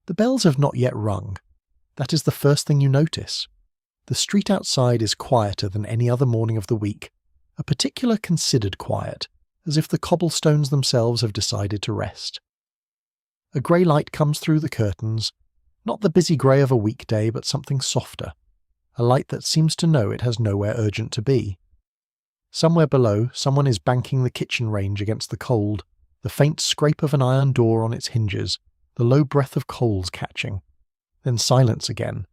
The bells have not yet rung. That is the first thing you notice. The street outside is quieter than any other morning of the week, a particular considered quiet, as if the cobblestones themselves have decided to rest. A grey light comes through the curtains, not the busy grey of a weekday, but something softer, a light that seems to know it has nowhere urgent to be. Somewhere below, someone is banking the kitchen range against the cold, the faint scrape of an iron door on its hinges, the low breath of coals catching. Then silence again.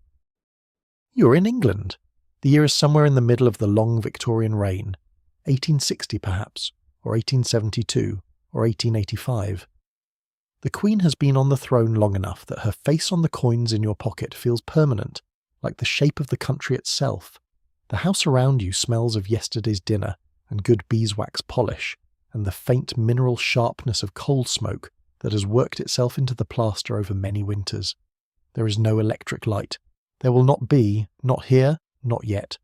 You're in England. The year is somewhere in the middle of the long Victorian reign, 1860 perhaps, or 1872, or 1885. The Queen has been on the throne long enough that her face on the coins in your pocket feels permanent, like the shape of the country itself. The house around you smells of yesterday's dinner and good beeswax polish, and the faint mineral sharpness of coal smoke that has worked itself into the plaster over many winters. There is no electric light. There will not be, not here, not yet.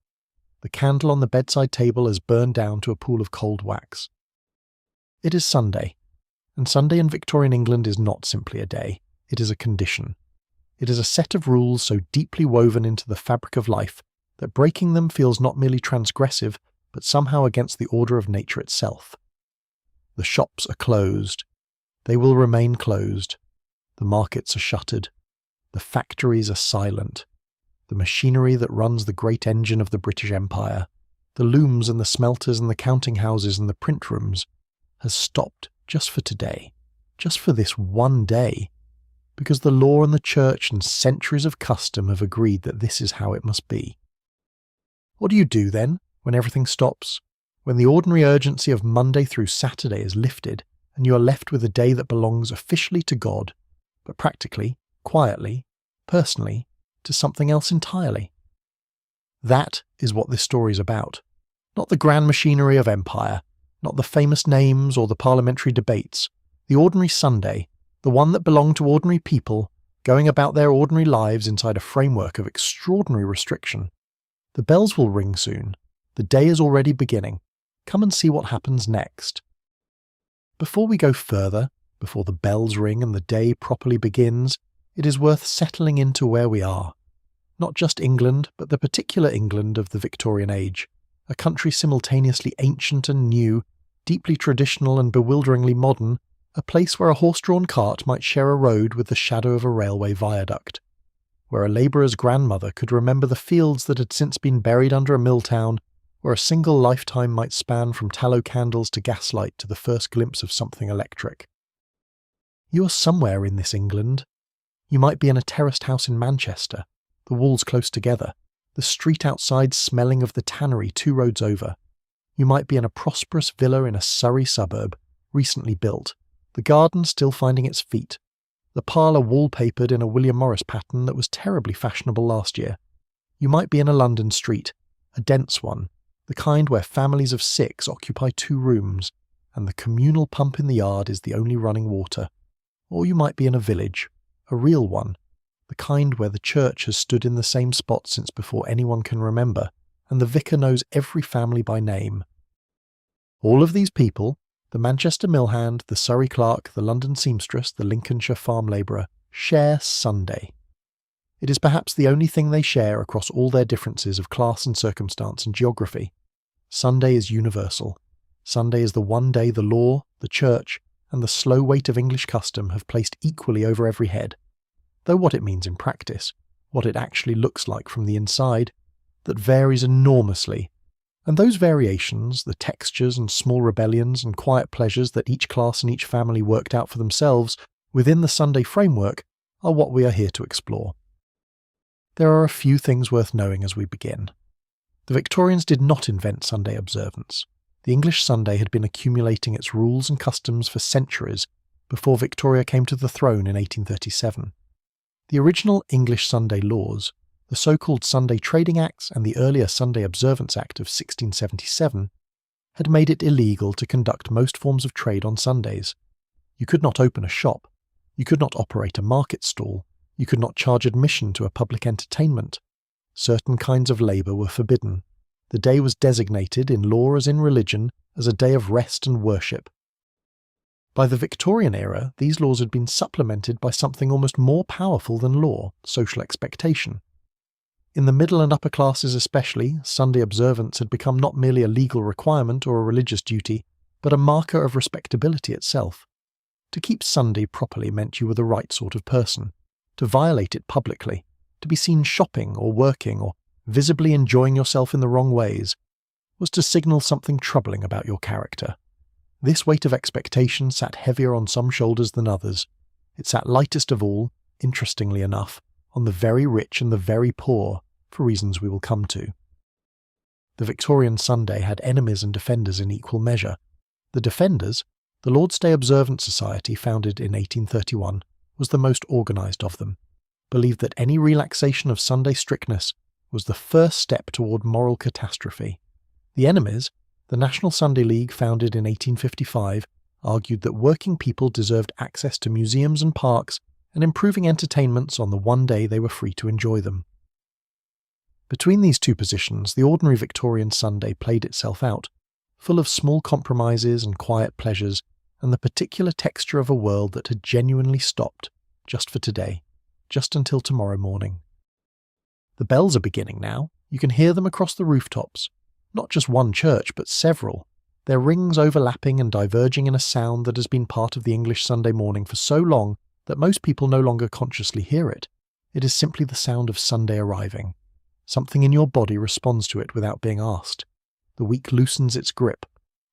The candle on the bedside table has burned down to a pool of cold wax. It is Sunday, and Sunday in Victorian England is not simply a day, it is a condition. It is a set of rules so deeply woven into the fabric of life that breaking them feels not merely transgressive, but somehow against the order of nature itself. The shops are closed. They will remain closed. The markets are shuttered. The factories are silent. The machinery that runs the great engine of the British Empire, the looms and the smelters and the counting houses and the print rooms, has stopped just for today, just for this one day, because the law and the church and centuries of custom have agreed that this is how it must be. What do you do then, when everything stops? When the ordinary urgency of Monday through Saturday is lifted, and you are left with a day that belongs officially to God, but practically, quietly, personally, to something else entirely? That is what this story is about. Not the grand machinery of empire, not the famous names or the parliamentary debates. The ordinary Sunday, the one that belonged to ordinary people, going about their ordinary lives inside a framework of extraordinary restriction. The bells will ring soon. The day is already beginning. Come and see what happens next. Before we go further, before the bells ring and the day properly begins, it is worth settling into where we are. Not just England, but the particular England of the Victorian age, a country simultaneously ancient and new, deeply traditional and bewilderingly modern, a place where a horse-drawn cart might share a road with the shadow of a railway viaduct, where a labourer's grandmother could remember the fields that had since been buried under a mill town, where a single lifetime might span from tallow candles to gaslight to the first glimpse of something electric. You are somewhere in this England. You might be in a terraced house in Manchester, the walls close together, the street outside smelling of the tannery 2 roads over. You might be in a prosperous villa in a Surrey suburb, recently built, the garden still finding its feet, the parlour wallpapered in a William Morris pattern that was terribly fashionable last year. You might be in a London street, a dense one, the kind where families of 6 occupy 2 rooms, and the communal pump in the yard is the only running water. Or you might be in a village, a real one, the kind where the church has stood in the same spot since before anyone can remember, and the vicar knows every family by name. All of these people, the Manchester mill hand, the Surrey clerk, the London seamstress, the Lincolnshire farm labourer, share Sunday. It is perhaps the only thing they share across all their differences of class and circumstance and geography. Sunday is universal. Sunday is the one day the law, the church, and the slow weight of English custom have placed equally over every head, though what it means in practice, what it actually looks like from the inside, that varies enormously. And those variations, the textures and small rebellions and quiet pleasures that each class and each family worked out for themselves within the Sunday framework, are what we are here to explore. There are a few things worth knowing as we begin. The Victorians did not invent Sunday observance. The English Sunday had been accumulating its rules and customs for centuries before Victoria came to the throne in 1837. The original English Sunday laws, the so-called Sunday Trading Acts and the earlier Sunday Observance Act of 1677, had made it illegal to conduct most forms of trade on Sundays. You could not open a shop, you could not operate a market stall, you could not charge admission to a public entertainment. Certain kinds of labour were forbidden. The day was designated, in law as in religion, as a day of rest and worship. By the Victorian era, these laws had been supplemented by something almost more powerful than law, social expectation. In the middle and upper classes especially, Sunday observance had become not merely a legal requirement or a religious duty, but a marker of respectability itself. To keep Sunday properly meant you were the right sort of person. To violate it publicly, to be seen shopping or working or visibly enjoying yourself in the wrong ways, was to signal something troubling about your character. This weight of expectation sat heavier on some shoulders than others. It sat lightest of all, interestingly enough, on the very rich and the very poor, for reasons we will come to. The Victorian Sunday had enemies and defenders in equal measure. The defenders, the Lord's Day Observance Society, founded in 1831, was the most organised of them, believed that any relaxation of Sunday strictness was the first step toward moral catastrophe. The enemies, the National Sunday League, founded in 1855, argued that working people deserved access to museums and parks and improving entertainments on the one day they were free to enjoy them. Between these two positions, the ordinary Victorian Sunday played itself out, full of small compromises and quiet pleasures, and the particular texture of a world that had genuinely stopped, just for today, just until tomorrow morning. The bells are beginning now. You can hear them across the rooftops. Not just one church, but several, their rings overlapping and diverging in a sound that has been part of the English Sunday morning for so long that most people no longer consciously hear it. It is simply the sound of Sunday arriving. Something in your body responds to it without being asked. The week loosens its grip.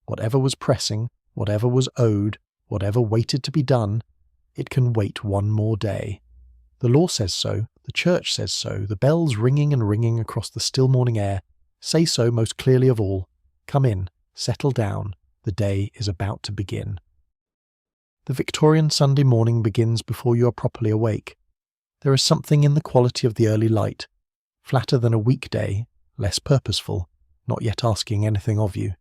Whatever was pressing, whatever was owed, whatever waited to be done, it can wait one more day. The law says so, the church says so, the bells ringing and ringing across the still morning air say so most clearly of all. Come in, settle down, the day is about to begin. The Victorian Sunday morning begins before you are properly awake. There is something in the quality of the early light, flatter than a weekday, less purposeful, not yet asking anything of you,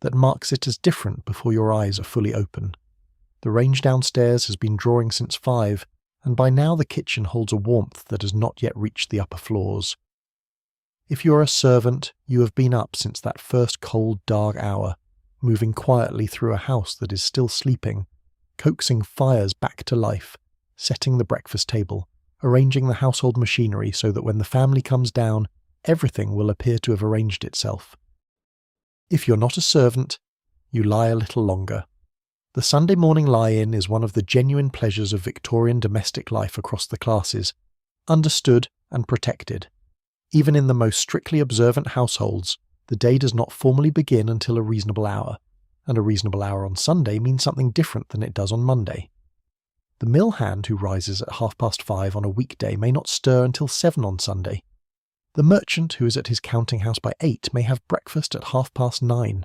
that marks it as different before your eyes are fully open. The range downstairs has been drawing since 5, and by now the kitchen holds a warmth that has not yet reached the upper floors. If you are a servant, you have been up since that first cold, dark hour, moving quietly through a house that is still sleeping, coaxing fires back to life, setting the breakfast table, arranging the household machinery so that when the family comes down, everything will appear to have arranged itself. If you're not a servant, you lie a little longer. The Sunday morning lie-in is one of the genuine pleasures of Victorian domestic life across the classes, understood and protected. Even in the most strictly observant households, the day does not formally begin until a reasonable hour, and a reasonable hour on Sunday means something different than it does on Monday. The mill hand who rises at 5:30 on a weekday may not stir until 7 on Sunday. The merchant who is at his counting house by 8 may have breakfast at 9:30.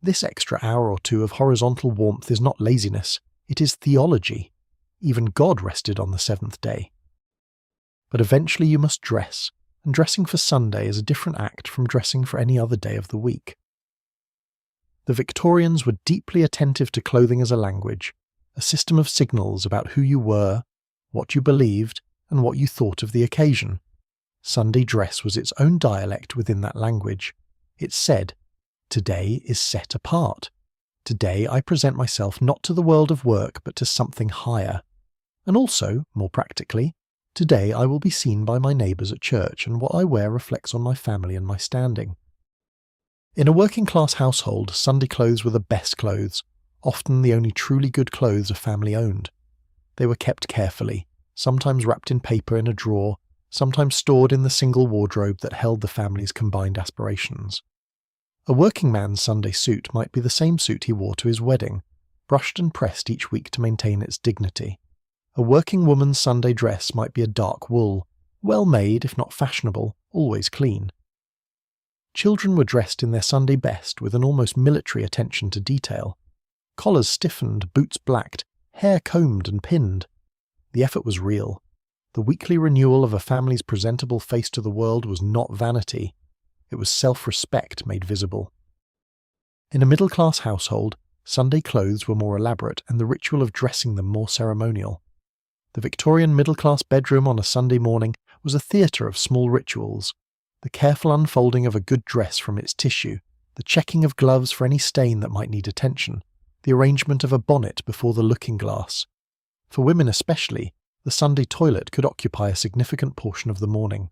This extra hour or two of horizontal warmth is not laziness, it is theology. Even God rested on the 7th day. But eventually you must dress, and dressing for Sunday is a different act from dressing for any other day of the week. The Victorians were deeply attentive to clothing as a language, a system of signals about who you were, what you believed, and what you thought of the occasion. Sunday dress was its own dialect within that language. It said, "Today is set apart. Today I present myself not to the world of work but to something higher. And also, more practically, today I will be seen by my neighbours at church, and what I wear reflects on my family and my standing." In a working-class household, Sunday clothes were the best clothes, often the only truly good clothes a family owned. They were kept carefully, sometimes wrapped in paper in a drawer, sometimes stored in the single wardrobe that held the family's combined aspirations. A working man's Sunday suit might be the same suit he wore to his wedding, brushed and pressed each week to maintain its dignity. A working woman's Sunday dress might be a dark wool, well made if not fashionable, always clean. Children were dressed in their Sunday best with an almost military attention to detail. Collars stiffened, boots blacked, hair combed and pinned. The effort was real. The weekly renewal of a family's presentable face to the world was not vanity. It was self-respect made visible. In a middle-class household, Sunday clothes were more elaborate and the ritual of dressing them more ceremonial. The Victorian middle-class bedroom on a Sunday morning was a theatre of small rituals. The careful unfolding of a good dress from its tissue, the checking of gloves for any stain that might need attention, the arrangement of a bonnet before the looking-glass. For women especially, the Sunday toilet could occupy a significant portion of the morning.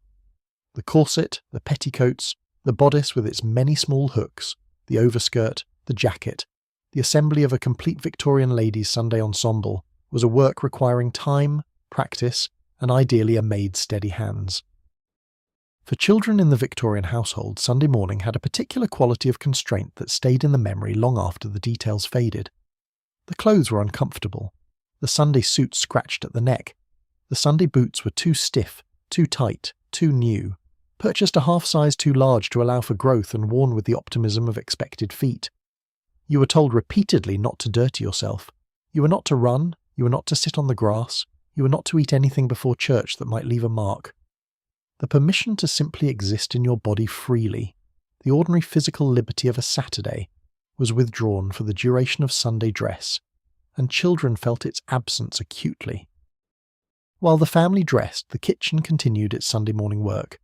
The corset, the petticoats, the bodice with its many small hooks, the overskirt, the jacket, the assembly of a complete Victorian ladies' Sunday ensemble was a work requiring time, practice, and ideally a maid's steady hands. For children in the Victorian household, Sunday morning had a particular quality of constraint that stayed in the memory long after the details faded. The clothes were uncomfortable. The Sunday suit scratched at the neck. The Sunday boots were too stiff, too tight, too new, purchased a half size too large to allow for growth and worn with the optimism of expected feet. You were told repeatedly not to dirty yourself. You were not to run, you were not to sit on the grass, you were not to eat anything before church that might leave a mark. The permission to simply exist in your body freely, the ordinary physical liberty of a Saturday, was withdrawn for the duration of Sunday dress, and children felt its absence acutely. While the family dressed, the kitchen continued its Sunday morning work,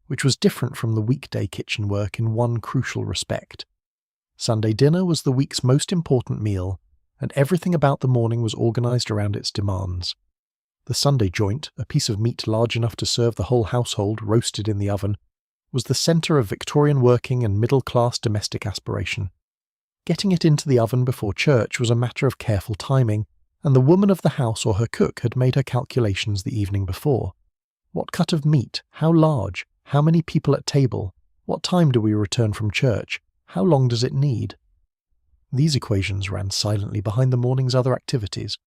which was different from the weekday kitchen work in one crucial respect. Sunday dinner was the week's most important meal, and everything about the morning was organised around its demands. The Sunday joint, a piece of meat large enough to serve the whole household roasted in the oven, was the centre of Victorian working and middle-class domestic aspiration. Getting it into the oven before church was a matter of careful timing, and the woman of the house or her cook had made her calculations the evening before. What cut of meat? How large? How many people at table? What time do we return from church? How long does it need? These equations ran silently behind the morning's other activities.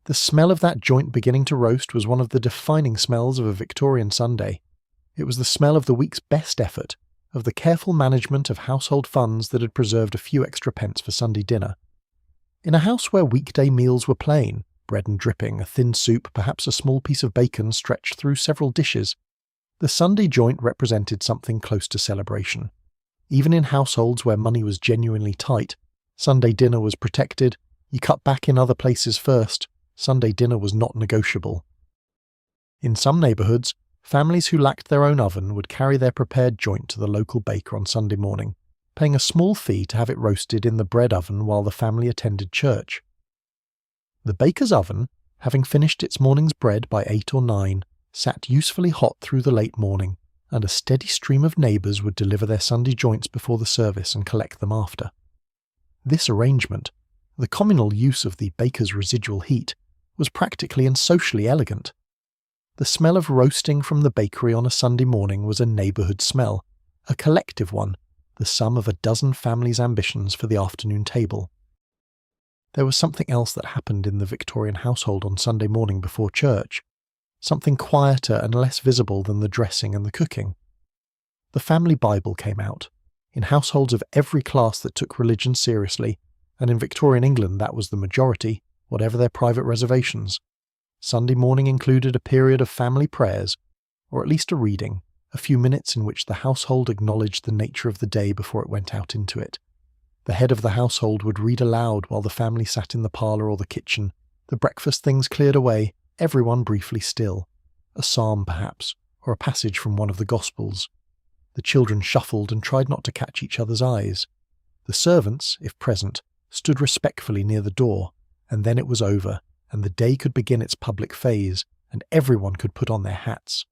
The smell of that joint beginning to roast was one of the defining smells of a Victorian Sunday. It was the smell of the week's best effort, of the careful management of household funds that had preserved a few extra pence for Sunday dinner. In a house where weekday meals were plain, bread and dripping, a thin soup, perhaps a small piece of bacon stretched through several dishes, the Sunday joint represented something close to celebration. Even in households where money was genuinely tight, Sunday dinner was protected. You cut back in other places first. Sunday dinner was not negotiable. In some neighbourhoods, families who lacked their own oven would carry their prepared joint to the local baker on Sunday morning, paying a small fee to have it roasted in the bread oven while the family attended church. The baker's oven, having finished its morning's bread by 8 or 9, sat usefully hot through the late morning, and a steady stream of neighbours would deliver their Sunday joints before the service and collect them after. This arrangement, the communal use of the baker's residual heat, was practically and socially elegant. The smell of roasting from the bakery on a Sunday morning was a neighbourhood smell, a collective one, the sum of a dozen families' ambitions for the afternoon table. There was something else that happened in the Victorian household on Sunday morning before church, something quieter and less visible than the dressing and the cooking. The family Bible came out, in households of every class that took religion seriously, and in Victorian England that was the majority, whatever their private reservations. Sunday morning included a period of family prayers, or at least a reading, a few minutes in which the household acknowledged the nature of the day before it went out into it. The head of the household would read aloud while the family sat in the parlour or the kitchen, the breakfast things cleared away, everyone briefly still. A psalm, perhaps, or a passage from one of the Gospels. The children shuffled and tried not to catch each other's eyes. The servants, if present, stood respectfully near the door, and then it was over, and the day could begin its public phase, and everyone could put on their hats.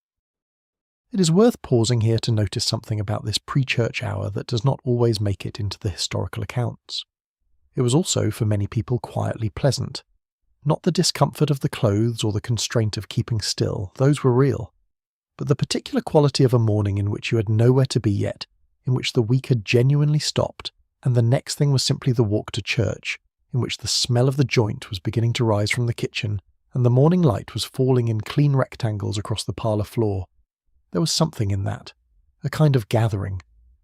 It is worth pausing here to notice something about this pre-church hour that does not always make it into the historical accounts. It was also, for many people, quietly pleasant. Not the discomfort of the clothes or the constraint of keeping still, those were real, but the particular quality of a morning in which you had nowhere to be yet, in which the week had genuinely stopped, and the next thing was simply the walk to church, in which the smell of the joint was beginning to rise from the kitchen, and the morning light was falling in clean rectangles across the parlour floor. There was something in that, a kind of gathering,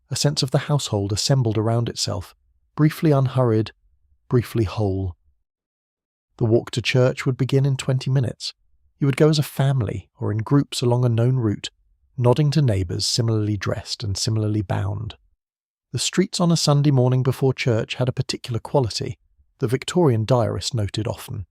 a sense of the household assembled around itself, briefly unhurried, briefly whole. The walk to church would begin in 20 minutes. You would go as a family or in groups along a known route, nodding to neighbours similarly dressed and similarly bound. The streets on a Sunday morning before church had a particular quality, the Victorian diarist noted often.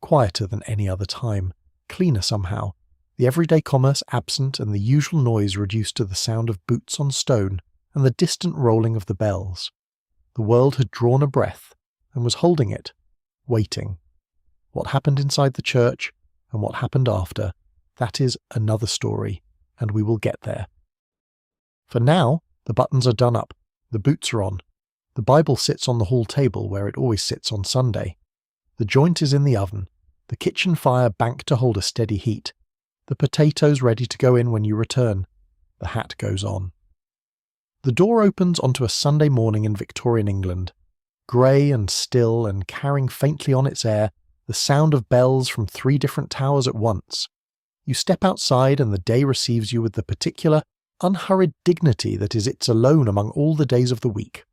Quieter than any other time, cleaner somehow, the everyday commerce absent and the usual noise reduced to the sound of boots on stone and the distant rolling of the bells. The world had drawn a breath, and was holding it, waiting. What happened inside the church and what happened after, that is another story, and we will get there. For now, the buttons are done up, the boots are on, the Bible sits on the hall table where it always sits on Sunday, the joint is in the oven, the kitchen fire banked to hold a steady heat, the potatoes ready to go in when you return, the hat goes on. The door opens onto a Sunday morning in Victorian England, grey and still and carrying faintly on its air the sound of bells from 3 different towers at once. You step outside and the day receives you with the particular, unhurried dignity that is its alone among all the days of the week.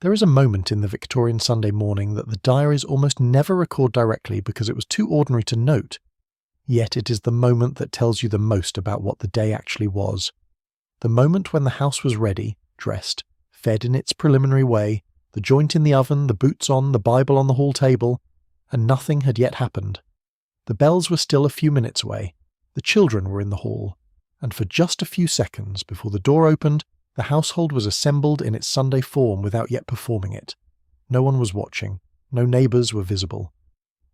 There is a moment in the Victorian Sunday morning that the diaries almost never record directly because it was too ordinary to note, yet it is the moment that tells you the most about what the day actually was. The moment when the house was ready, dressed, fed in its preliminary way, the joint in the oven, the boots on, the Bible on the hall table, and nothing had yet happened. The bells were still a few minutes away, the children were in the hall, and for just a few seconds before the door opened, the household was assembled in its Sunday form without yet performing it. No one was watching, no neighbours were visible.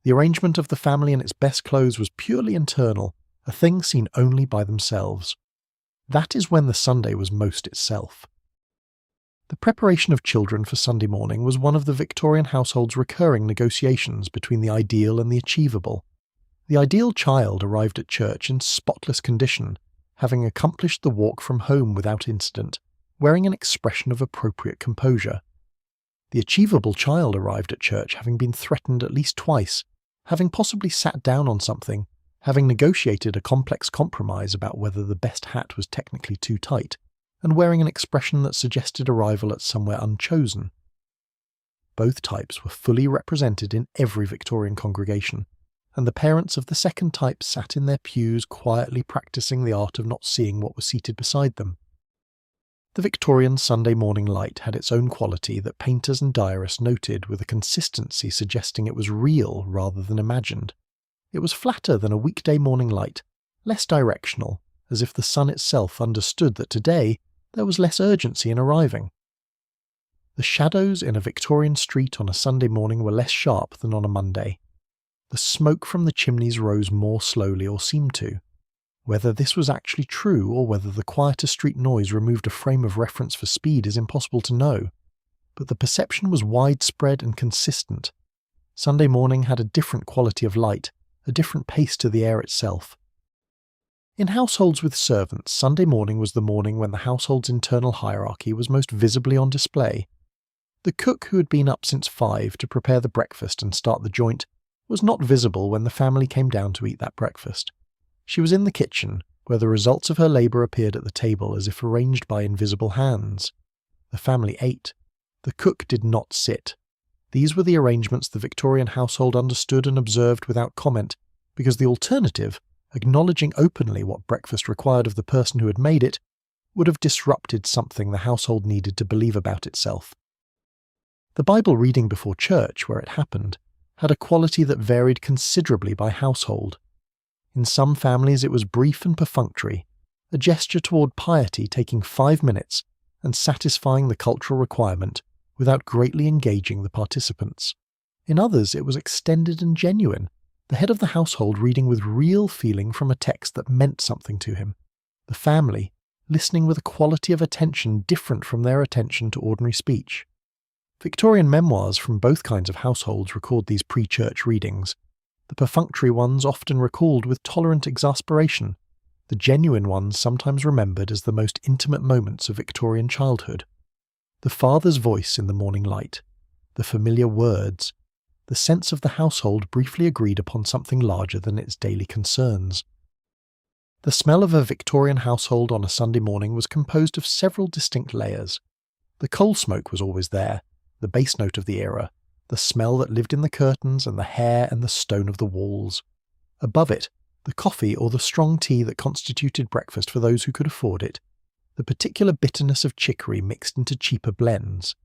The arrangement of the family in its best clothes was purely internal, a thing seen only by themselves. That is when the Sunday was most itself. The preparation of children for Sunday morning was one of the Victorian household's recurring negotiations between the ideal and the achievable. The ideal child arrived at church in spotless condition, having accomplished the walk from home without incident, wearing an expression of appropriate composure. The achievable child arrived at church having been threatened at least twice, having possibly sat down on something, having negotiated a complex compromise about whether the best hat was technically too tight, and wearing an expression that suggested arrival at somewhere unchosen. Both types were fully represented in every Victorian congregation, and the parents of the second type sat in their pews quietly practising the art of not seeing what was seated beside them. The Victorian Sunday morning light had its own quality that painters and diarists noted with a consistency suggesting it was real rather than imagined. It was flatter than a weekday morning light, less directional, as if the sun itself understood that today there was less urgency in arriving. The shadows in a Victorian street on a Sunday morning were less sharp than on a Monday. The smoke from the chimneys rose more slowly, or seemed to. Whether this was actually true or whether the quieter street noise removed a frame of reference for speed is impossible to know, but the perception was widespread and consistent. Sunday morning had a different quality of light, a different pace to the air itself. In households with servants, Sunday morning was the morning when the household's internal hierarchy was most visibly on display. The cook, who had been up since 5 to prepare the breakfast and start the joint, was not visible when the family came down to eat that breakfast. She was in the kitchen, where the results of her labour appeared at the table as if arranged by invisible hands. The family ate. The cook did not sit. These were the arrangements the Victorian household understood and observed without comment, because the alternative, acknowledging openly what breakfast required of the person who had made it, would have disrupted something the household needed to believe about itself. The Bible reading before church, where it happened, had a quality that varied considerably by household. In some families it was brief and perfunctory, a gesture toward piety taking 5 minutes and satisfying the cultural requirement without greatly engaging the participants. In others it was extended and genuine, the head of the household reading with real feeling from a text that meant something to him, the family listening with a quality of attention different from their attention to ordinary speech. Victorian memoirs from both kinds of households record these pre-church readings. The perfunctory ones often recalled with tolerant exasperation, the genuine ones sometimes remembered as the most intimate moments of Victorian childhood. The father's voice in the morning light, the familiar words, the sense of the household briefly agreed upon something larger than its daily concerns. The smell of a Victorian household on a Sunday morning was composed of several distinct layers. The coal smoke was always there, the bass note of the era, the smell that lived in the curtains and the hair and the stone of the walls. Above it, the coffee or the strong tea that constituted breakfast for those who could afford it, the particular bitterness of chicory mixed into cheaper blends.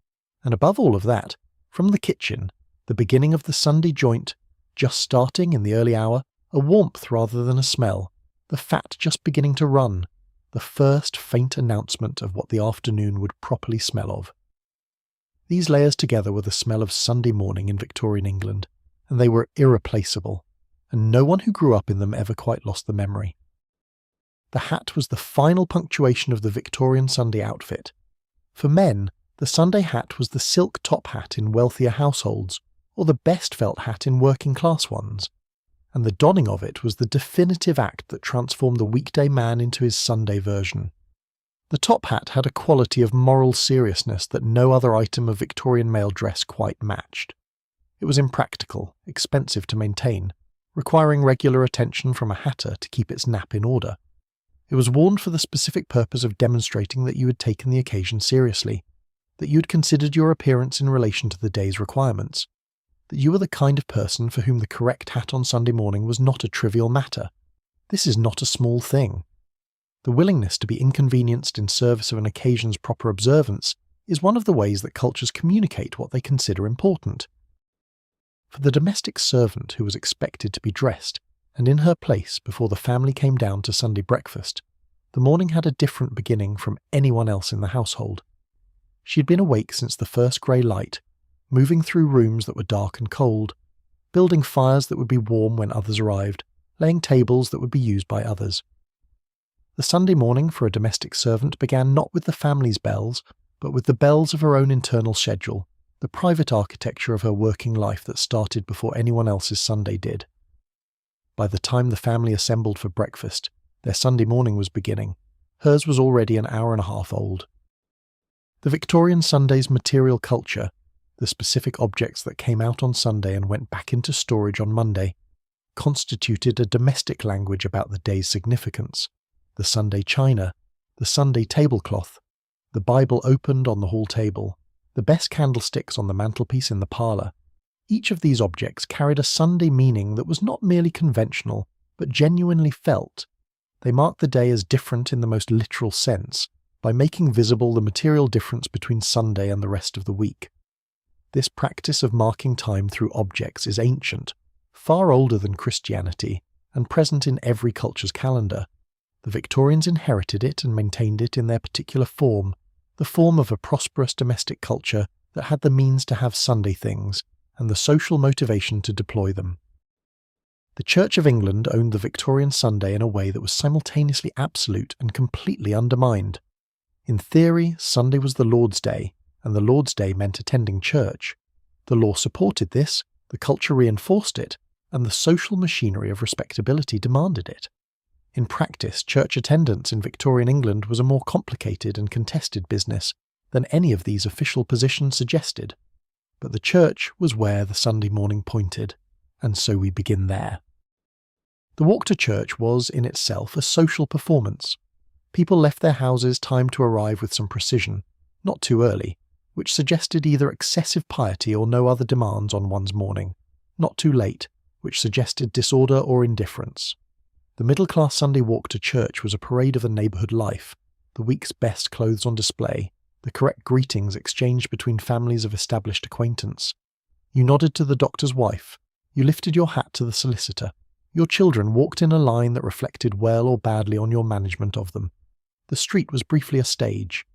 And above all of that, from the kitchen, the beginning of the Sunday joint, just starting in the early hour, a warmth rather than a smell, the fat just beginning to run, the first faint announcement of what the afternoon would properly smell of. These layers together were the smell of Sunday morning in Victorian England, and they were irreplaceable, and no one who grew up in them ever quite lost the memory. The hat was the final punctuation of the Victorian Sunday outfit. For men, the Sunday hat was the silk top hat in wealthier households, or the best felt hat in working class ones, and the donning of it was the definitive act that transformed the weekday man into his Sunday version. The top hat had a quality of moral seriousness that no other item of Victorian male dress quite matched. It was impractical, expensive to maintain, requiring regular attention from a hatter to keep its nap in order. It was worn for the specific purpose of demonstrating that you had taken the occasion seriously, that you had considered your appearance in relation to the day's requirements, that you were the kind of person for whom the correct hat on Sunday morning was not a trivial matter. This is not a small thing. The willingness to be inconvenienced in service of an occasion's proper observance is one of the ways that cultures communicate what they consider important. For the domestic servant who was expected to be dressed and in her place before the family came down to Sunday breakfast, the morning had a different beginning from anyone else in the household. She had been awake since the first grey light, moving through rooms that were dark and cold, building fires that would be warm when others arrived, laying tables that would be used by others. The Sunday morning for a domestic servant began not with the family's bells, but with the bells of her own internal schedule, the private architecture of her working life that started before anyone else's Sunday did. By the time the family assembled for breakfast, their Sunday morning was beginning. Hers was already an hour and a half old. The Victorian Sunday's material culture, the specific objects that came out on Sunday and went back into storage on Monday, constituted a domestic language about the day's significance. The Sunday china, the Sunday tablecloth, the Bible opened on the hall table, the best candlesticks on the mantelpiece in the parlour. Each of these objects carried a Sunday meaning that was not merely conventional, but genuinely felt. They marked the day as different in the most literal sense, by making visible the material difference between Sunday and the rest of the week. This practice of marking time through objects is ancient, far older than Christianity, and present in every culture's calendar. The Victorians inherited it and maintained it in their particular form, the form of a prosperous domestic culture that had the means to have Sunday things, and the social motivation to deploy them. The Church of England owned the Victorian Sunday in a way that was simultaneously absolute and completely undermined. In theory, Sunday was the Lord's Day, and the Lord's Day meant attending church. The law supported this, the culture reinforced it, and the social machinery of respectability demanded it. In practice, church attendance in Victorian England was a more complicated and contested business than any of these official positions suggested. But the church was where the Sunday morning pointed, and so we begin there. The walk to church was, in itself, a social performance. People left their houses timed to arrive with some precision, not too early, which suggested either excessive piety or no other demands on one's morning, not too late, which suggested disorder or indifference. The middle-class Sunday walk to church was a parade of the neighbourhood life, the week's best clothes on display, the correct greetings exchanged between families of established acquaintance. You nodded to the doctor's wife, you lifted your hat to the solicitor, your children walked in a line that reflected well or badly on your management of them. The street was briefly a stage.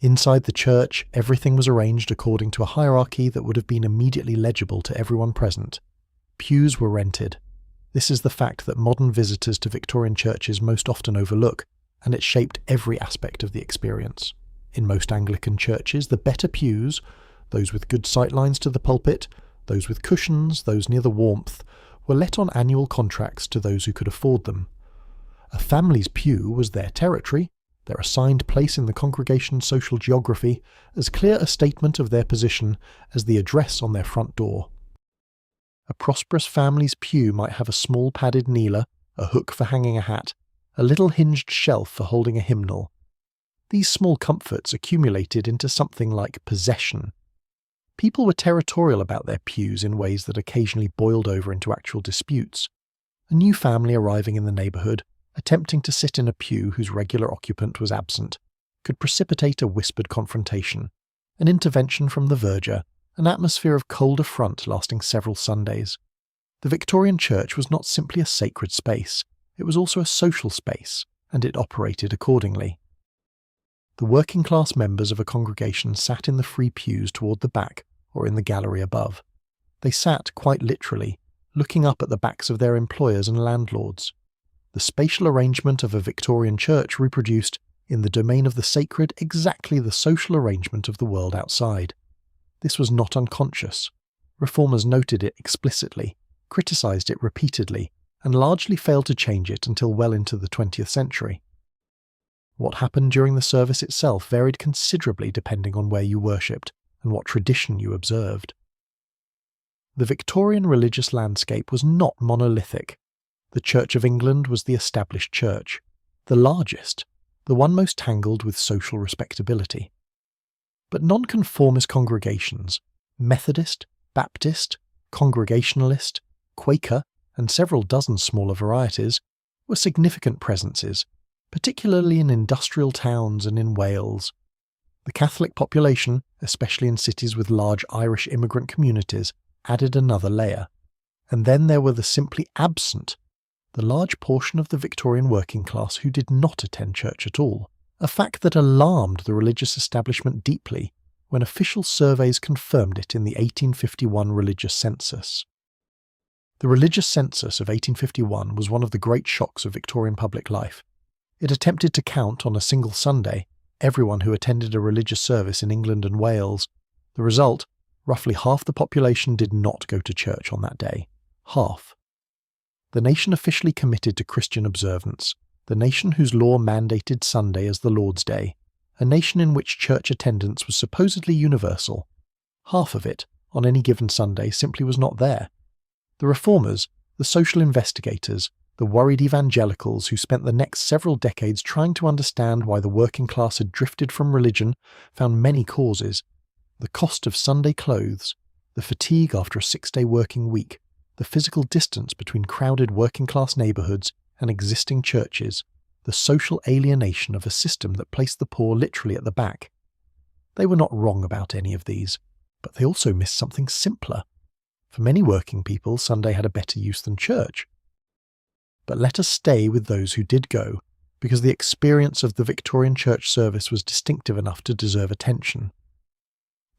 Inside the church, everything was arranged according to a hierarchy that would have been immediately legible to everyone present. Pews were rented. This is the fact that modern visitors to Victorian churches most often overlook, and it shaped every aspect of the experience. In most Anglican churches, the better pews, those with good sightlines to the pulpit, those with cushions, those near the warmth, were let on annual contracts to those who could afford them. A family's pew was their territory, their assigned place in the congregation's social geography, as clear a statement of their position as the address on their front door. A prosperous family's pew might have a small padded kneeler, a hook for hanging a hat, a little hinged shelf for holding a hymnal. These small comforts accumulated into something like possession. People were territorial about their pews in ways that occasionally boiled over into actual disputes. A new family arriving in the neighbourhood, attempting to sit in a pew whose regular occupant was absent, could precipitate a whispered confrontation, an intervention from the verger, an atmosphere of cold affront lasting several Sundays. The Victorian church was not simply a sacred space, it was also a social space, and it operated accordingly. The working-class members of a congregation sat in the free pews toward the back or in the gallery above. They sat, quite literally, looking up at the backs of their employers and landlords. The spatial arrangement of a Victorian church reproduced, in the domain of the sacred, exactly the social arrangement of the world outside. This was not unconscious. Reformers noted it explicitly, criticised it repeatedly, and largely failed to change it until well into the 20th century. What happened during the service itself varied considerably depending on where you worshipped and what tradition you observed. The Victorian religious landscape was not monolithic. The Church of England was the established church, the largest, the one most tangled with social respectability. But nonconformist congregations, Methodist, Baptist, Congregationalist, Quaker, and several dozen smaller varieties, were significant presences, particularly in industrial towns and in Wales. The Catholic population, especially in cities with large Irish immigrant communities, added another layer. And then there were the simply absent, the large portion of the Victorian working class who did not attend church at all, a fact that alarmed the religious establishment deeply when official surveys confirmed it in the 1851 religious census. The religious census of 1851 was one of the great shocks of Victorian public life. It attempted to count on a single Sunday everyone who attended a religious service in England and Wales. The result, roughly half the population did not go to church on that day. Half. The nation officially committed to Christian observance, the nation whose law mandated Sunday as the Lord's Day, a nation in which church attendance was supposedly universal. Half of it, on any given Sunday, simply was not there. The reformers, the social investigators, the worried evangelicals who spent the next several decades trying to understand why the working class had drifted from religion, found many causes. The cost of Sunday clothes, the fatigue after a 6-day working week, the physical distance between crowded working-class neighbourhoods and existing churches, the social alienation of a system that placed the poor literally at the back. They were not wrong about any of these, but they also missed something simpler. For many working people, Sunday had a better use than church. But let us stay with those who did go, because the experience of the Victorian church service was distinctive enough to deserve attention.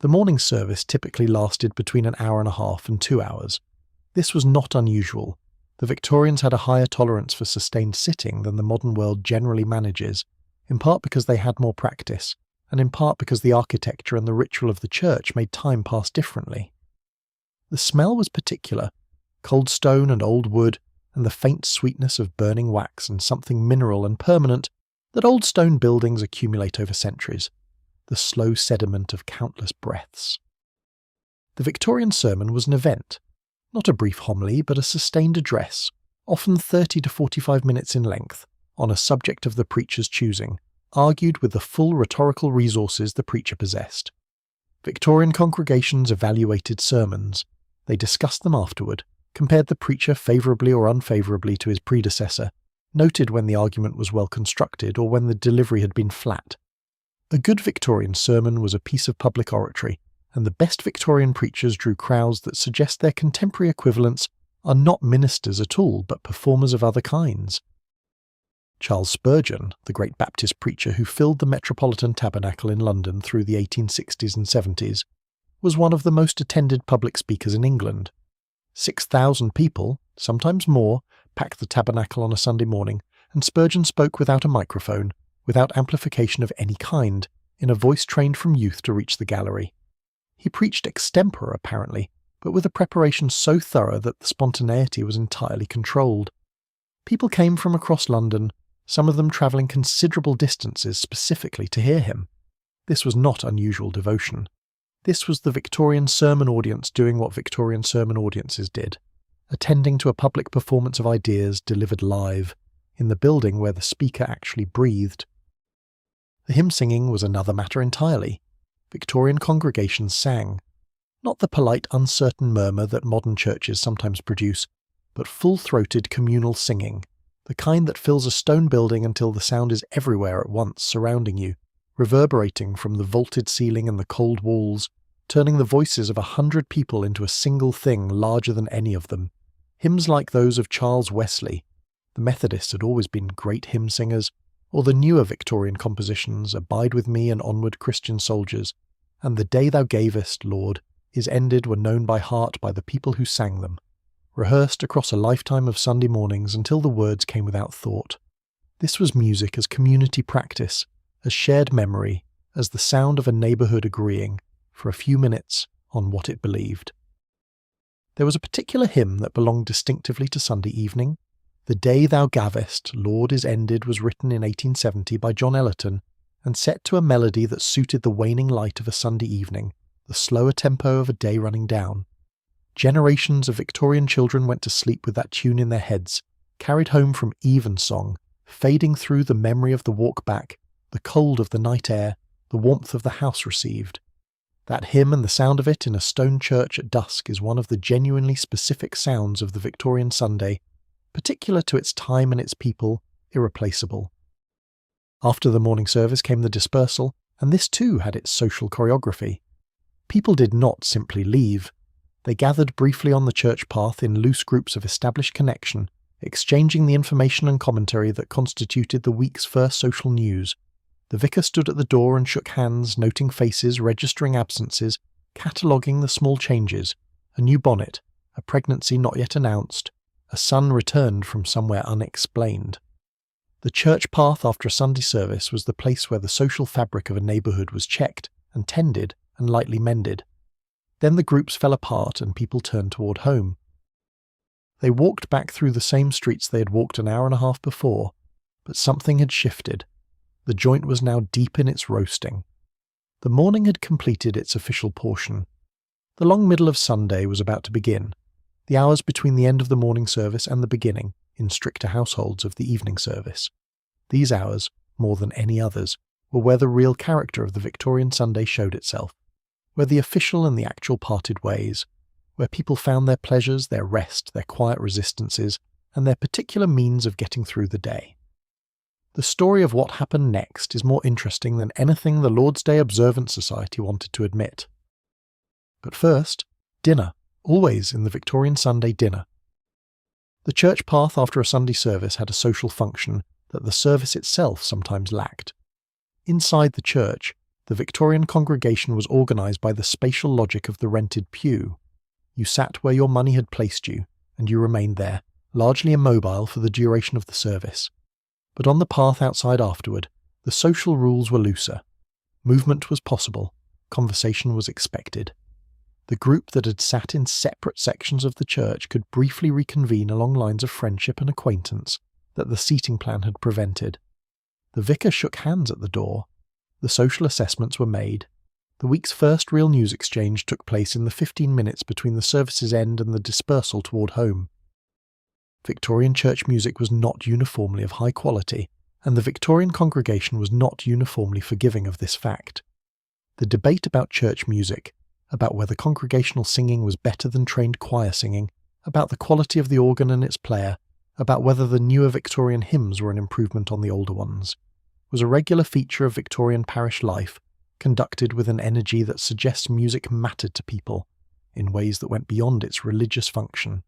The morning service typically lasted between an hour and a half and 2 hours. This was not unusual. The Victorians had a higher tolerance for sustained sitting than the modern world generally manages, in part because they had more practice, and in part because the architecture and the ritual of the church made time pass differently. The smell was particular: cold stone and old wood, and the faint sweetness of burning wax and something mineral and permanent that old stone buildings accumulate over centuries, the slow sediment of countless breaths. The Victorian sermon was an event, not a brief homily but a sustained address, often 30 to 45 minutes in length, on a subject of the preacher's choosing, argued with the full rhetorical resources the preacher possessed. Victorian congregations evaluated sermons. They discussed them afterward, compared the preacher favourably or unfavourably to his predecessor, noted when the argument was well constructed or when the delivery had been flat. A good Victorian sermon was a piece of public oratory, and the best Victorian preachers drew crowds that suggest their contemporary equivalents are not ministers at all, but performers of other kinds. Charles Spurgeon, the great Baptist preacher who filled the Metropolitan Tabernacle in London through the 1860s and 70s, was one of the most attended public speakers in England. 6,000 people, sometimes more, packed the tabernacle on a Sunday morning, and Spurgeon spoke without a microphone, without amplification of any kind, in a voice trained from youth to reach the gallery. He preached extempore, apparently, but with a preparation so thorough that the spontaneity was entirely controlled. People came from across London, some of them travelling considerable distances specifically to hear him. This was not unusual devotion. This was the Victorian sermon audience doing what Victorian sermon audiences did, attending to a public performance of ideas delivered live, in the building where the speaker actually breathed. The hymn singing was another matter entirely. Victorian congregations sang, not the polite, uncertain murmur that modern churches sometimes produce, but full-throated communal singing, the kind that fills a stone building until the sound is everywhere at once surrounding you, reverberating from the vaulted ceiling and the cold walls, turning the voices of 100 people into a single thing larger than any of them. Hymns like those of Charles Wesley. The Methodists had always been great hymn singers. or the newer Victorian compositions, Abide with me and Onward Christian Soldiers, and The Day Thou Gavest, Lord, is ended were known by heart by the people who sang them, rehearsed across a lifetime of Sunday mornings until the words came without thought. This was music as community practice, as shared memory, as the sound of a neighbourhood agreeing, for a few minutes, on what it believed. There was a particular hymn that belonged distinctively to Sunday evening. The Day Thou Gavest, Lord, is ended was written in 1870 by John Ellerton and set to a melody that suited the waning light of a Sunday evening, the slower tempo of a day running down. Generations of Victorian children went to sleep with that tune in their heads, carried home from evensong, fading through the memory of the walk back, the cold of the night air, the warmth of the house received. That hymn and the sound of it in a stone church at dusk is one of the genuinely specific sounds of the Victorian Sunday, particular to its time and its people, irreplaceable. After the morning service came the dispersal, and this too had its social choreography. People did not simply leave. They gathered briefly on the church path in loose groups of established connection, exchanging the information and commentary that constituted the week's first social news. The vicar stood at the door and shook hands, noting faces, registering absences, cataloguing the small changes, a new bonnet, a pregnancy not yet announced, a son returned from somewhere unexplained. The church path after a Sunday service was the place where the social fabric of a neighbourhood was checked and tended and lightly mended. Then the groups fell apart and people turned toward home. They walked back through the same streets they had walked an hour and a half before, but something had shifted. The joint was now deep in its roasting. The morning had completed its official portion. The long middle of Sunday was about to begin, the hours between the end of the morning service and the beginning, in stricter households, of the evening service. These hours, more than any others, were where the real character of the Victorian Sunday showed itself, where the official and the actual parted ways, where people found their pleasures, their rest, their quiet resistances, and their particular means of getting through the day. The story of what happened next is more interesting than anything the Lord's Day Observance Society wanted to admit. But first, dinner, always in the Victorian Sunday dinner. The church path after a Sunday service had a social function that the service itself sometimes lacked. Inside the church, the Victorian congregation was organised by the spatial logic of the rented pew. You sat where your money had placed you, and you remained there, largely immobile for the duration of the service. But on the path outside afterward, the social rules were looser. Movement was possible, conversation was expected. The group that had sat in separate sections of the church could briefly reconvene along lines of friendship and acquaintance that the seating plan had prevented. The vicar shook hands at the door. The social assessments were made. The week's first real news exchange took place in the 15 minutes between the service's end and the dispersal toward home. Victorian church music was not uniformly of high quality, and the Victorian congregation was not uniformly forgiving of this fact. The debate about church music, about whether congregational singing was better than trained choir singing, about the quality of the organ and its player, about whether the newer Victorian hymns were an improvement on the older ones, was a regular feature of Victorian parish life, conducted with an energy that suggests music mattered to people, in ways that went beyond its religious function.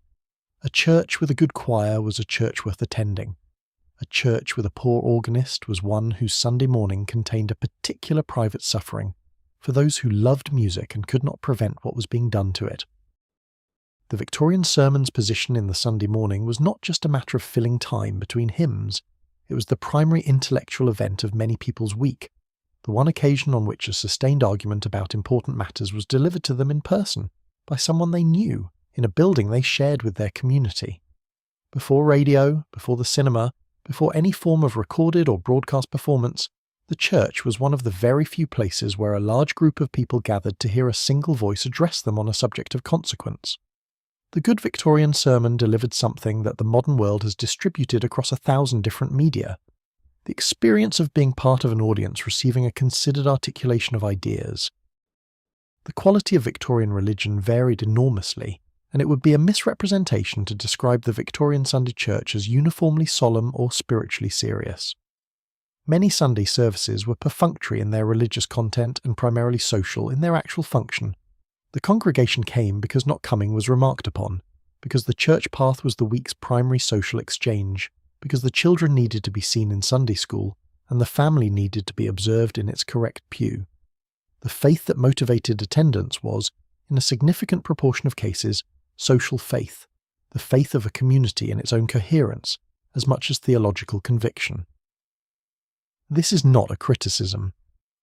A church with a good choir was a church worth attending. A church with a poor organist was one whose Sunday morning contained a particular private suffering for those who loved music and could not prevent what was being done to it. The Victorian sermon's position in the Sunday morning was not just a matter of filling time between hymns. It was the primary intellectual event of many people's week, the one occasion on which a sustained argument about important matters was delivered to them in person, by someone they knew, in a building they shared with their community. Before radio, before the cinema, before any form of recorded or broadcast performance, the church was one of the very few places where a large group of people gathered to hear a single voice address them on a subject of consequence. The good Victorian sermon delivered something that the modern world has distributed across 1,000 different media. The experience of being part of an audience receiving a considered articulation of ideas. The quality of Victorian religion varied enormously, and it would be a misrepresentation to describe the Victorian Sunday church as uniformly solemn or spiritually serious. Many Sunday services were perfunctory in their religious content and primarily social in their actual function. The congregation came because not coming was remarked upon, because the church path was the week's primary social exchange, because the children needed to be seen in Sunday school, and the family needed to be observed in its correct pew. The faith that motivated attendance was, in a significant proportion of cases, social faith, the faith of a community in its own coherence, as much as theological conviction. This is not a criticism.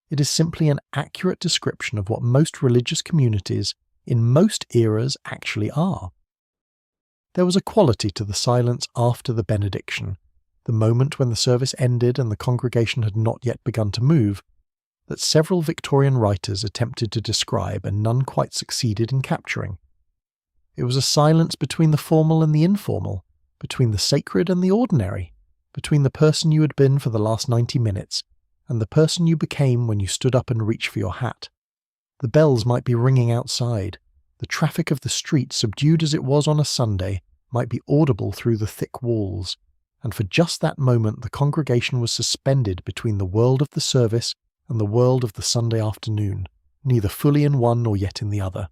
It is simply an accurate description of what most religious communities, in most eras, actually are. There was a quality to the silence after the benediction, the moment when the service ended and the congregation had not yet begun to move, that several Victorian writers attempted to describe and none quite succeeded in capturing. It was a silence between the formal and the informal, between the sacred and the ordinary, between the person you had been for the last 90 minutes and the person you became when you stood up and reached for your hat. The bells might be ringing outside. The traffic of the street, subdued as it was on a Sunday, might be audible through the thick walls, and for just that moment the congregation was suspended between the world of the service and the world of the Sunday afternoon, neither fully in one nor yet in the other.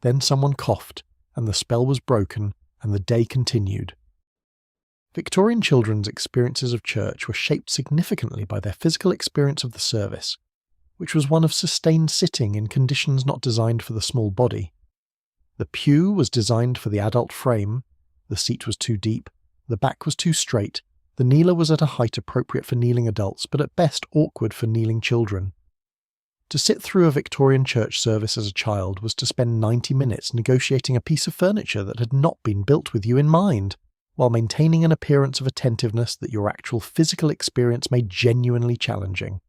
Then someone coughed, and the spell was broken, and the day continued. Victorian children's experiences of church were shaped significantly by their physical experience of the service, which was one of sustained sitting in conditions not designed for the small body. The pew was designed for the adult frame, the seat was too deep, the back was too straight, the kneeler was at a height appropriate for kneeling adults, but at best awkward for kneeling children. To sit through a Victorian church service as a child was to spend 90 minutes negotiating a piece of furniture that had not been built with you in mind, while maintaining an appearance of attentiveness that your actual physical experience made genuinely challenging.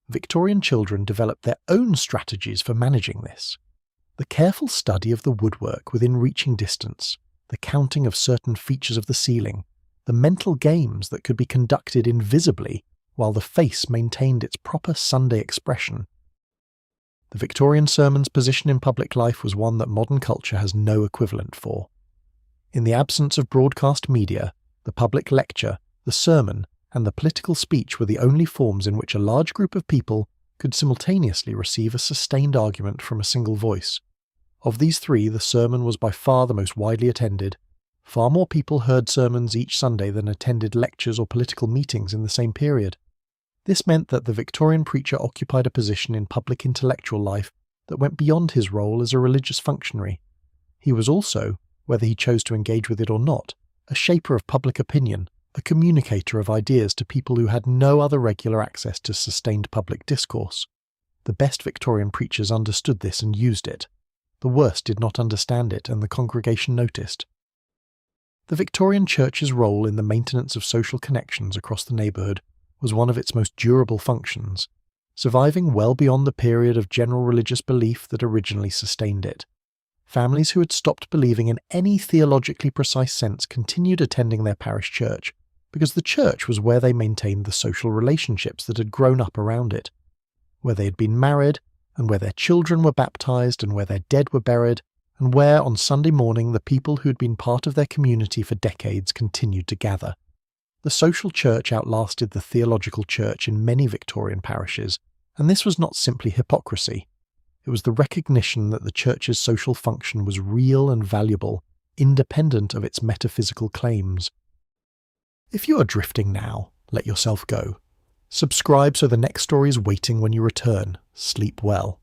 Victorian children developed their own strategies for managing this. The careful study of the woodwork within reaching distance, the counting of certain features of the ceiling, the mental games that could be conducted invisibly while the face maintained its proper Sunday expression. The Victorian sermon's position in public life was one that modern culture has no equivalent for. In the absence of broadcast media, the public lecture, the sermon, and the political speech were the only forms in which a large group of people could simultaneously receive a sustained argument from a single voice. Of these three, the sermon was by far the most widely attended. Far more people heard sermons each Sunday than attended lectures or political meetings in the same period. This meant that the Victorian preacher occupied a position in public intellectual life that went beyond his role as a religious functionary. He was also, whether he chose to engage with it or not, a shaper of public opinion, a communicator of ideas to people who had no other regular access to sustained public discourse. The best Victorian preachers understood this and used it. The worst did not understand it, and the congregation noticed. The Victorian Church's role in the maintenance of social connections across the neighbourhood was one of its most durable functions, surviving well beyond the period of general religious belief that originally sustained it. Families who had stopped believing in any theologically precise sense continued attending their parish church, because the church was where they maintained the social relationships that had grown up around it, where they had been married, and where their children were baptized, and where their dead were buried, and where on Sunday morning the people who had been part of their community for decades continued to gather. The social church outlasted the theological church in many Victorian parishes, and this was not simply hypocrisy. It was the recognition that the church's social function was real and valuable, independent of its metaphysical claims. If you are drifting now, let yourself go. Subscribe so the next story is waiting when you return. Sleep well.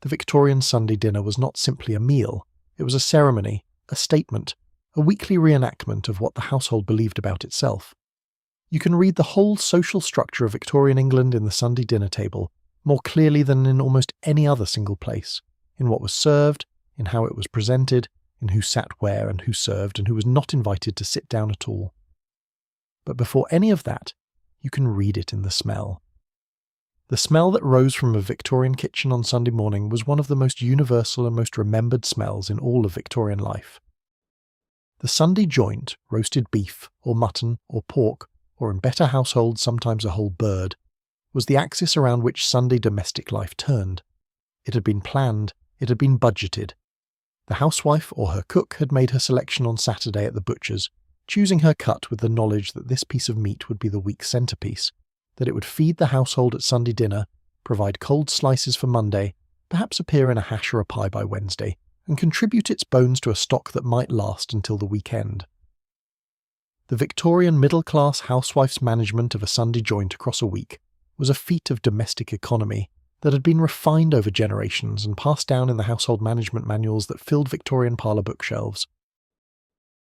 The Victorian Sunday dinner was not simply a meal. It was a ceremony, a statement, a weekly reenactment of what the household believed about itself. You can read the whole social structure of Victorian England in the Sunday dinner table, more clearly than in almost any other single place, in what was served, in how it was presented, in who sat where and who served and who was not invited to sit down at all. But before any of that, you can read it in the smell. The smell that rose from a Victorian kitchen on Sunday morning was one of the most universal and most remembered smells in all of Victorian life. The Sunday joint, roasted beef, or mutton, or pork, or in better households sometimes a whole bird, was the axis around which Sunday domestic life turned. It had been planned, it had been budgeted. The housewife or her cook had made her selection on Saturday at the butcher's, choosing her cut with the knowledge that this piece of meat would be the week's centrepiece, that it would feed the household at Sunday dinner, provide cold slices for Monday, perhaps appear in a hash or a pie by Wednesday, and contribute its bones to a stock that might last until the weekend. The Victorian middle-class housewife's management of a Sunday joint across a week was a feat of domestic economy that had been refined over generations and passed down in the household management manuals that filled Victorian parlour bookshelves.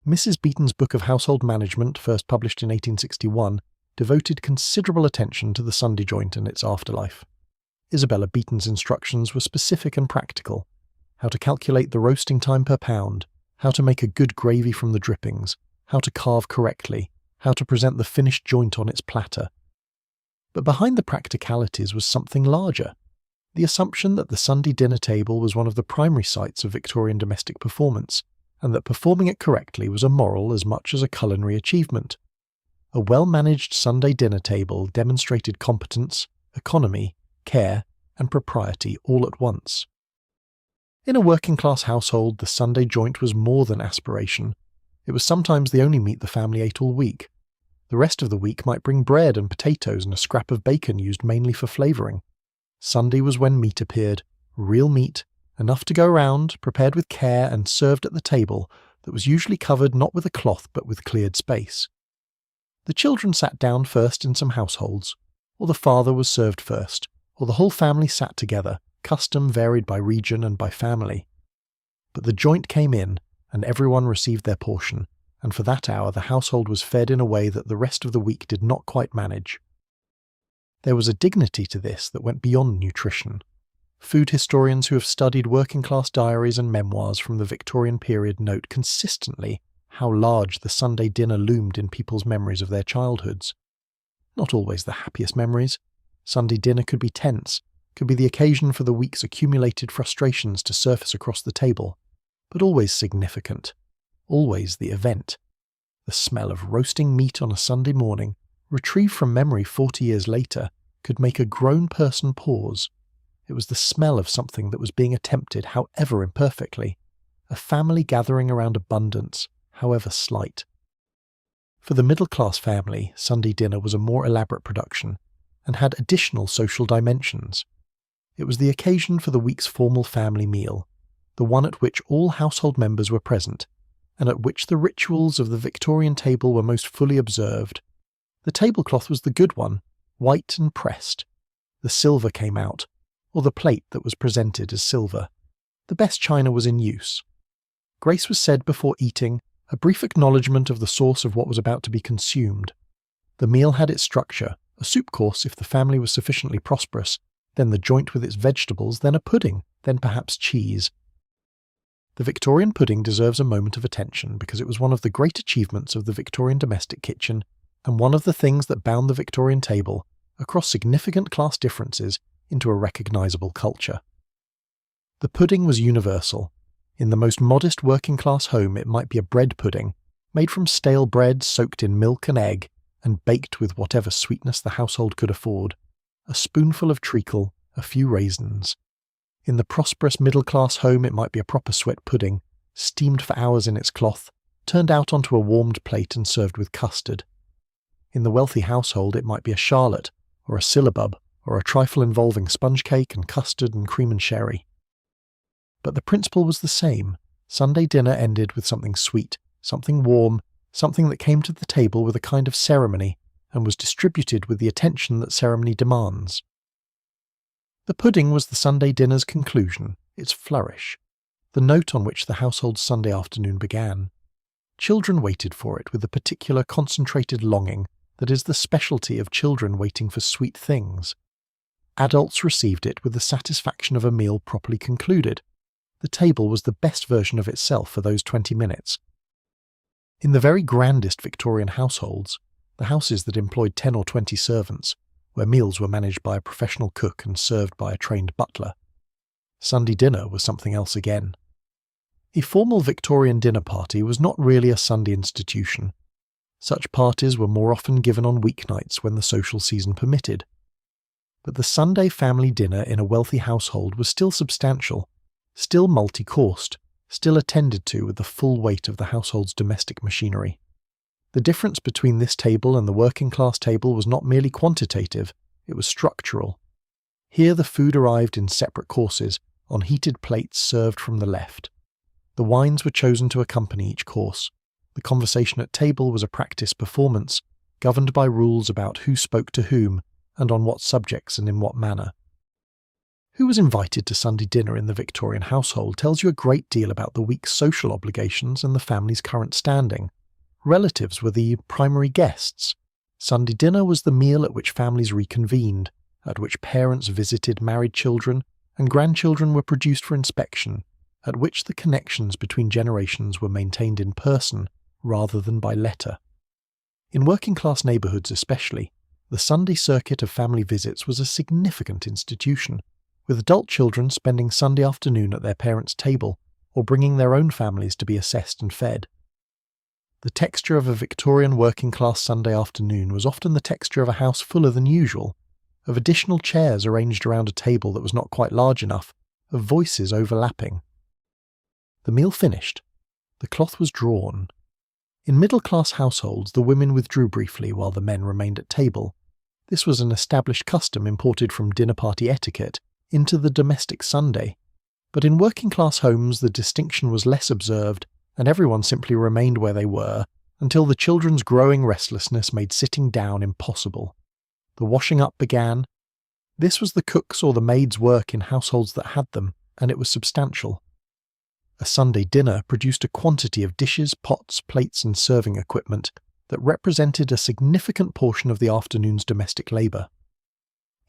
Mrs. Beeton's Book of Household Management, first published in 1861, devoted considerable attention to the Sunday joint and its afterlife. Isabella Beeton's instructions were specific and practical: how to calculate the roasting time per pound, how to make a good gravy from the drippings, how to carve correctly, how to present the finished joint on its platter. But behind the practicalities was something larger: the assumption that the Sunday dinner table was one of the primary sites of Victorian domestic performance, and that performing it correctly was a moral as much as a culinary achievement. A well-managed Sunday dinner table demonstrated competence, economy, care, and propriety all at once. In a working-class household, the Sunday joint was more than aspiration. It was sometimes the only meat the family ate all week. The rest of the week might bring bread and potatoes and a scrap of bacon used mainly for flavouring. Sunday was when meat appeared, real meat, enough to go round, prepared with care and served at the table that was usually covered not with a cloth but with cleared space. The children sat down first in some households, or the father was served first, or the whole family sat together, custom varied by region and by family. But the joint came in, and everyone received their portion, and for that hour the household was fed in a way that the rest of the week did not quite manage. There was a dignity to this that went beyond nutrition. Food historians who have studied working-class diaries and memoirs from the Victorian period note consistently how large the Sunday dinner loomed in people's memories of their childhoods. Not always the happiest memories. Sunday dinner could be tense, could be the occasion for the week's accumulated frustrations to surface across the table, but always significant, always the event. The smell of roasting meat on a Sunday morning, retrieved from memory 40 years later, could make a grown person pause. It was the smell of something that was being attempted, however imperfectly, a family gathering around abundance, however slight. For the middle-class family, Sunday dinner was a more elaborate production, and had additional social dimensions. It was the occasion for the week's formal family meal, the one at which all household members were present, and at which the rituals of the Victorian table were most fully observed. The tablecloth was the good one, white and pressed. The silver came out, or the plate that was presented as silver. The best china was in use. Grace was said before eating, a brief acknowledgement of the source of what was about to be consumed. The meal had its structure, a soup course if the family was sufficiently prosperous, then the joint with its vegetables, then a pudding, then perhaps cheese. The Victorian pudding deserves a moment of attention because it was one of the great achievements of the Victorian domestic kitchen and one of the things that bound the Victorian table, across significant class differences, into a recognisable culture. The pudding was universal. In the most modest working-class home it might be a bread pudding, made from stale bread soaked in milk and egg, and baked with whatever sweetness the household could afford, a spoonful of treacle, a few raisins. In the prosperous middle-class home it might be a proper sweat pudding, steamed for hours in its cloth, turned out onto a warmed plate and served with custard. In the wealthy household it might be a charlotte, or a syllabub, or a trifle involving sponge cake and custard and cream and sherry. But the principle was the same. Sunday dinner ended with something sweet, something warm, something that came to the table with a kind of ceremony, and was distributed with the attention that ceremony demands. The pudding was the Sunday dinner's conclusion, its flourish, the note on which the household's Sunday afternoon began. Children waited for it with the particular concentrated longing that is the specialty of children waiting for sweet things. Adults received it with the satisfaction of a meal properly concluded. The table was the best version of itself for those 20 minutes. In the very grandest Victorian households, the houses that employed 10 or 20 servants, where meals were managed by a professional cook and served by a trained butler, Sunday dinner was something else again. A formal Victorian dinner party was not really a Sunday institution. Such parties were more often given on weeknights when the social season permitted. But the Sunday family dinner in a wealthy household was still substantial, still multi-coursed, still attended to with the full weight of the household's domestic machinery. The difference between this table and the working-class table was not merely quantitative, it was structural. Here the food arrived in separate courses, on heated plates served from the left. The wines were chosen to accompany each course. The conversation at table was a practice performance, governed by rules about who spoke to whom and on what subjects and in what manner. Who was invited to Sunday dinner in the Victorian household tells you a great deal about the week's social obligations and the family's current standing. Relatives were the primary guests. Sunday dinner was the meal at which families reconvened, at which parents visited married children and grandchildren were produced for inspection, at which the connections between generations were maintained in person rather than by letter. In working-class neighbourhoods especially, the Sunday circuit of family visits was a significant institution, with adult children spending Sunday afternoon at their parents' table or bringing their own families to be assessed and fed. The texture of a Victorian working-class Sunday afternoon was often the texture of a house fuller than usual, of additional chairs arranged around a table that was not quite large enough, of voices overlapping. The meal finished. The cloth was drawn. In middle-class households, the women withdrew briefly while the men remained at table. This was an established custom imported from dinner-party etiquette into the domestic Sunday, but in working-class homes the distinction was less observed and everyone simply remained where they were until the children's growing restlessness made sitting down impossible. The washing up began. This was the cook's or the maid's work in households that had them, and it was substantial. A Sunday dinner produced a quantity of dishes, pots, plates and serving equipment that represented a significant portion of the afternoon's domestic labour.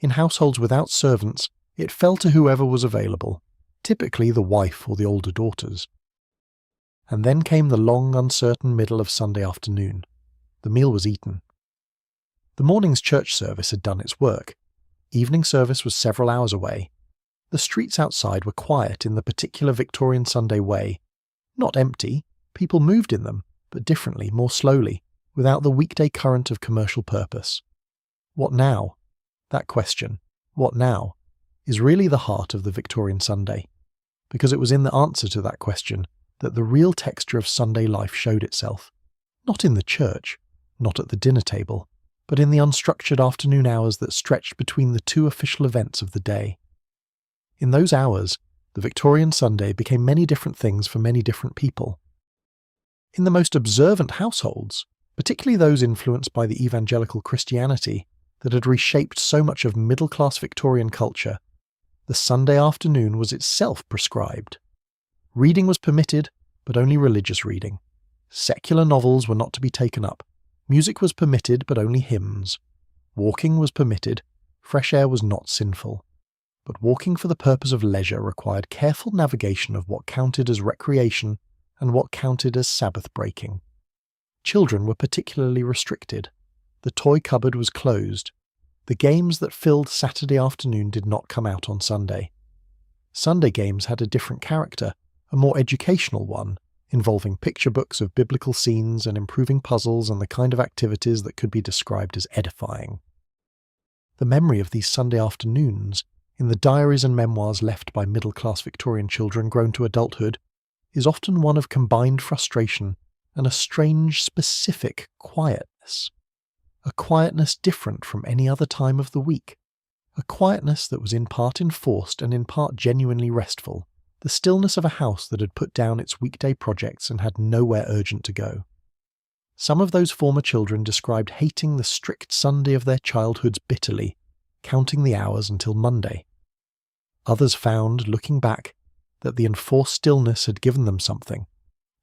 In households without servants, it fell to whoever was available, typically the wife or the older daughters. And then came the long, uncertain middle of Sunday afternoon. The meal was eaten. The morning's church service had done its work. Evening service was several hours away. The streets outside were quiet in the particular Victorian Sunday way. Not empty, people moved in them, but differently, more slowly, without the weekday current of commercial purpose. What now? That question, what now, is really the heart of the Victorian Sunday, because it was in the answer to that question that the real texture of Sunday life showed itself, not in the church, not at the dinner table, but in the unstructured afternoon hours that stretched between the two official events of the day. In those hours, the Victorian Sunday became many different things for many different people. In the most observant households, particularly those influenced by the evangelical Christianity that had reshaped so much of middle-class Victorian culture, the Sunday afternoon was itself prescribed. Reading was permitted, but only religious reading. Secular novels were not to be taken up. Music was permitted, but only hymns. Walking was permitted. Fresh air was not sinful. But walking for the purpose of leisure required careful navigation of what counted as recreation and what counted as Sabbath breaking. Children were particularly restricted. The toy cupboard was closed. The games that filled Saturday afternoon did not come out on Sunday. Sunday games had a different character, a more educational one, involving picture books of biblical scenes and improving puzzles and the kind of activities that could be described as edifying. The memory of these Sunday afternoons, in the diaries and memoirs left by middle-class Victorian children grown to adulthood, is often one of combined frustration and a strange, specific quietness. A quietness different from any other time of the week. A quietness that was in part enforced and in part genuinely restful. The stillness of a house that had put down its weekday projects and had nowhere urgent to go. Some of those former children described hating the strict Sunday of their childhoods bitterly, counting the hours until Monday. Others found, looking back, that the enforced stillness had given them something.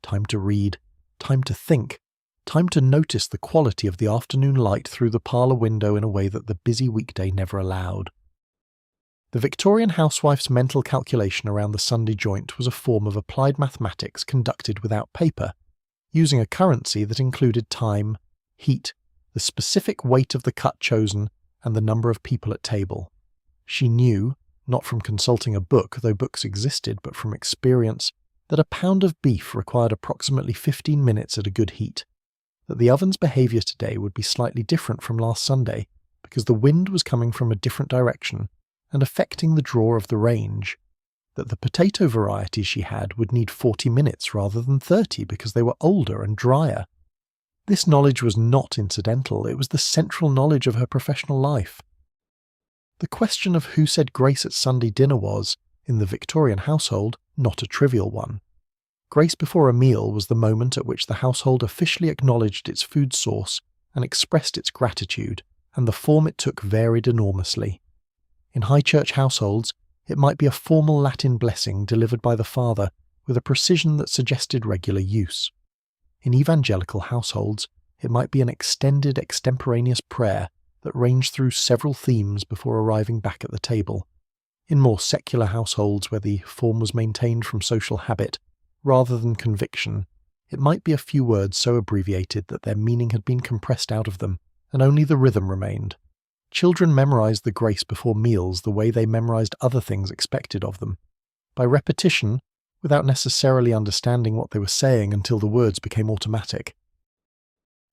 Time to read, time to think, time to notice the quality of the afternoon light through the parlour window in a way that the busy weekday never allowed. The Victorian housewife's mental calculation around the Sunday joint was a form of applied mathematics conducted without paper, using a currency that included time, heat, the specific weight of the cut chosen, and the number of people at table. She knew, not from consulting a book, though books existed, but from experience, that a pound of beef required approximately 15 minutes at a good heat, that the oven's behaviour today would be slightly different from last Sunday, because the wind was coming from a different direction and affecting the draw of the range, that the potato varieties she had would need 40 minutes rather than 30 because they were older and drier. This knowledge was not incidental, it was the central knowledge of her professional life. The question of who said grace at Sunday dinner was, in the Victorian household, not a trivial one. Grace before a meal was the moment at which the household officially acknowledged its food source and expressed its gratitude, and the form it took varied enormously. In high church households, it might be a formal Latin blessing delivered by the father with a precision that suggested regular use. In evangelical households, it might be an extended extemporaneous prayer that ranged through several themes before arriving back at the table. In more secular households where the form was maintained from social habit rather than conviction, it might be a few words so abbreviated that their meaning had been compressed out of them, and only the rhythm remained. Children memorized the grace before meals the way they memorized other things expected of them, by repetition, without necessarily understanding what they were saying until the words became automatic.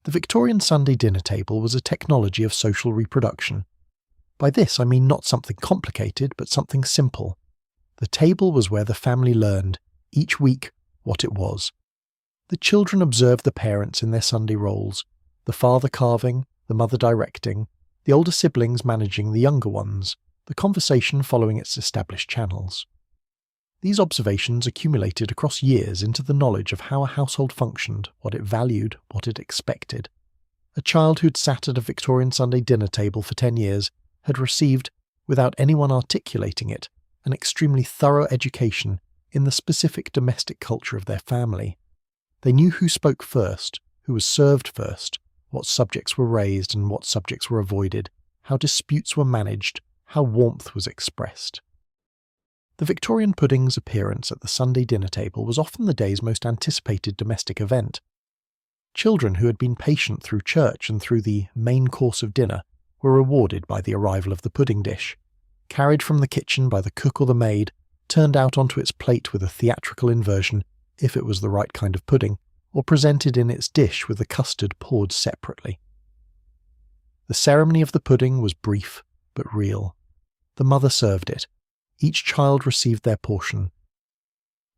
The Victorian Sunday dinner table was a technology of social reproduction. By this I mean not something complicated, but something simple. The table was where the family learned, each week, what it was. The children observed the parents in their Sunday roles, the father carving, the mother directing, the older siblings managing the younger ones, the conversation following its established channels. These observations accumulated across years into the knowledge of how a household functioned, what it valued, what it expected. A child who'd sat at a Victorian Sunday dinner table for 10 years had received, without anyone articulating it, an extremely thorough education in the specific domestic culture of their family. They knew who spoke first, who was served first, what subjects were raised and what subjects were avoided, how disputes were managed, how warmth was expressed. The Victorian pudding's appearance at the Sunday dinner table was often the day's most anticipated domestic event. Children who had been patient through church and through the main course of dinner were rewarded by the arrival of the pudding dish, carried from the kitchen by the cook or the maid, turned out onto its plate with a theatrical inversion, if it was the right kind of pudding, or presented in its dish with the custard poured separately. The ceremony of the pudding was brief but real. The mother served it. Each child received their portion.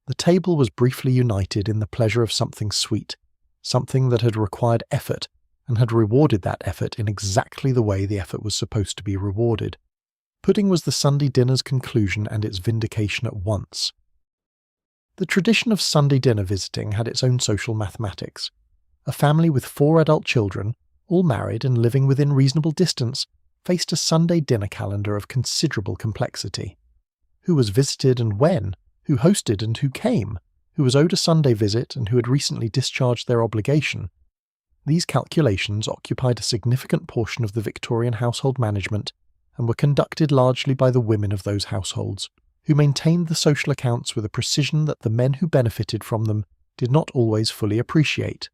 The table was briefly united in the pleasure of something sweet, something that had required effort and had rewarded that effort in exactly the way the effort was supposed to be rewarded. Pudding was the Sunday dinner's conclusion and its vindication at once. The tradition of Sunday dinner visiting had its own social mathematics. A family with 4 adult children, all married and living within reasonable distance, faced a Sunday dinner calendar of considerable complexity. Who was visited and when? Who hosted and who came? Who was owed a Sunday visit and who had recently discharged their obligation? These calculations occupied a significant portion of the Victorian household management and were conducted largely by the women of those households, who maintained the social accounts with a precision that the men who benefited from them did not always fully appreciate.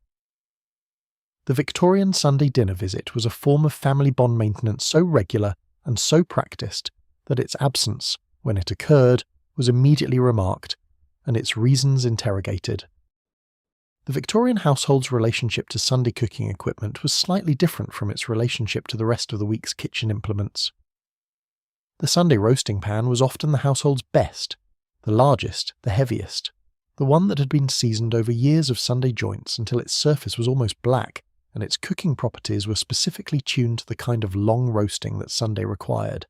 The Victorian Sunday dinner visit was a form of family bond maintenance so regular and so practiced that its absence, when it occurred, was immediately remarked, and its reasons interrogated. The Victorian household's relationship to Sunday cooking equipment was slightly different from its relationship to the rest of the week's kitchen implements. The Sunday roasting pan was often the household's best, the largest, the heaviest, the one that had been seasoned over years of Sunday joints until its surface was almost black, and its cooking properties were specifically tuned to the kind of long roasting that Sunday required.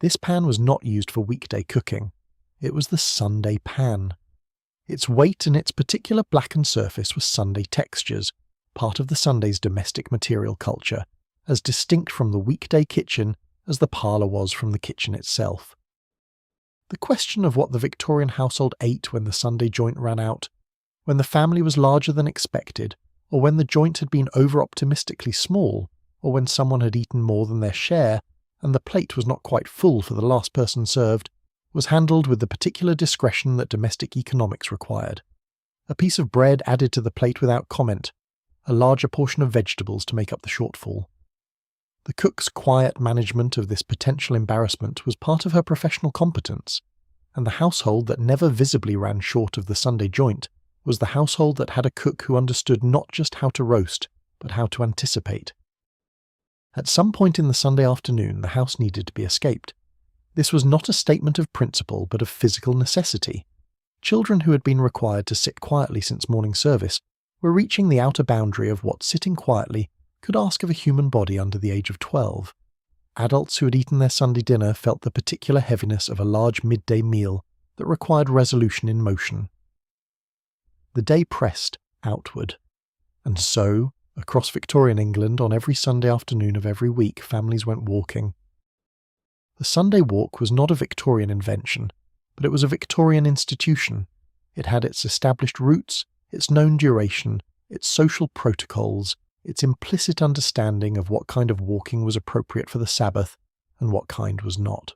This pan was not used for weekday cooking. It was the Sunday pan. Its weight and its particular blackened surface were Sunday textures, part of the Sunday's domestic material culture, as distinct from the weekday kitchen as the parlour was from the kitchen itself. The question of what the Victorian household ate when the Sunday joint ran out, when the family was larger than expected, or when the joint had been over-optimistically small, or when someone had eaten more than their share, and the plate was not quite full for the last person served, was handled with the particular discretion that domestic economics required. A piece of bread added to the plate without comment, a larger portion of vegetables to make up the shortfall. The cook's quiet management of this potential embarrassment was part of her professional competence, and the household that never visibly ran short of the Sunday joint was the household that had a cook who understood not just how to roast, but how to anticipate. At some point in the Sunday afternoon, the house needed to be escaped. This was not a statement of principle, but of physical necessity. Children who had been required to sit quietly since morning service were reaching the outer boundary of what sitting quietly could ask of a human body under the age of 12. Adults who had eaten their Sunday dinner felt the particular heaviness of a large midday meal that required resolution in motion. The day pressed outward. And so, across Victorian England, on every Sunday afternoon of every week, families went walking. The Sunday walk was not a Victorian invention, but it was a Victorian institution. It had its established roots, its known duration, its social protocols, its implicit understanding of what kind of walking was appropriate for the Sabbath and what kind was not.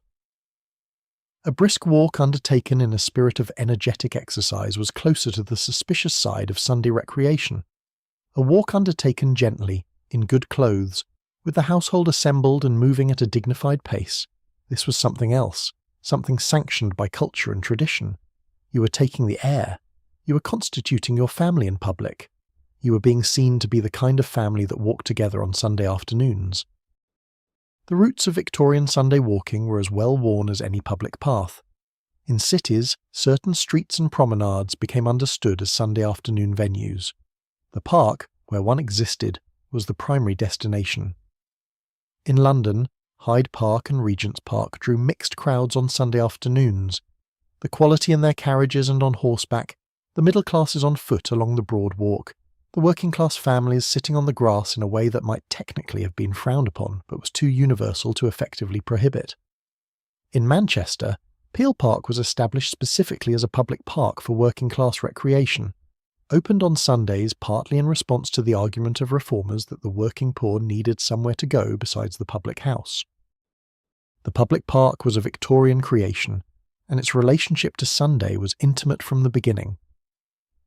A brisk walk undertaken in a spirit of energetic exercise was closer to the suspicious side of Sunday recreation. A walk undertaken gently, in good clothes, with the household assembled and moving at a dignified pace, this was something else, something sanctioned by culture and tradition. You were taking the air. You were constituting your family in public. You were being seen to be the kind of family that walked together on Sunday afternoons. The routes of Victorian Sunday walking were as well worn as any public path. In cities, certain streets and promenades became understood as Sunday afternoon venues. The park, where one existed, was the primary destination. In London, Hyde Park and Regent's Park drew mixed crowds on Sunday afternoons. The quality in their carriages and on horseback, the middle classes on foot along the broad walk, the working-class families sitting on the grass in a way that might technically have been frowned upon, but was too universal to effectively prohibit. In Manchester, Peel Park was established specifically as a public park for working-class recreation, opened on Sundays partly in response to the argument of reformers that the working poor needed somewhere to go besides the public house. The public park was a Victorian creation, and its relationship to Sunday was intimate from the beginning.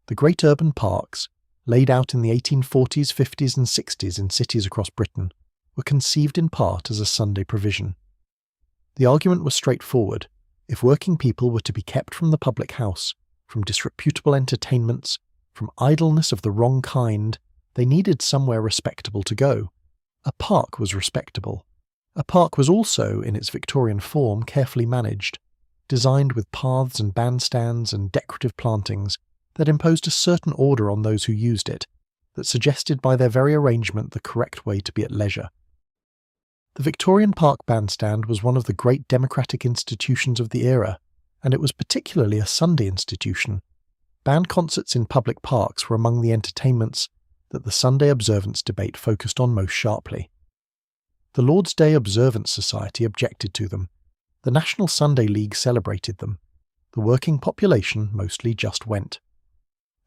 The great urban parks, laid out in the 1840s, 50s and 60s in cities across Britain, were conceived in part as a Sunday provision. The argument was straightforward. If working people were to be kept from the public house, from disreputable entertainments, from idleness of the wrong kind, they needed somewhere respectable to go. A park was respectable. A park was also, in its Victorian form, carefully managed, designed with paths and bandstands and decorative plantings that imposed a certain order on those who used it, that suggested by their very arrangement the correct way to be at leisure. The Victorian Park bandstand was one of the great democratic institutions of the era, and it was particularly a Sunday institution. Band concerts in public parks were among the entertainments that the Sunday observance debate focused on most sharply. The Lord's Day Observance Society objected to them. The National Sunday League celebrated them. The working population mostly just went.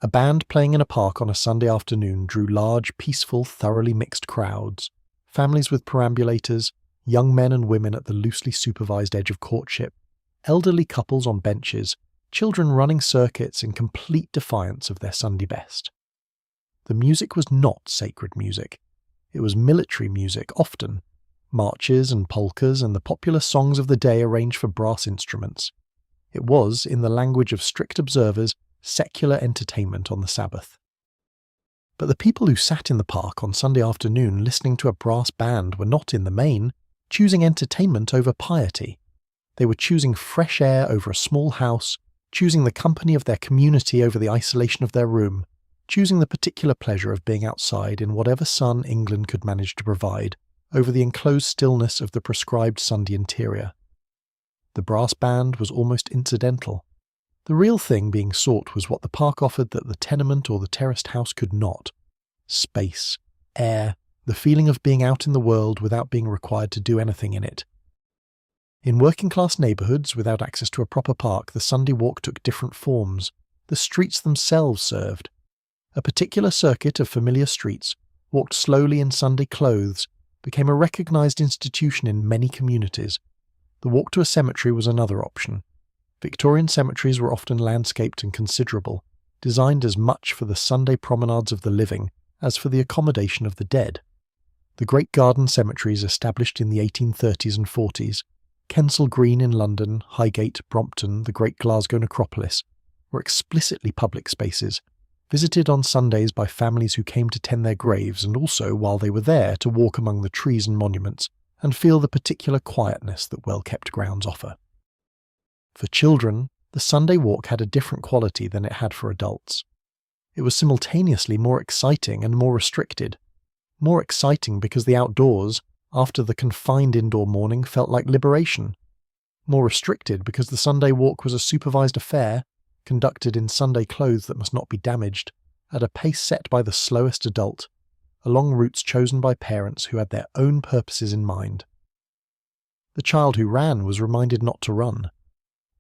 A band playing in a park on a Sunday afternoon drew large, peaceful, thoroughly mixed crowds, families with perambulators, young men and women at the loosely supervised edge of courtship, elderly couples on benches, children running circuits in complete defiance of their Sunday best. The music was not sacred music. It was military music, often, marches and polkas and the popular songs of the day arranged for brass instruments. It was, in the language of strict observers, secular entertainment on the Sabbath. But the people who sat in the park on Sunday afternoon listening to a brass band were not, in the main, choosing entertainment over piety. They were choosing fresh air over a small house, choosing the company of their community over the isolation of their room, choosing the particular pleasure of being outside in whatever sun England could manage to provide, over the enclosed stillness of the prescribed Sunday interior. The brass band was almost incidental. The real thing being sought was what the park offered that the tenement or the terraced house could not: space, air, the feeling of being out in the world without being required to do anything in it. In working-class neighbourhoods without access to a proper park, the Sunday walk took different forms. The streets themselves served. A particular circuit of familiar streets, walked slowly in Sunday clothes, became a recognised institution in many communities. The walk to a cemetery was another option. Victorian cemeteries were often landscaped and considerable, designed as much for the Sunday promenades of the living as for the accommodation of the dead. The great garden cemeteries established in the 1830s and 40s, Kensal Green in London, Highgate, Brompton, the great Glasgow necropolis, were explicitly public spaces, visited on Sundays by families who came to tend their graves and also, while they were there, to walk among the trees and monuments and feel the particular quietness that well-kept grounds offer. For children, the Sunday walk had a different quality than it had for adults. It was simultaneously more exciting and more restricted. More exciting because the outdoors, after the confined indoor morning, felt like liberation. More restricted because the Sunday walk was a supervised affair, conducted in Sunday clothes that must not be damaged, at a pace set by the slowest adult, along routes chosen by parents who had their own purposes in mind. The child who ran was reminded not to run.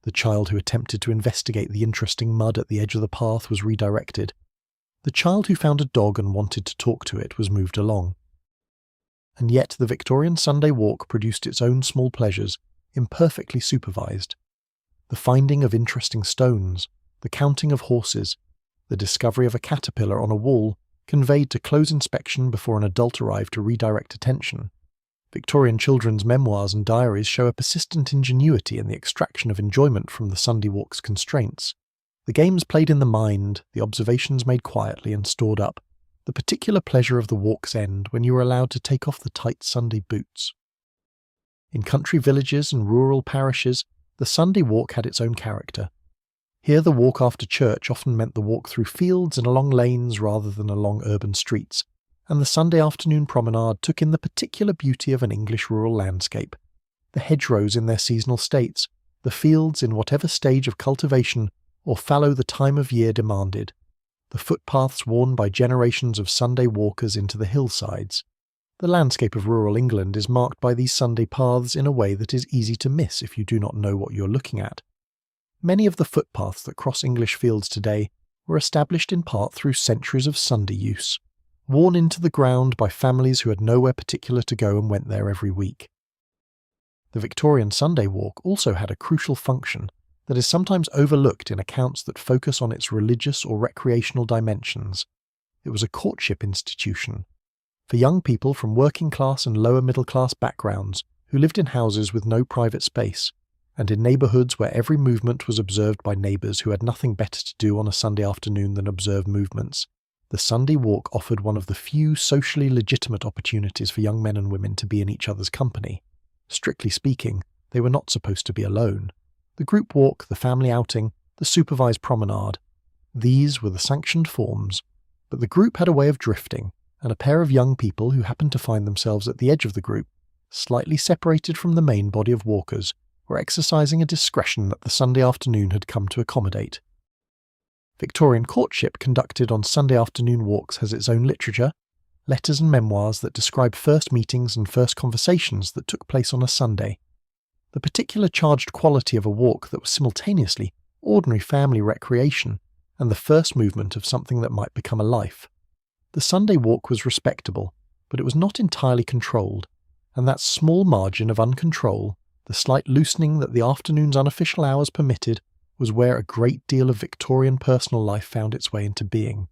The child who attempted to investigate the interesting mud at the edge of the path was redirected. The child who found a dog and wanted to talk to it was moved along. And yet the Victorian Sunday walk produced its own small pleasures, imperfectly supervised. The finding of interesting stones, the counting of horses, the discovery of a caterpillar on a wall conveyed to close inspection before an adult arrived to redirect attention. Victorian children's memoirs and diaries show a persistent ingenuity in the extraction of enjoyment from the Sunday walk's constraints. The games played in the mind, the observations made quietly and stored up, the particular pleasure of the walk's end when you were allowed to take off the tight Sunday boots. In country villages and rural parishes, the Sunday walk had its own character. Here the walk after church often meant the walk through fields and along lanes rather than along urban streets, and the Sunday afternoon promenade took in the particular beauty of an English rural landscape, the hedgerows in their seasonal states, the fields in whatever stage of cultivation or fallow the time of year demanded, the footpaths worn by generations of Sunday walkers into the hillsides. The landscape of rural England is marked by these Sunday paths in a way that is easy to miss if you do not know what you're looking at. Many of the footpaths that cross English fields today were established in part through centuries of Sunday use, worn into the ground by families who had nowhere particular to go and went there every week. The Victorian Sunday walk also had a crucial function that is sometimes overlooked in accounts that focus on its religious or recreational dimensions. It was a courtship institution for young people from working class and lower middle class backgrounds who lived in houses with no private space, and in neighbourhoods where every movement was observed by neighbours who had nothing better to do on a Sunday afternoon than observe movements. The Sunday walk offered one of the few socially legitimate opportunities for young men and women to be in each other's company. Strictly speaking, they were not supposed to be alone. The group walk, the family outing, the supervised promenade, these were the sanctioned forms, but the group had a way of drifting, and a pair of young people who happened to find themselves at the edge of the group, slightly separated from the main body of walkers, were exercising a discretion that the Sunday afternoon had come to accommodate. Victorian courtship conducted on Sunday afternoon walks has its own literature, letters and memoirs that describe first meetings and first conversations that took place on a Sunday. The particular charged quality of a walk that was simultaneously ordinary family recreation and the first movement of something that might become a life. The Sunday walk was respectable, but it was not entirely controlled, and that small margin of uncontrol, the slight loosening that the afternoon's unofficial hours permitted, was where a great deal of Victorian personal life found its way into being.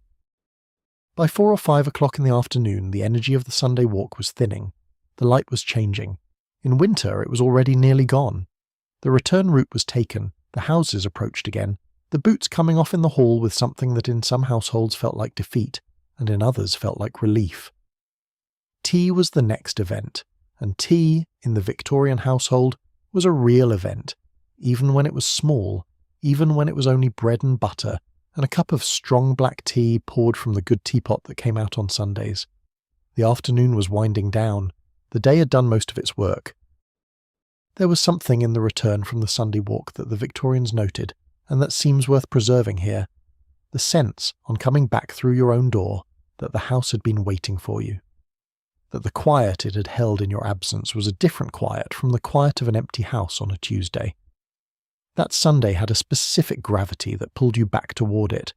By 4 or 5 o'clock in the afternoon, the energy of the Sunday walk was thinning. The light was changing. In winter, it was already nearly gone. The return route was taken, the houses approached again, the boots coming off in the hall with something that in some households felt like defeat, and in others felt like relief. Tea was the next event, and tea, in the Victorian household, was a real event, even when it was small, even when it was only bread and butter, and a cup of strong black tea poured from the good teapot that came out on Sundays. The afternoon was winding down. The day had done most of its work. There was something in the return from the Sunday walk that the Victorians noted, and that seems worth preserving here. The sense, on coming back through your own door, that the house had been waiting for you. That the quiet it had held in your absence was a different quiet from the quiet of an empty house on a Tuesday. That Sunday had a specific gravity that pulled you back toward it,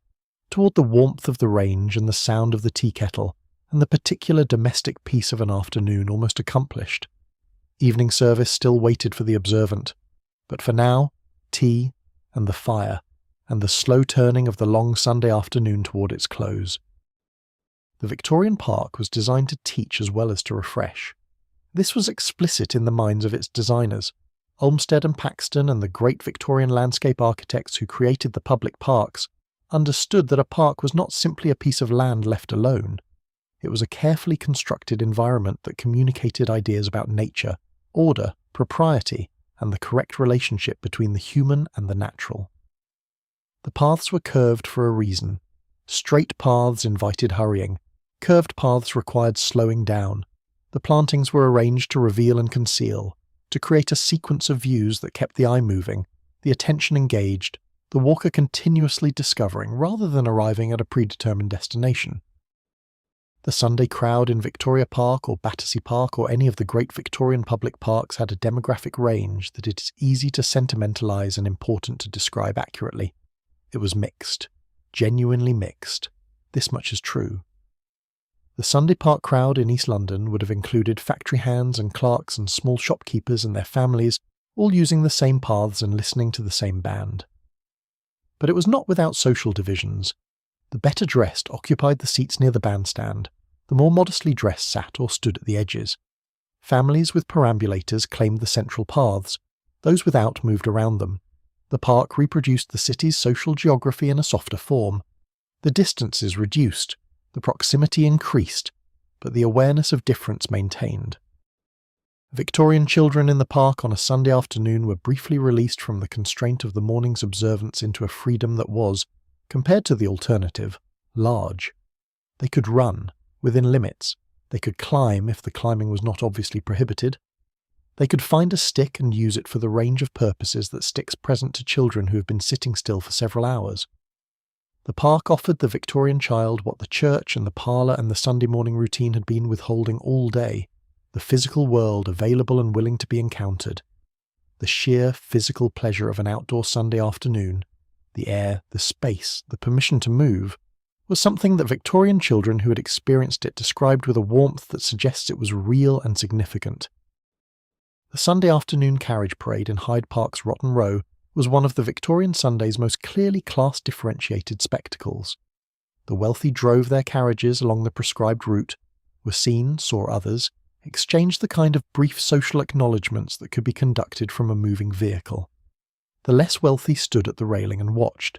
toward the warmth of the range and the sound of the tea kettle, and the particular domestic peace of an afternoon almost accomplished. Evening service still waited for the observant, but for now, tea and the fire, and the slow turning of the long Sunday afternoon toward its close. The Victorian Park was designed to teach as well as to refresh. This was explicit in the minds of its designers. Olmsted and Paxton and the great Victorian landscape architects who created the public parks understood that a park was not simply a piece of land left alone. It was a carefully constructed environment that communicated ideas about nature, order, propriety, and the correct relationship between the human and the natural. The paths were curved for a reason. Straight paths invited hurrying. Curved paths required slowing down. The plantings were arranged to reveal and conceal, to create a sequence of views that kept the eye moving, the attention engaged, the walker continuously discovering rather than arriving at a predetermined destination. The Sunday crowd in Victoria Park or Battersea Park or any of the great Victorian public parks had a demographic range that it is easy to sentimentalise and important to describe accurately. It was mixed, genuinely mixed. This much is true. The Sunday Park crowd in East London would have included factory hands and clerks and small shopkeepers and their families, all using the same paths and listening to the same band. But it was not without social divisions. The better dressed occupied the seats near the bandstand, the more modestly dressed sat or stood at the edges. Families with perambulators claimed the central paths, those without moved around them. The park reproduced the city's social geography in a softer form. The distances reduced, the proximity increased, but the awareness of difference maintained. Victorian children in the park on a Sunday afternoon were briefly released from the constraint of the morning's observance into a freedom that was, compared to the alternative, large. They could run, within limits. They could climb if the climbing was not obviously prohibited. They could find a stick and use it for the range of purposes that sticks present to children who have been sitting still for several hours. The park offered the Victorian child what the church and the parlour and the Sunday morning routine had been withholding all day, the physical world available and willing to be encountered. The sheer physical pleasure of an outdoor Sunday afternoon, the air, the space, the permission to move, was something that Victorian children who had experienced it described with a warmth that suggests it was real and significant. The Sunday afternoon carriage parade in Hyde Park's Rotten Row was one of the Victorian Sunday's most clearly class-differentiated spectacles. The wealthy drove their carriages along the prescribed route, were seen, saw others, exchanged the kind of brief social acknowledgements that could be conducted from a moving vehicle. The less wealthy stood at the railing and watched.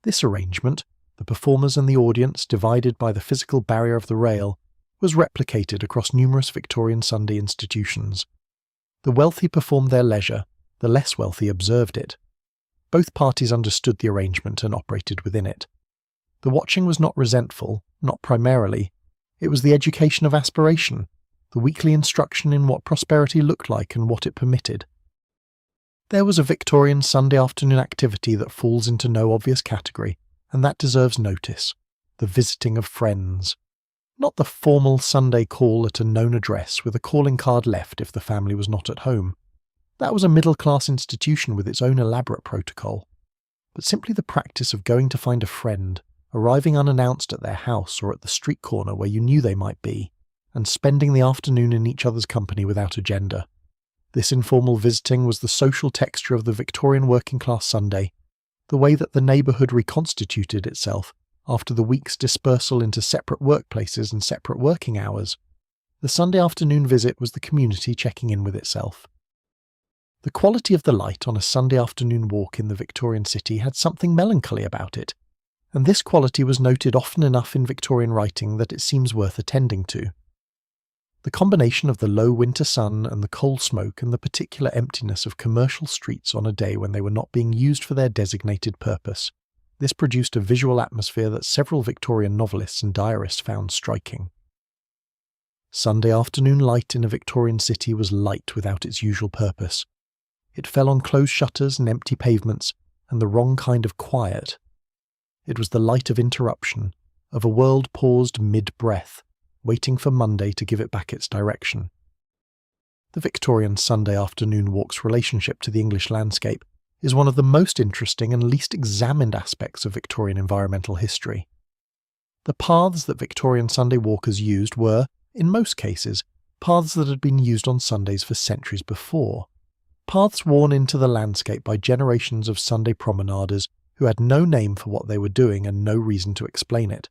This arrangement, the performers and the audience divided by the physical barrier of the rail, was replicated across numerous Victorian Sunday institutions. The wealthy performed their leisure, the less wealthy observed it. Both parties understood the arrangement and operated within it. The watching was not resentful, not primarily. It was the education of aspiration, the weekly instruction in what prosperity looked like and what it permitted. There was a Victorian Sunday afternoon activity that falls into no obvious category, and that deserves notice: the visiting of friends. Not the formal Sunday call at a known address with a calling card left if the family was not at home. That was a middle-class institution with its own elaborate protocol. But simply the practice of going to find a friend, arriving unannounced at their house or at the street corner where you knew they might be, and spending the afternoon in each other's company without agenda. This informal visiting was the social texture of the Victorian working-class Sunday, the way that the neighbourhood reconstituted itself after the week's dispersal into separate workplaces and separate working hours. The Sunday afternoon visit was the community checking in with itself. The quality of the light on a Sunday afternoon walk in the Victorian city had something melancholy about it, and this quality was noted often enough in Victorian writing that it seems worth attending to. The combination of the low winter sun and the coal smoke and the particular emptiness of commercial streets on a day when they were not being used for their designated purpose, this produced a visual atmosphere that several Victorian novelists and diarists found striking. Sunday afternoon light in a Victorian city was light without its usual purpose. It fell on closed shutters and empty pavements, and the wrong kind of quiet. It was the light of interruption, of a world paused mid-breath, waiting for Monday to give it back its direction. The Victorian Sunday afternoon walk's relationship to the English landscape is one of the most interesting and least examined aspects of Victorian environmental history. The paths that Victorian Sunday walkers used were, in most cases, paths that had been used on Sundays for centuries before. Paths worn into the landscape by generations of Sunday promenaders who had no name for what they were doing and no reason to explain it.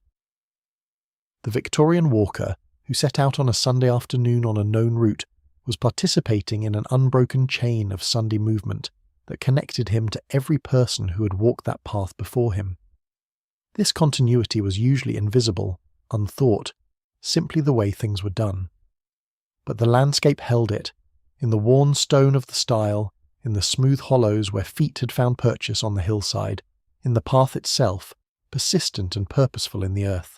The Victorian walker, who set out on a Sunday afternoon on a known route, was participating in an unbroken chain of Sunday movement that connected him to every person who had walked that path before him. This continuity was usually invisible, unthought, simply the way things were done. But the landscape held it, in the worn stone of the stile, in the smooth hollows where feet had found purchase on the hillside, in the path itself, persistent and purposeful in the earth.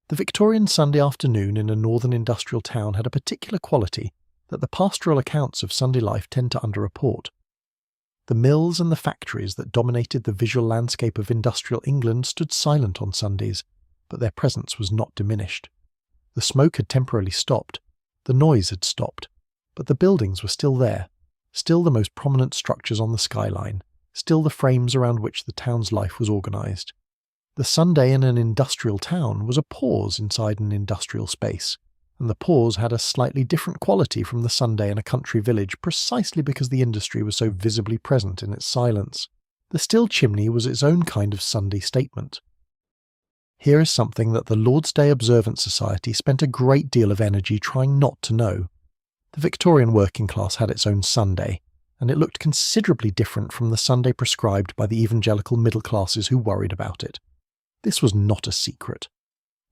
The Victorian Sunday afternoon in a northern industrial town had a particular quality that the pastoral accounts of Sunday life tend to underreport. The mills and the factories that dominated the visual landscape of industrial England stood silent on Sundays, but their presence was not diminished. The smoke had temporarily stopped, the noise had stopped, but the buildings were still there, still the most prominent structures on the skyline, still the frames around which the town's life was organised. The Sunday in an industrial town was a pause inside an industrial space, and the pause had a slightly different quality from the Sunday in a country village precisely because the industry was so visibly present in its silence. The still chimney was its own kind of Sunday statement. Here is something that the Lord's Day Observance Society spent a great deal of energy trying not to know. The Victorian working class had its own Sunday, and it looked considerably different from the Sunday prescribed by the evangelical middle classes who worried about it. This was not a secret.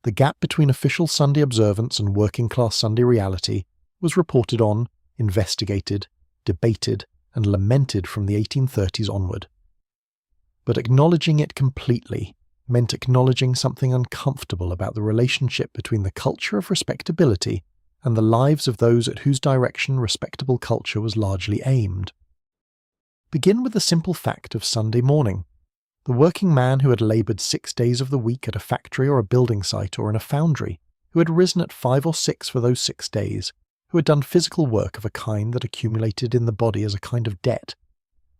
The gap between official Sunday observance and working class Sunday reality was reported on, investigated, debated, and lamented from the 1830s onward. But acknowledging it completely meant acknowledging something uncomfortable about the relationship between the culture of respectability and the lives of those at whose direction respectable culture was largely aimed. Begin with the simple fact of Sunday morning. The working man who had laboured 6 days of the week at a factory or a building site or in a foundry, who had risen at 5 or 6 for those 6 days, who had done physical work of a kind that accumulated in the body as a kind of debt.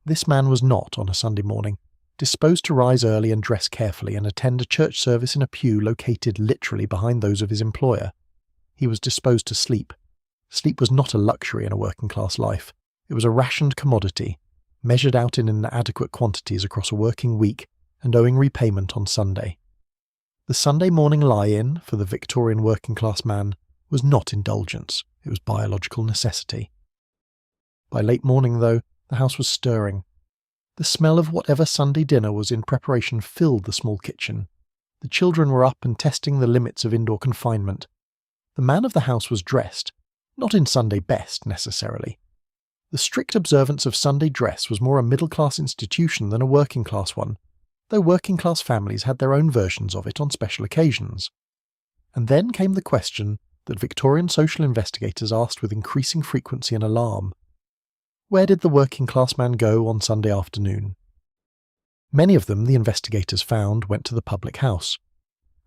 This man was not, on a Sunday morning, disposed to rise early and dress carefully and attend a church service in a pew located literally behind those of his employer. He was disposed to sleep. Sleep was not a luxury in a working-class life. It was a rationed commodity, measured out in inadequate quantities across a working week and owing repayment on Sunday. The Sunday morning lie-in for the Victorian working-class man was not indulgence, it was biological necessity. By late morning, though, the house was stirring. The smell of whatever Sunday dinner was in preparation filled the small kitchen. The children were up and testing the limits of indoor confinement. The man of the house was dressed, not in Sunday best necessarily. The strict observance of Sunday dress was more a middle-class institution than a working-class one, though working-class families had their own versions of it on special occasions. And then came the question that Victorian social investigators asked with increasing frequency and alarm. Where did the working-class man go on Sunday afternoon? Many of them, the investigators found, went to the public house.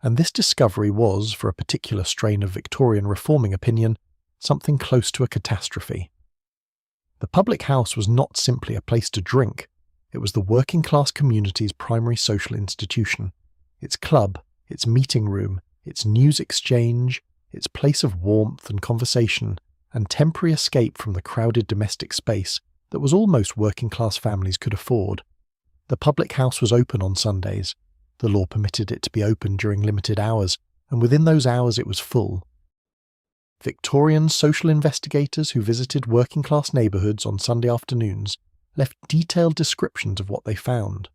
And this discovery was, for a particular strain of Victorian reforming opinion, something close to a catastrophe. The public house was not simply a place to drink, it was the working-class community's primary social institution, its club, its meeting room, its news exchange, its place of warmth and conversation, and temporary escape from the crowded domestic space that was all most working-class families could afford. The public house was open on Sundays. The law permitted it to be open during limited hours, and within those hours it was full. Victorian social investigators who visited working-class neighbourhoods on Sunday afternoons left detailed descriptions of what they found.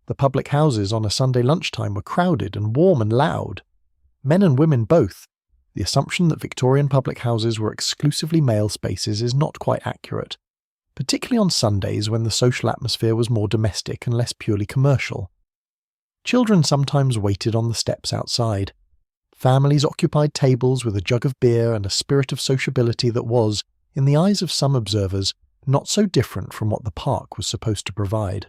The public houses on a Sunday lunchtime were crowded and warm and loud. Men and women both. The assumption that Victorian public houses were exclusively male spaces is not quite accurate, particularly on Sundays when the social atmosphere was more domestic and less purely commercial. Children sometimes waited on the steps outside. Families occupied tables with a jug of beer and a spirit of sociability that was, in the eyes of some observers, not so different from what the park was supposed to provide.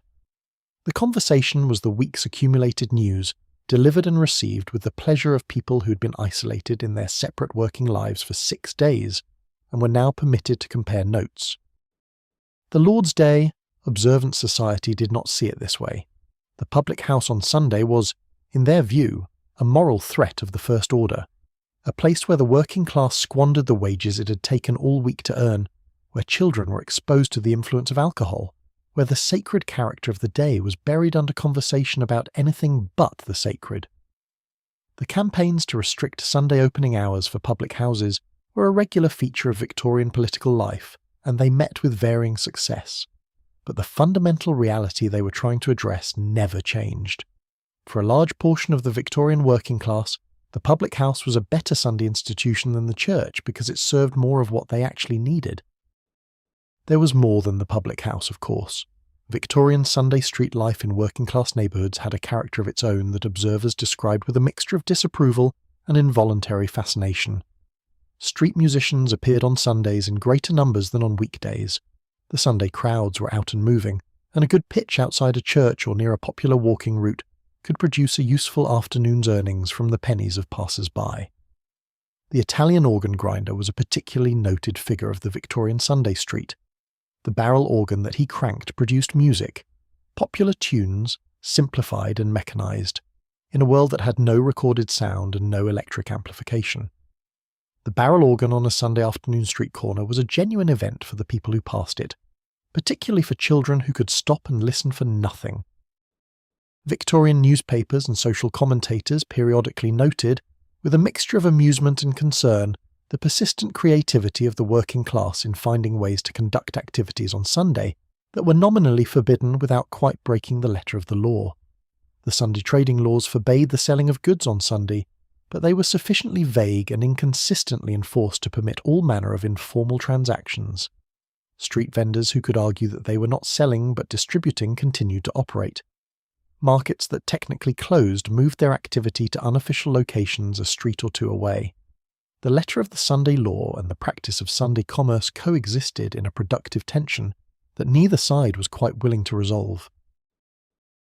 The conversation was the week's accumulated news, delivered and received with the pleasure of people who'd been isolated in their separate working lives for 6 days, and were now permitted to compare notes. The Lord's Day Observance Society did not see it this way. The public house on Sunday was, in their view, a moral threat of the first order, a place where the working class squandered the wages it had taken all week to earn, where children were exposed to the influence of alcohol, where the sacred character of the day was buried under conversation about anything but the sacred. The campaigns to restrict Sunday opening hours for public houses were a regular feature of Victorian political life, and they met with varying success. But the fundamental reality they were trying to address never changed. For a large portion of the Victorian working class, the public house was a better Sunday institution than the church because it served more of what they actually needed. There was more than the public house, of course. Victorian Sunday street life in working-class neighbourhoods had a character of its own that observers described with a mixture of disapproval and involuntary fascination. Street musicians appeared on Sundays in greater numbers than on weekdays. The Sunday crowds were out and moving, and a good pitch outside a church or near a popular walking route could produce a useful afternoon's earnings from the pennies of passers-by. The Italian organ grinder was a particularly noted figure of the Victorian Sunday street. The barrel organ that he cranked produced music, popular tunes, simplified and mechanised, in a world that had no recorded sound and no electric amplification. The barrel organ on a Sunday afternoon street corner was a genuine event for the people who passed it, particularly for children who could stop and listen for nothing. Victorian newspapers and social commentators periodically noted, with a mixture of amusement and concern, the persistent creativity of the working class in finding ways to conduct activities on Sunday that were nominally forbidden without quite breaking the letter of the law. The Sunday trading laws forbade the selling of goods on Sunday, but they were sufficiently vague and inconsistently enforced to permit all manner of informal transactions. Street vendors who could argue that they were not selling but distributing continued to operate. Markets that technically closed moved their activity to unofficial locations a street or two away. The letter of the Sunday law and the practice of Sunday commerce coexisted in a productive tension that neither side was quite willing to resolve.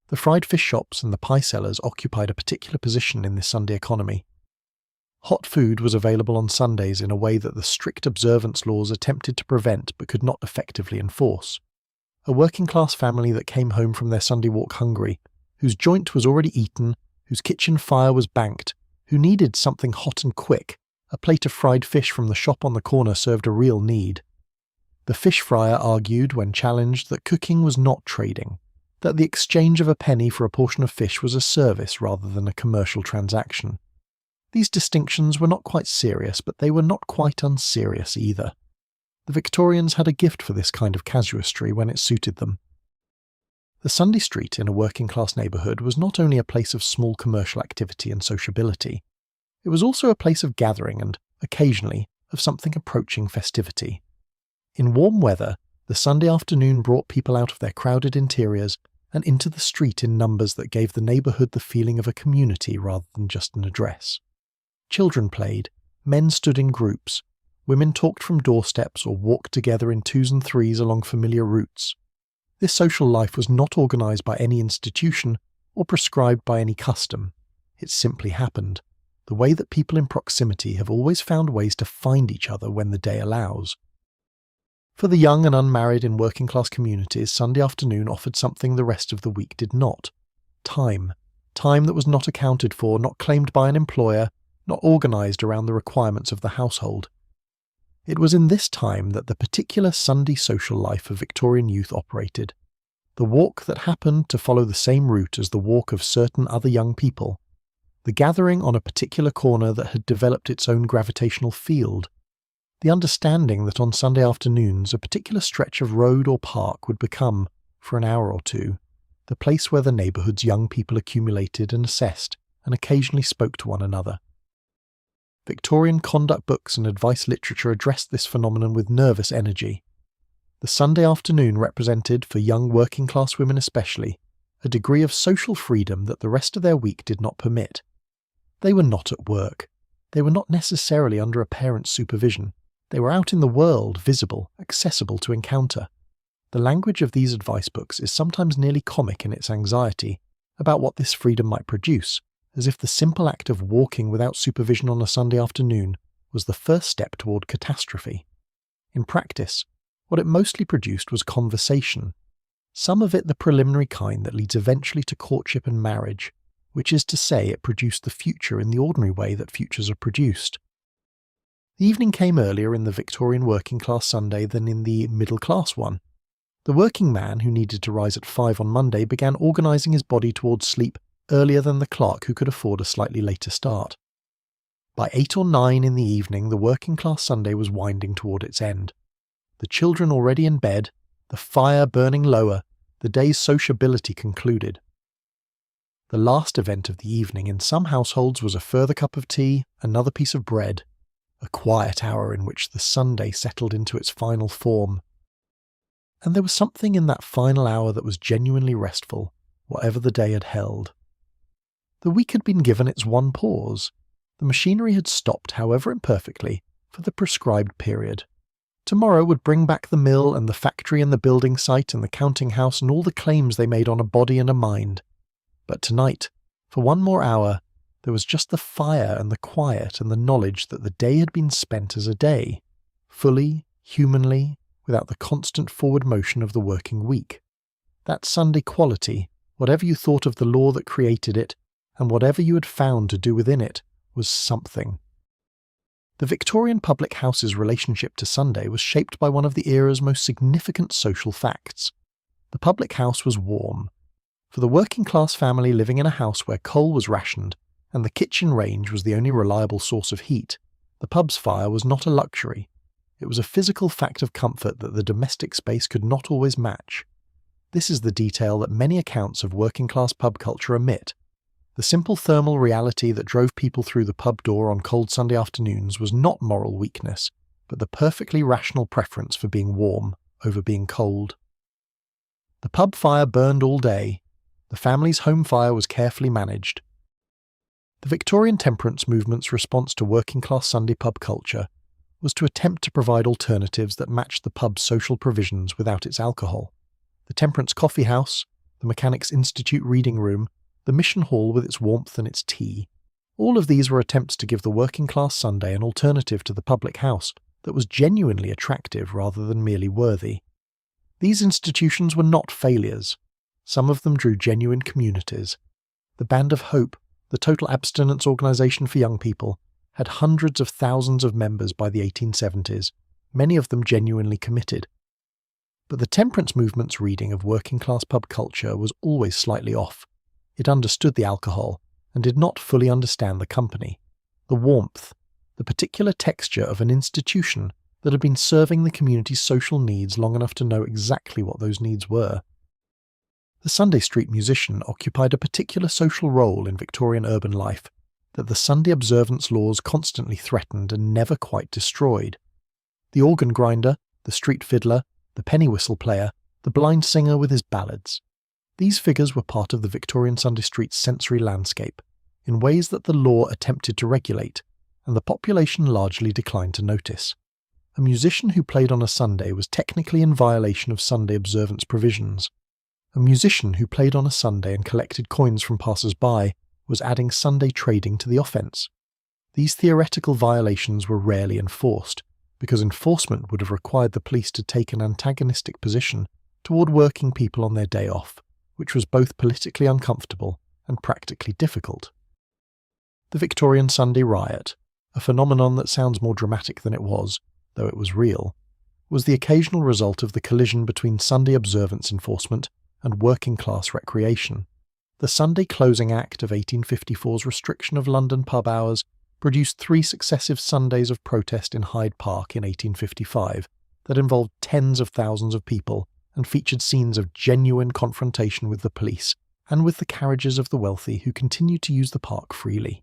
The fried fish shops and the pie sellers occupied a particular position in this Sunday economy. Hot food was available on Sundays in a way that the strict observance laws attempted to prevent but could not effectively enforce. A working-class family that came home from their Sunday walk hungry, whose joint was already eaten, whose kitchen fire was banked, who needed something hot and quick, a plate of fried fish from the shop on the corner served a real need. The fish fryer argued, when challenged, that cooking was not trading, that the exchange of a penny for a portion of fish was a service rather than a commercial transaction. These distinctions were not quite serious, but they were not quite unserious either. The Victorians had a gift for this kind of casuistry when it suited them. The Sunday street in a working-class neighbourhood was not only a place of small commercial activity and sociability, it was also a place of gathering and, occasionally, of something approaching festivity. In warm weather, the Sunday afternoon brought people out of their crowded interiors and into the street in numbers that gave the neighbourhood the feeling of a community rather than just an address. Children played, men stood in groups, women talked from doorsteps or walked together in twos and threes along familiar routes. This social life was not organised by any institution or prescribed by any custom. It simply happened, the way that people in proximity have always found ways to find each other when the day allows. For the young and unmarried in working-class communities, Sunday afternoon offered something the rest of the week did not. Time. Time that was not accounted for, not claimed by an employer, not organised around the requirements of the household. It was in this time that the particular Sunday social life of Victorian youth operated. The walk that happened to follow the same route as the walk of certain other young people. The gathering on a particular corner that had developed its own gravitational field. The understanding that on Sunday afternoons a particular stretch of road or park would become, for an hour or two, the place where the neighbourhood's young people accumulated and assessed and occasionally spoke to one another. Victorian conduct books and advice literature addressed this phenomenon with nervous energy. The Sunday afternoon represented, for young working-class women especially, a degree of social freedom that the rest of their week did not permit. They were not at work. They were not necessarily under a parent's supervision. They were out in the world, visible, accessible to encounter. The language of these advice books is sometimes nearly comic in its anxiety about what this freedom might produce, as if the simple act of walking without supervision on a Sunday afternoon was the first step toward catastrophe. In practice, what it mostly produced was conversation, some of it the preliminary kind that leads eventually to courtship and marriage, which is to say it produced the future in the ordinary way that futures are produced. The evening came earlier in the Victorian working-class Sunday than in the middle-class one. The working man who needed to rise at 5 on Monday began organising his body towards sleep earlier than the clerk who could afford a slightly later start. By 8 or 9 in the evening, the working-class Sunday was winding toward its end. The children already in bed, the fire burning lower, the day's sociability concluded. The last event of the evening in some households was a further cup of tea, another piece of bread, a quiet hour in which the Sunday settled into its final form. And there was something in that final hour that was genuinely restful, whatever the day had held. The week had been given its one pause. The machinery had stopped, however imperfectly, for the prescribed period. Tomorrow would bring back the mill and the factory and the building site and the counting house and all the claims they made on a body and a mind. But tonight, for one more hour, there was just the fire and the quiet and the knowledge that the day had been spent as a day, fully, humanly, without the constant forward motion of the working week. That Sunday quality, whatever you thought of the law that created it, and whatever you had found to do within it, was something. The Victorian public house's relationship to Sunday was shaped by one of the era's most significant social facts. The public house was warm. For the working-class family living in a house where coal was rationed and the kitchen range was the only reliable source of heat, the pub's fire was not a luxury. It was a physical fact of comfort that the domestic space could not always match. This is the detail that many accounts of working-class pub culture omit. The simple thermal reality that drove people through the pub door on cold Sunday afternoons was not moral weakness, but the perfectly rational preference for being warm over being cold. The pub fire burned all day. The family's home fire was carefully managed. The Victorian temperance movement's response to working-class Sunday pub culture was to attempt to provide alternatives that matched the pub's social provisions without its alcohol. The Temperance Coffee House, the Mechanics' Institute Reading Room, the Mission Hall with its warmth and its tea. All of these were attempts to give the working-class Sunday an alternative to the public house that was genuinely attractive rather than merely worthy. These institutions were not failures. Some of them drew genuine communities. The Band of Hope, the Total Abstinence Organisation for Young People, had hundreds of thousands of members by the 1870s, many of them genuinely committed. But the temperance movement's reading of working-class pub culture was always slightly off. It understood the alcohol, and did not fully understand the company, the warmth, the particular texture of an institution that had been serving the community's social needs long enough to know exactly what those needs were. The Sunday Street musician occupied a particular social role in Victorian urban life that the Sunday observance laws constantly threatened and never quite destroyed. The organ grinder, the street fiddler, the penny whistle player, the blind singer with his ballads. These figures were part of the Victorian Sunday Street's sensory landscape, in ways that the law attempted to regulate, and the population largely declined to notice. A musician who played on a Sunday was technically in violation of Sunday observance provisions. A musician who played on a Sunday and collected coins from passers-by was adding Sunday trading to the offence. These theoretical violations were rarely enforced, because enforcement would have required the police to take an antagonistic position toward working people on their day off, which was both politically uncomfortable and practically difficult. The Victorian Sunday riot, a phenomenon that sounds more dramatic than it was, though it was real, was the occasional result of the collision between Sunday observance enforcement and working-class recreation. The Sunday Closing Act of 1854's restriction of London pub hours produced 3 successive Sundays of protest in Hyde Park in 1855 that involved tens of thousands of people and featured scenes of genuine confrontation with the police and with the carriages of the wealthy who continued to use the park freely.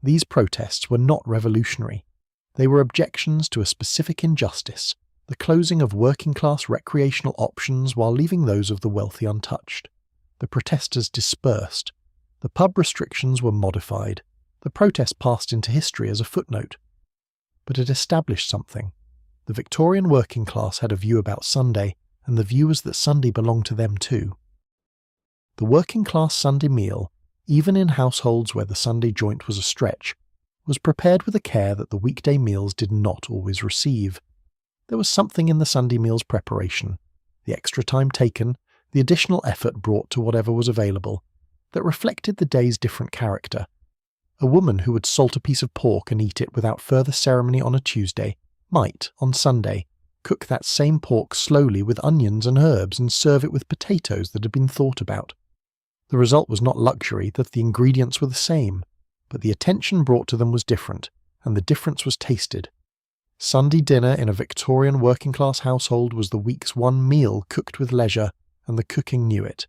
These protests were not revolutionary. They were objections to a specific injustice, the closing of working-class recreational options while leaving those of the wealthy untouched. The protesters dispersed. The pub restrictions were modified. The protest passed into history as a footnote. But it established something. The Victorian working class had a view about Sunday, and the view was that Sunday belonged to them too. The working-class Sunday meal, even in households where the Sunday joint was a stretch, was prepared with a care that the weekday meals did not always receive. There was something in the Sunday meal's preparation, the extra time taken, the additional effort brought to whatever was available, that reflected the day's different character. A woman who would salt a piece of pork and eat it without further ceremony on a Tuesday might, on Sunday, cook that same pork slowly with onions and herbs and serve it with potatoes that had been thought about. The result was not luxury, that the ingredients were the same, but the attention brought to them was different, and the difference was tasted. Sunday dinner in a Victorian working-class household was the week's one meal cooked with leisure, and the cooking knew it.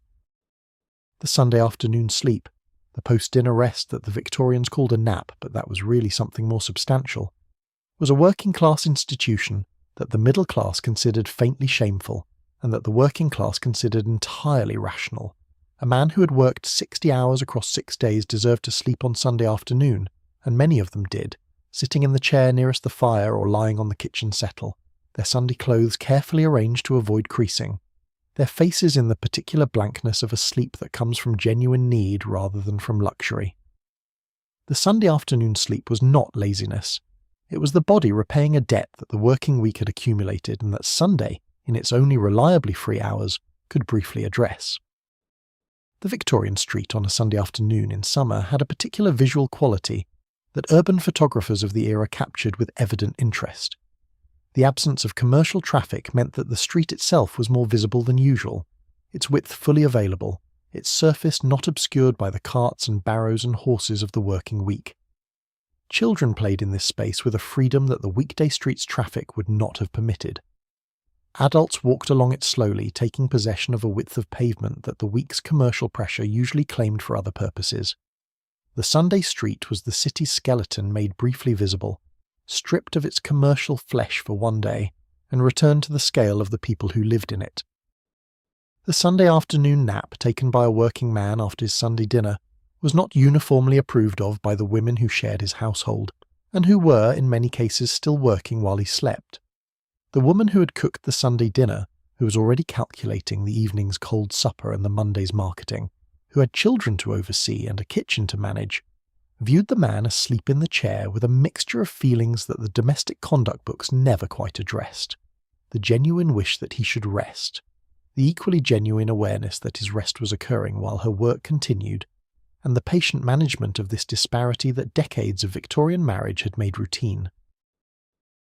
The Sunday afternoon sleep, the post-dinner rest that the Victorians called a nap, but that was really something more substantial, was a working-class institution that the middle class considered faintly shameful, and that the working class considered entirely rational. A man who had worked 60 hours across 6 days deserved to sleep on Sunday afternoon, and many of them did, sitting in the chair nearest the fire or lying on the kitchen settle. their Sunday clothes carefully arranged to avoid creasing, their faces in the particular blankness of a sleep that comes from genuine need rather than from luxury. The Sunday afternoon sleep was not laziness. It was the body repaying a debt that the working week had accumulated and that Sunday, in its only reliably free hours, could briefly address. The Victorian street on a Sunday afternoon in summer had a particular visual quality that urban photographers of the era captured with evident interest. The absence of commercial traffic meant that the street itself was more visible than usual, its width fully available, its surface not obscured by the carts and barrows and horses of the working week. Children played in this space with a freedom that the weekday street's traffic would not have permitted. Adults walked along it slowly, taking possession of a width of pavement that the week's commercial pressure usually claimed for other purposes. The Sunday street was the city's skeleton made briefly visible, stripped of its commercial flesh for one day, and returned to the scale of the people who lived in it. The Sunday afternoon nap taken by a working man after his Sunday dinner was not uniformly approved of by the women who shared his household, and who were, in many cases, still working while he slept. The woman who had cooked the Sunday dinner, who was already calculating the evening's cold supper and the Monday's marketing, who had children to oversee and a kitchen to manage, viewed the man asleep in the chair with a mixture of feelings that the domestic conduct books never quite addressed. The genuine wish that he should rest, the equally genuine awareness that his rest was occurring while her work continued, and the patient management of this disparity that decades of Victorian marriage had made routine.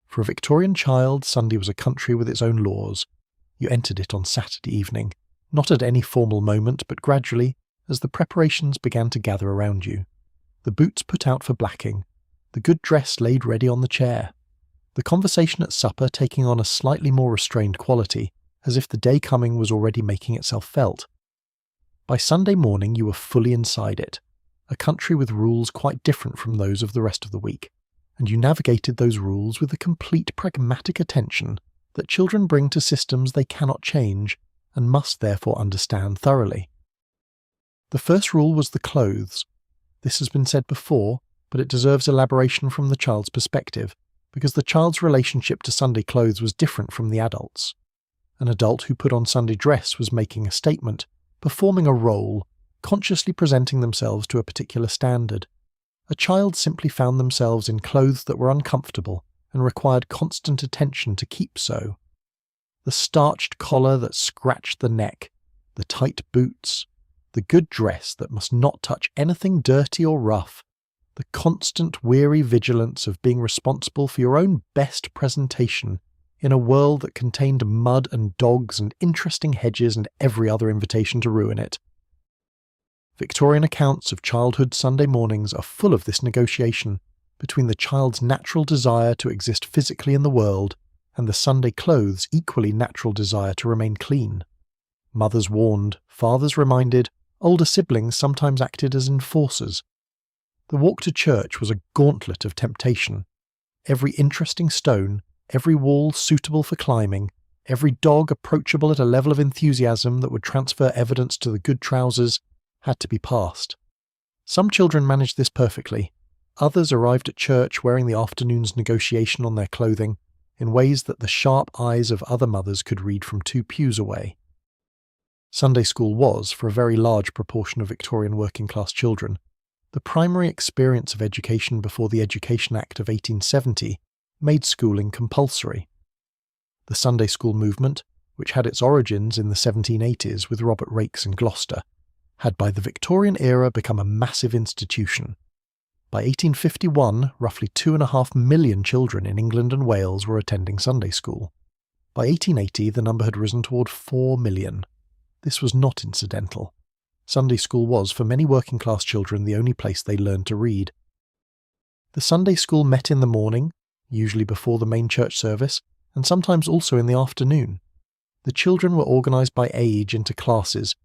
For a Victorian child, Sunday was a country with its own laws. You entered it on Saturday evening, not at any formal moment, but gradually, as the preparations began to gather around you. The boots put out for blacking, the good dress laid ready on the chair, the conversation at supper taking on a slightly more restrained quality, as if the day coming was already making itself felt. By Sunday morning you were fully inside it, a country with rules quite different from those of the rest of the week, and you navigated those rules with the complete pragmatic attention that children bring to systems they cannot change and must therefore understand thoroughly. The first rule was the clothes. This has been said before, but it deserves elaboration from the child's perspective, because the child's relationship to Sunday clothes was different from the adult's. An adult who put on Sunday dress was making a statement, performing a role, consciously presenting themselves to a particular standard. A child simply found themselves in clothes that were uncomfortable and required constant attention to keep so. The starched collar that scratched the neck, the tight boots, the good dress that must not touch anything dirty or rough, the constant weary vigilance of being responsible for your own best presentation in a world that contained mud and dogs and interesting hedges and every other invitation to ruin it. Victorian accounts of childhood Sunday mornings are full of this negotiation between the child's natural desire to exist physically in the world and the Sunday clothes' equally natural desire to remain clean. Mothers warned, fathers reminded, older siblings sometimes acted as enforcers. The walk to church was a gauntlet of temptation. Every interesting stone, every wall suitable for climbing, every dog approachable at a level of enthusiasm that would transfer evidence to the good trousers, had to be passed. Some children managed this perfectly. Others arrived at church wearing the afternoon's negotiation on their clothing in ways that the sharp eyes of other mothers could read from 2 pews away. Sunday school was, for a very large proportion of Victorian working-class children, the primary experience of education before the Education Act of 1870 made schooling compulsory. The Sunday school movement, which had its origins in the 1780s with Robert Raikes in Gloucester, had by the Victorian era become a massive institution. By 1851, roughly 2.5 million children in England and Wales were attending Sunday school. By 1880, the number had risen toward 4 million. This was not incidental. Sunday school was, for many working-class children, the only place they learned to read. The Sunday school met in the morning, usually before the main church service, and sometimes also in the afternoon. The children were organised by age into classes,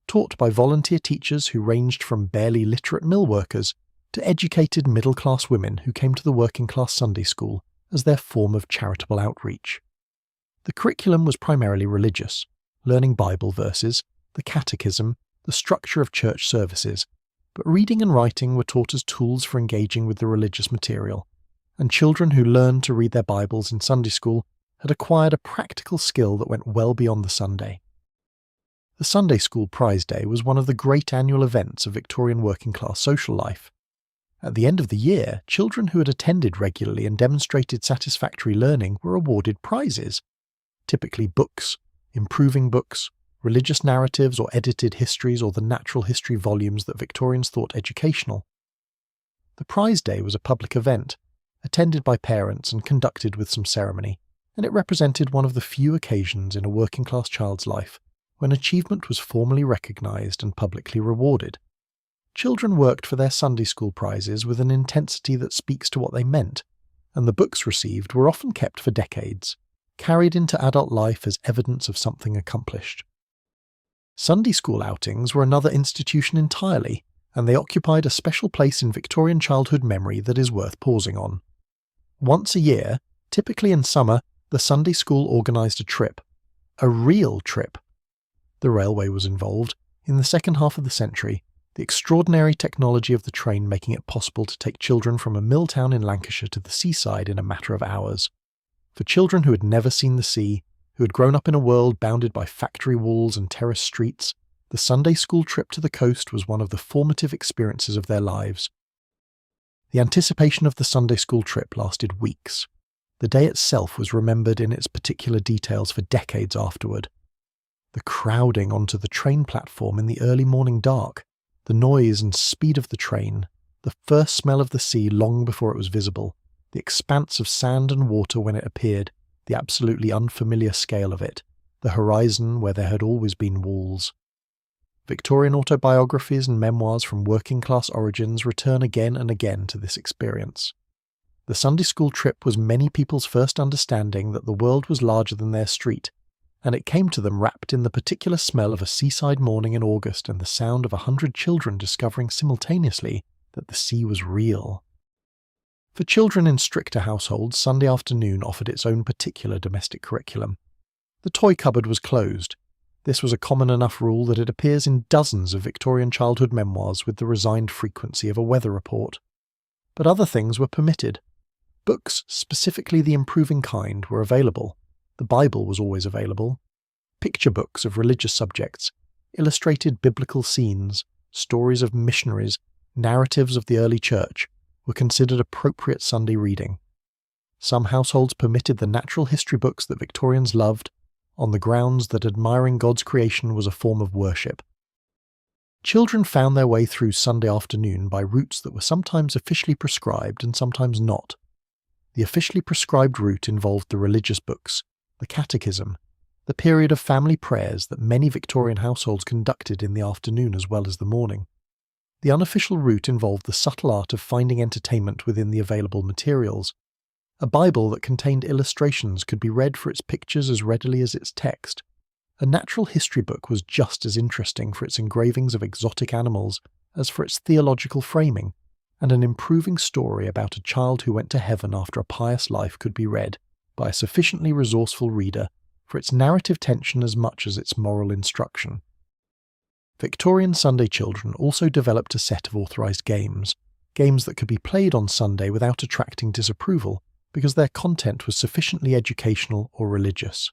taught by volunteer teachers who ranged from barely literate mill workers to educated middle-class women who came to the working-class Sunday school as their form of charitable outreach. The curriculum was primarily religious, learning Bible verses, the catechism, the structure of church services, but reading and writing were taught as tools for engaging with the religious material, and children who learned to read their Bibles in Sunday school had acquired a practical skill that went well beyond the Sunday. The Sunday School Prize Day was one of the great annual events of Victorian working-class social life. At the end of the year, children who had attended regularly and demonstrated satisfactory learning were awarded prizes, typically books, improving books, religious narratives or edited histories or the natural history volumes that Victorians thought educational. The Prize Day was a public event, attended by parents and conducted with some ceremony, and it represented one of the few occasions in a working-class child's life when achievement was formally recognised and publicly rewarded. Children worked for their Sunday school prizes with an intensity that speaks to what they meant, and the books received were often kept for decades, carried into adult life as evidence of something accomplished. Sunday school outings were another institution entirely, and they occupied a special place in Victorian childhood memory that is worth pausing on. Once a year, typically in summer, the Sunday school organised a trip. A real trip. The railway was involved. In the second half of the century, the extraordinary technology of the train making it possible to take children from a mill town in Lancashire to the seaside in a matter of hours. For children who had never seen the sea, who had grown up in a world bounded by factory walls and terraced streets, the Sunday school trip to the coast was one of the formative experiences of their lives. The anticipation of the Sunday school trip lasted weeks. The day itself was remembered in its particular details for decades afterward. The crowding onto the train platform in the early morning dark, the noise and speed of the train, the first smell of the sea long before it was visible, the expanse of sand and water when it appeared, the absolutely unfamiliar scale of it, the horizon where there had always been walls. Victorian autobiographies and memoirs from working-class origins return again and again to this experience. The Sunday school trip was many people's first understanding that the world was larger than their street, and it came to them wrapped in the particular smell of a seaside morning in August and the sound of 100 children discovering simultaneously that the sea was real. For children in stricter households, Sunday afternoon offered its own particular domestic curriculum. The toy cupboard was closed. This was a common enough rule that it appears in dozens of Victorian childhood memoirs with the resigned frequency of a weather report. But other things were permitted. Books, specifically the improving kind, were available. The Bible was always available. Picture books of religious subjects, illustrated biblical scenes, stories of missionaries, narratives of the early church, were considered appropriate Sunday reading. Some households permitted the natural history books that Victorians loved, on the grounds that admiring God's creation was a form of worship. Children found their way through Sunday afternoon by routes that were sometimes officially prescribed and sometimes not. The officially prescribed route involved the religious books, the catechism, the period of family prayers that many Victorian households conducted in the afternoon as well as the morning. The unofficial route involved the subtle art of finding entertainment within the available materials. A Bible that contained illustrations could be read for its pictures as readily as its text. A natural history book was just as interesting for its engravings of exotic animals as for its theological framing, and an improving story about a child who went to heaven after a pious life could be read by a sufficiently resourceful reader for its narrative tension as much as its moral instruction. Victorian Sunday children also developed a set of authorised games that could be played on Sunday without attracting disapproval, because their content was sufficiently educational or religious.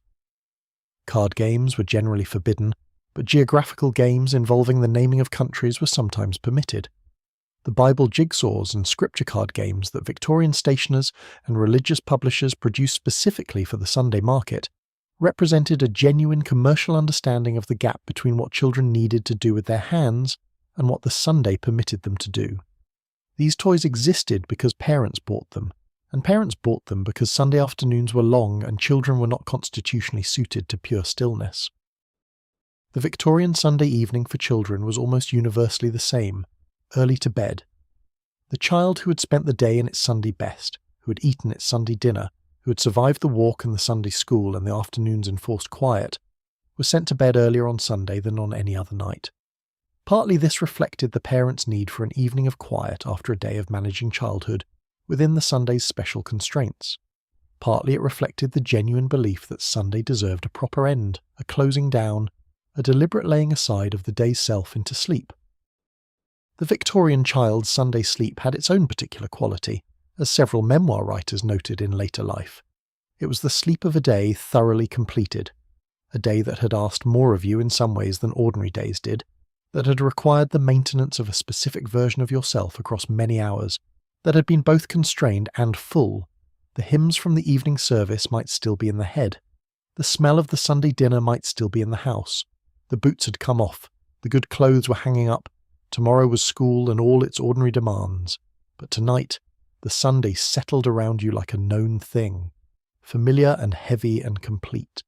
Card games were generally forbidden, but geographical games involving the naming of countries were sometimes permitted. The Bible jigsaws and scripture card games that Victorian stationers and religious publishers produced specifically for the Sunday market represented a genuine commercial understanding of the gap between what children needed to do with their hands and what the Sunday permitted them to do. These toys existed because parents bought them, and parents bought them because Sunday afternoons were long and children were not constitutionally suited to pure stillness. The Victorian Sunday evening for children was almost universally the same: early to bed. The child who had spent the day in its Sunday best, who had eaten its Sunday dinner, who had survived the walk and the Sunday school and the afternoon's enforced quiet, was sent to bed earlier on Sunday than on any other night. Partly this reflected the parents' need for an evening of quiet after a day of managing childhood within the Sunday's special constraints. Partly it reflected the genuine belief that Sunday deserved a proper end, a closing down, a deliberate laying aside of the day's self into sleep. The Victorian child's Sunday sleep had its own particular quality, as several memoir writers noted in later life. It was the sleep of a day thoroughly completed, a day that had asked more of you in some ways than ordinary days did, that had required the maintenance of a specific version of yourself across many hours, that had been both constrained and full. The hymns from the evening service might still be in the head. The smell of the Sunday dinner might still be in the house. The boots had come off. The good clothes were hanging up. Tomorrow was school and all its ordinary demands. But tonight, the Sunday settled around you like a known thing, familiar and heavy and complete.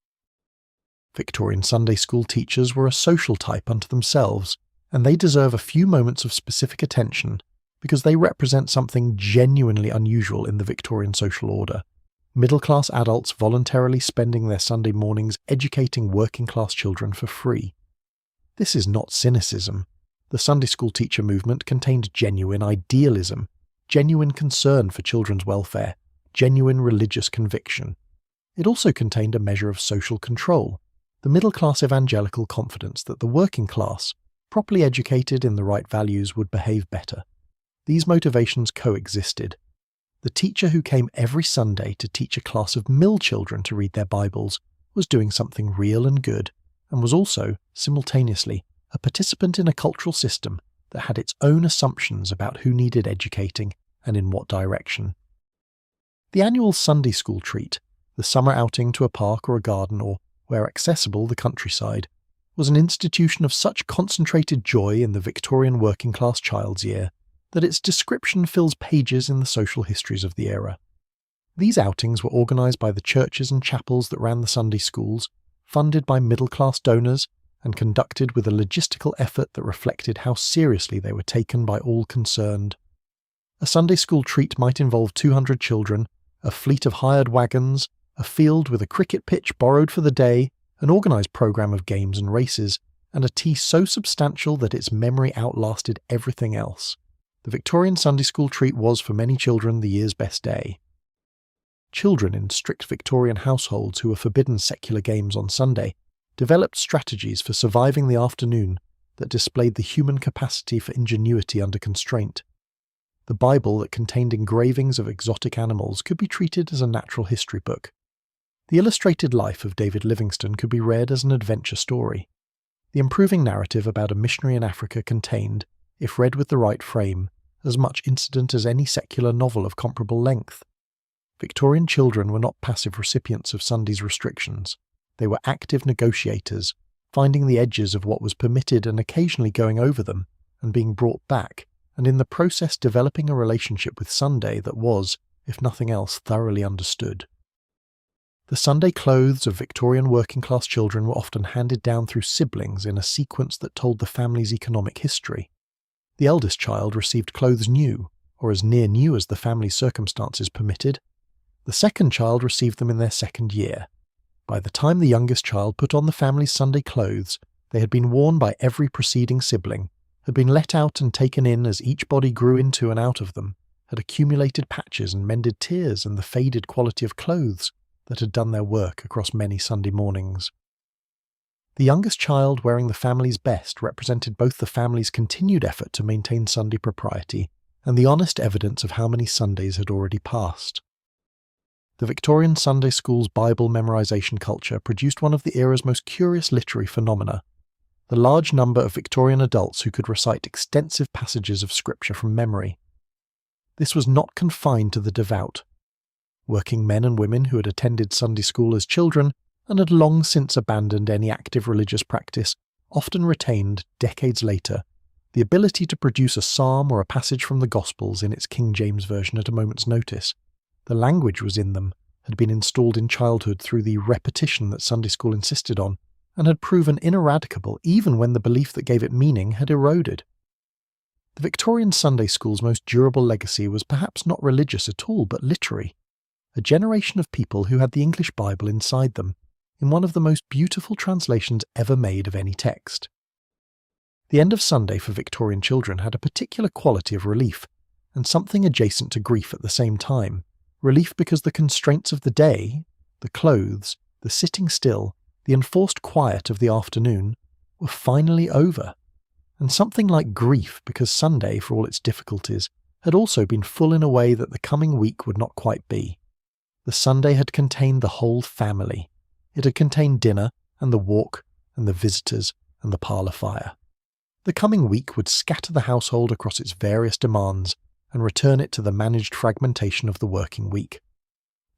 Victorian Sunday school teachers were a social type unto themselves, and they deserve a few moments of specific attention because they represent something genuinely unusual in the Victorian social order. Middle-class adults voluntarily spending their Sunday mornings educating working-class children for free. This is not cynicism. The Sunday school teacher movement contained genuine idealism, genuine concern for children's welfare, genuine religious conviction. It also contained a measure of social control, the middle-class evangelical confidence that the working class, properly educated in the right values, would behave better. These motivations coexisted. The teacher who came every Sunday to teach a class of mill children to read their Bibles was doing something real and good, and was also, simultaneously, a participant in a cultural system that had its own assumptions about who needed educating and in what direction. The annual Sunday school treat, the summer outing to a park or a garden or, where accessible, the countryside, was an institution of such concentrated joy in the Victorian working-class child's year that its description fills pages in the social histories of the era. These outings were organised by the churches and chapels that ran the Sunday schools, funded by middle-class donors, and conducted with a logistical effort that reflected how seriously they were taken by all concerned. A Sunday school treat might involve 200 children, a fleet of hired wagons, a field with a cricket pitch borrowed for the day, an organised programme of games and races, and a tea so substantial that its memory outlasted everything else. The Victorian Sunday school treat was for many children the year's best day. Children in strict Victorian households who were forbidden secular games on Sunday developed strategies for surviving the afternoon that displayed the human capacity for ingenuity under constraint. The Bible that contained engravings of exotic animals could be treated as a natural history book. The illustrated life of David Livingstone could be read as an adventure story. The improving narrative about a missionary in Africa contained, if read with the right frame, as much incident as any secular novel of comparable length. Victorian children were not passive recipients of Sunday's restrictions. They were active negotiators, finding the edges of what was permitted and occasionally going over them, and being brought back, and in the process developing a relationship with Sunday that was, if nothing else, thoroughly understood. The Sunday clothes of Victorian working-class children were often handed down through siblings in a sequence that told the family's economic history. The eldest child received clothes new, or as near new as the family's circumstances permitted. The second child received them in their second year. By the time the youngest child put on the family's Sunday clothes, they had been worn by every preceding sibling, had been let out and taken in as each body grew into and out of them, had accumulated patches and mended tears and the faded quality of clothes that had done their work across many Sunday mornings. The youngest child wearing the family's best represented both the family's continued effort to maintain Sunday propriety and the honest evidence of how many Sundays had already passed. The Victorian Sunday School's Bible memorization culture produced one of the era's most curious literary phenomena, the large number of Victorian adults who could recite extensive passages of scripture from memory. This was not confined to the devout. Working men and women who had attended Sunday school as children and had long since abandoned any active religious practice often retained, decades later, the ability to produce a psalm or a passage from the Gospels in its King James Version at a moment's notice. The language was in them, had been installed in childhood through the repetition that Sunday school insisted on, and had proven ineradicable even when the belief that gave it meaning had eroded. The Victorian Sunday school's most durable legacy was perhaps not religious at all, but literary. A generation of people who had the English Bible inside them, in one of the most beautiful translations ever made of any text. The end of Sunday for Victorian children had a particular quality of relief, and something adjacent to grief at the same time. Relief because the constraints of the day, the clothes, the sitting still, the enforced quiet of the afternoon, were finally over, and something like grief because Sunday, for all its difficulties, had also been full in a way that the coming week would not quite be. The Sunday had contained the whole family. It had contained dinner and the walk and the visitors and the parlour fire. The coming week would scatter the household across its various demands and return it to the managed fragmentation of the working week.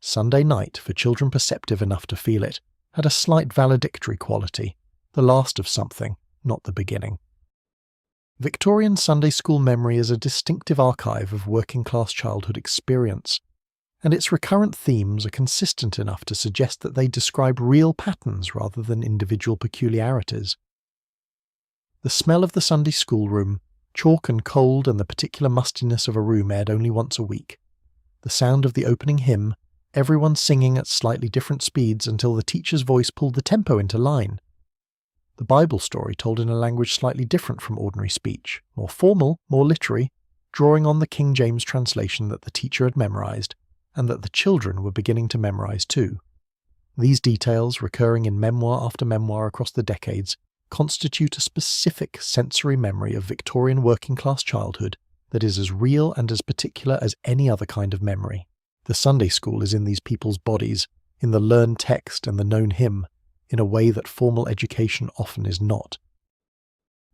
Sunday night, for children perceptive enough to feel it, had a slight valedictory quality, the last of something, not the beginning. Victorian Sunday school memory is a distinctive archive of working-class childhood experience, and its recurrent themes are consistent enough to suggest that they describe real patterns rather than individual peculiarities. The smell of the Sunday schoolroom, chalk and cold and the particular mustiness of a room aired only once a week. The sound of the opening hymn, everyone singing at slightly different speeds until the teacher's voice pulled the tempo into line. The Bible story told in a language slightly different from ordinary speech, more formal, more literary, drawing on the King James translation that the teacher had memorized, and that the children were beginning to memorize too. These details, recurring in memoir after memoir across the decades, constitute a specific sensory memory of Victorian working-class childhood that is as real and as particular as any other kind of memory. The Sunday school is in these people's bodies, in the learned text and the known hymn, in a way that formal education often is not.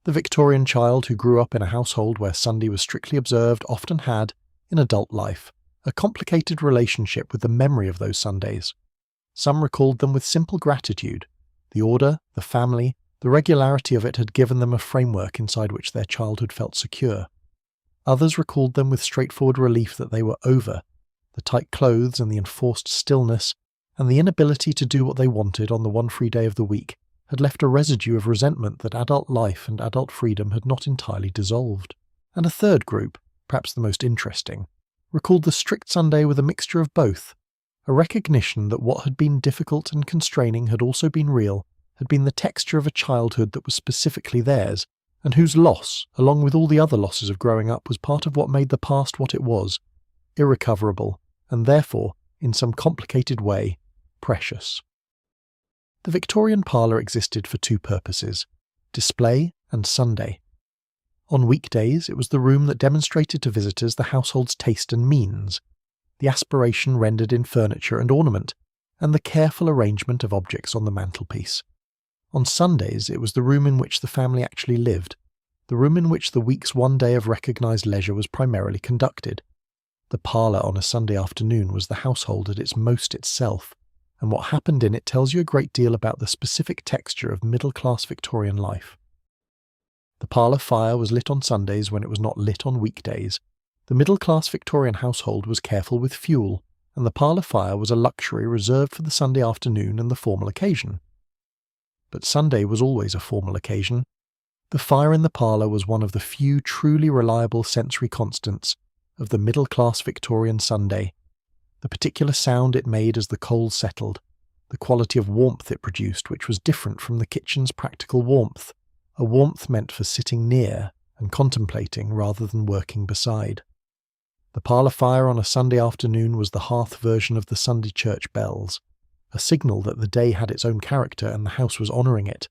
The Victorian child who grew up in a household where Sunday was strictly observed often had, in adult life, a complicated relationship with the memory of those Sundays. Some recalled them with simple gratitude. The order, the family, the regularity of it had given them a framework inside which their childhood felt secure. Others recalled them with straightforward relief that they were over. The tight clothes and the enforced stillness, and the inability to do what they wanted on the one free day of the week, had left a residue of resentment that adult life and adult freedom had not entirely dissolved. And a third group, perhaps the most interesting, recalled the strict Sunday with a mixture of both, a recognition that what had been difficult and constraining had also been real, had been the texture of a childhood that was specifically theirs, and whose loss, along with all the other losses of growing up, was part of what made the past what it was, irrecoverable, and therefore, in some complicated way, precious. The Victorian parlour existed for two purposes: display and Sunday. On weekdays, it was the room that demonstrated to visitors the household's taste and means, the aspiration rendered in furniture and ornament, and the careful arrangement of objects on the mantelpiece. On Sundays, it was the room in which the family actually lived, the room in which the week's one day of recognised leisure was primarily conducted. The parlour on a Sunday afternoon was the household at its most itself, and what happened in it tells you a great deal about the specific texture of middle-class Victorian life. The parlour fire was lit on Sundays when it was not lit on weekdays. The middle-class Victorian household was careful with fuel, and the parlour fire was a luxury reserved for the Sunday afternoon and the formal occasion. But Sunday was always a formal occasion. The fire in the parlour was one of the few truly reliable sensory constants of the middle-class Victorian Sunday. The particular sound it made as the coals settled, the quality of warmth it produced, which was different from the kitchen's practical warmth, a warmth meant for sitting near and contemplating rather than working beside. The parlour fire on a Sunday afternoon was the hearth version of the Sunday church bells, a signal that the day had its own character and the house was honouring it.